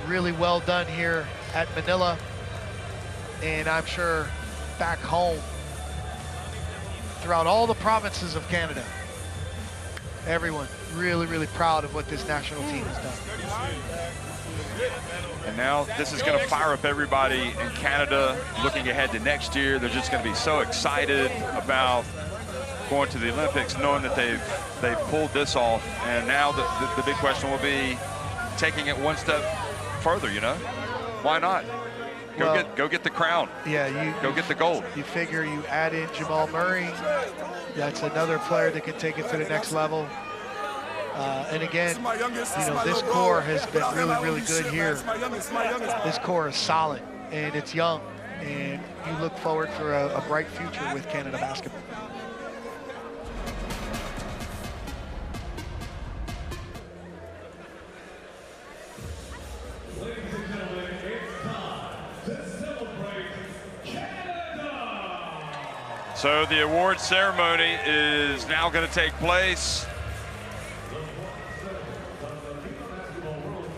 Really well done here at Manila, and I'm sure back home throughout all the provinces of Canada, everyone really, really proud of what this national team has done.
And now this is going to fire up everybody in Canada looking ahead to next year. They're just going to be so excited about going to the Olympics, knowing that they've pulled this off. And now the big question will be taking it one step further, Why not? Go get the crown.
Yeah,
go get the gold.
You figure you add in Jamal Murray, that's another player that can take it to the next level. And again, this core has been really, really good here. This core is solid, and it's young, and you look forward for a bright future with Canada basketball.
So the award ceremony is now going to take place.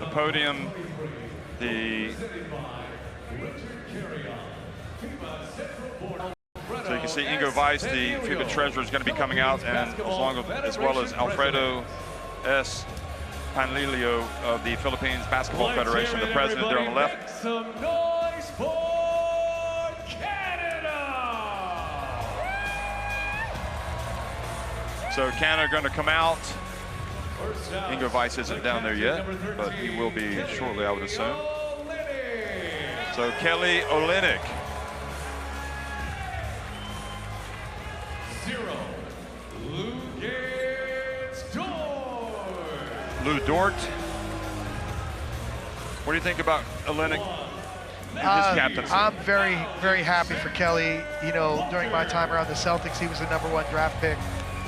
The podium, so you can see Ingo Weiss, the FIBA treasurer, is going to be coming out, and as well as Alfredo S. Panlilio of the Philippines Basketball Federation, the president there on the left.
Some noise for Canada!
So Canada going to come out. Ingo Weiss isn't down there yet, but he will be shortly, I would assume. So Kelly Olynyk.
0.
Lou Dort. What do you think about Olynyk and his captaincy?
I'm very, very happy for Kelly. During my time around the Celtics, he was the #1 draft pick,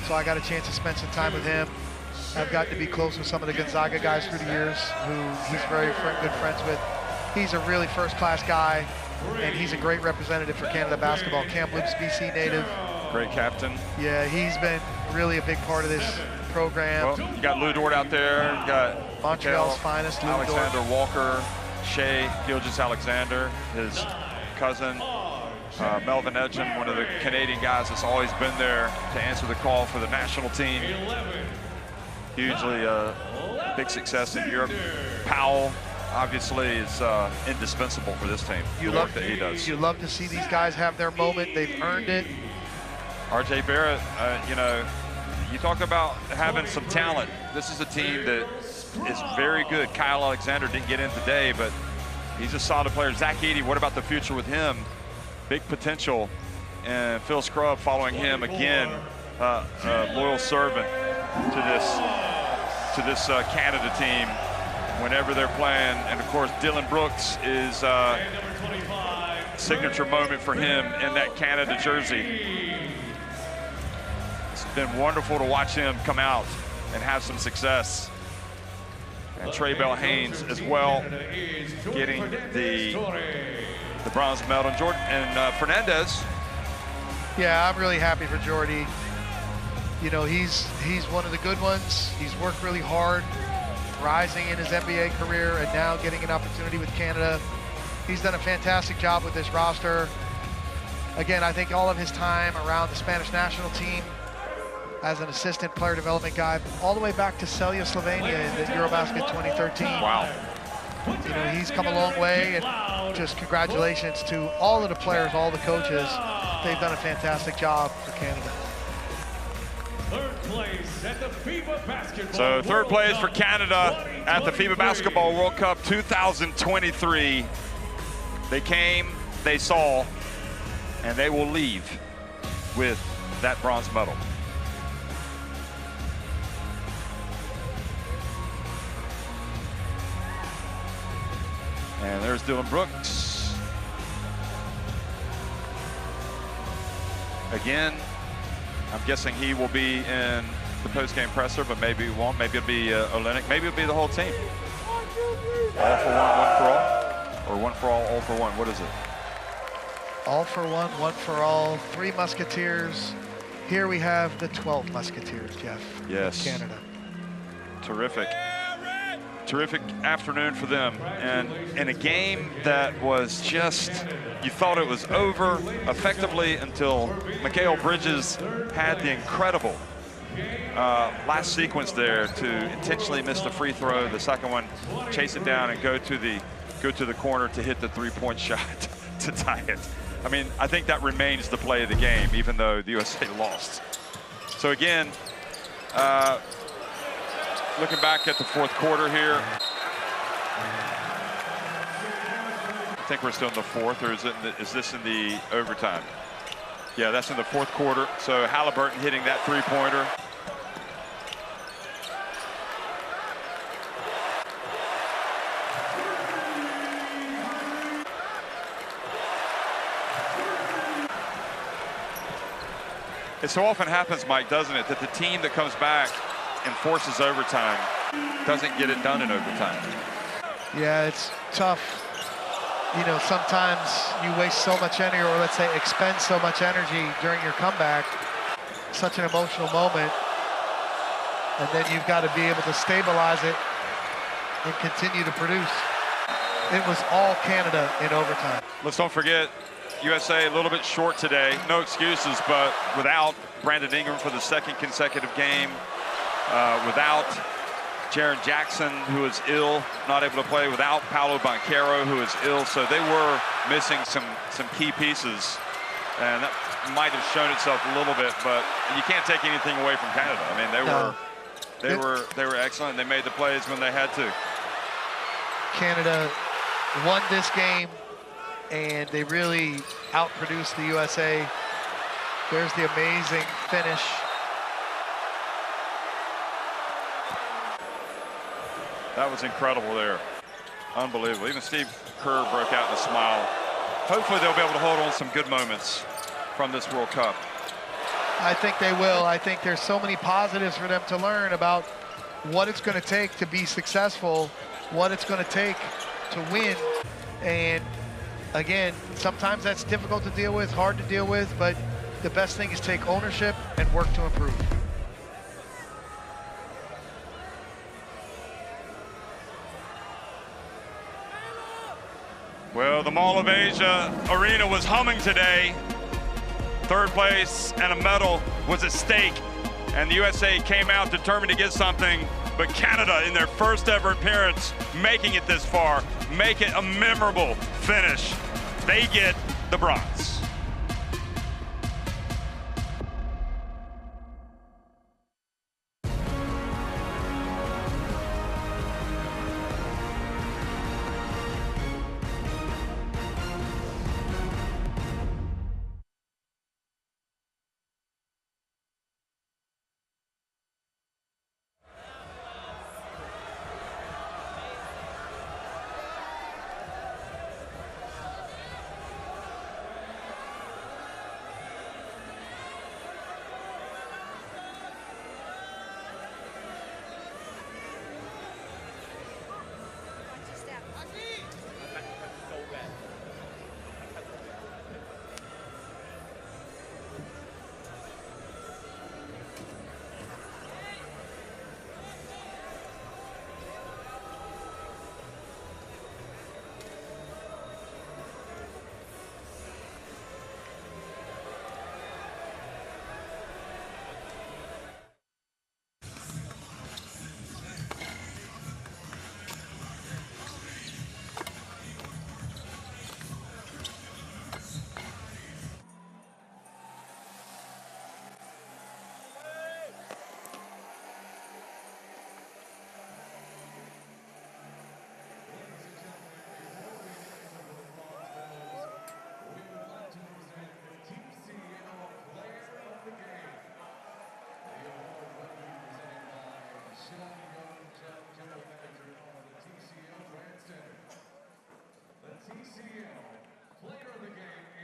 so I got a chance to spend some time with him. I've gotten to be close with some of the Gonzaga guys through the years who he's very good friends with. He's a really first-class guy, and he's a great representative for Canada basketball. Kamloops, BC native.
Great captain.
Yeah, he's been really a big part of this program.
Well, you got Lou Dort out there. You got
Montreal's finest, Lou
Alexander
Dort.
Walker, Shea Gilgeous-Alexander, his cousin. Melvin Edgin, one of the Canadian guys that's always been there to answer the call for the national team. Hugely big success in Europe. Powell, obviously, is indispensable for this team. The work that he does.
You love to see these guys have their moment. They've earned it.
R.J. Barrett, you talk about having some talent. This is a team that is very good. Kyle Alexander didn't get in today, but he's a solid player. Zach Edey, what about the future with him? Big potential. And Phil Scrubb following him again, loyal servant to this Canada team whenever they're playing. And of course, Dylan Brooks is signature moment for him in that Canada jersey. It's been wonderful to watch him come out and have some success. And Trey Bell Haynes as well, getting the bronze medal. And Jordan and Fernandez.
Yeah, I'm really happy for Jordy. He's one of the good ones. He's worked really hard, rising in his NBA career, and now getting an opportunity with Canada. He's done a fantastic job with this roster. Again, I think all of his time around the Spanish national team, as an assistant player development guy, all the way back to Celje, Slovenia in the Eurobasket 2013.
Wow.
You know, he's come a long way, and just congratulations to all of the players, all the coaches. They've done a fantastic job for Canada.
Third place at the FIBA Basketball
So third place
World
for
Cup
Canada at the FIBA
2023.
Basketball World Cup 2023. They came, they saw, and they will leave with that bronze medal. And there's Dylan Brooks. Again, I'm guessing he will be in the post-game presser, but maybe he won't. Maybe it'll be Olynyk. Maybe it'll be the whole team. All for one, one for all? Or one for all for one? What is it?
All for one for all, 3 Musketeers. Here we have the 12 Musketeers, Jeff.
Yes.
Canada.
Terrific. Terrific afternoon for them. And in a game that was just, you thought it was over effectively until Mikal Bridges had the incredible last sequence there to intentionally miss the free throw, the second one, chase it down and go to the corner to hit the 3-point shot to tie it. I mean, I think that remains the play of the game, even though the USA lost. So again, looking back at the fourth quarter here. I think we're still in the fourth, or is this in the overtime? Yeah, that's in the fourth quarter. So Halliburton hitting that 3-pointer. It so often happens, Mike, doesn't it, that the team that comes back and forces overtime doesn't get it done in overtime.
Yeah, it's tough. You know, sometimes you waste so much energy, or let's say expend so much energy during your comeback. Such an emotional moment. And then you've got to be able to stabilize it and continue to produce. It was all Canada in overtime.
Let's don't forget, USA a little bit short today. No excuses, but without Brandon Ingram for the second consecutive game, without Jaren Jackson, who is ill, not able to play, without Paolo Banchero, who is ill. So they were missing some key pieces, and that might have shown itself a little bit, but you can't take anything away from Canada. I mean, they were excellent. They made the plays when they had to.
Canada won this game, and they really outproduced the USA. There's the amazing finish.
That was incredible there. Unbelievable. Even Steve Kerr broke out in a smile. Hopefully they'll be able to hold on some good moments from this World Cup.
I think they will. I think there's so many positives for them to learn about what it's going to take to be successful, what it's going to take to win. And again, sometimes that's difficult to deal with, hard to deal with, but the best thing is take ownership and work to improve.
Well, the Mall of Asia arena was humming today. Third place and a medal was at stake, and the USA came out determined to get something, but Canada, in their first ever appearance, making it this far, make it a memorable finish. They get the bronze.
Player of the game,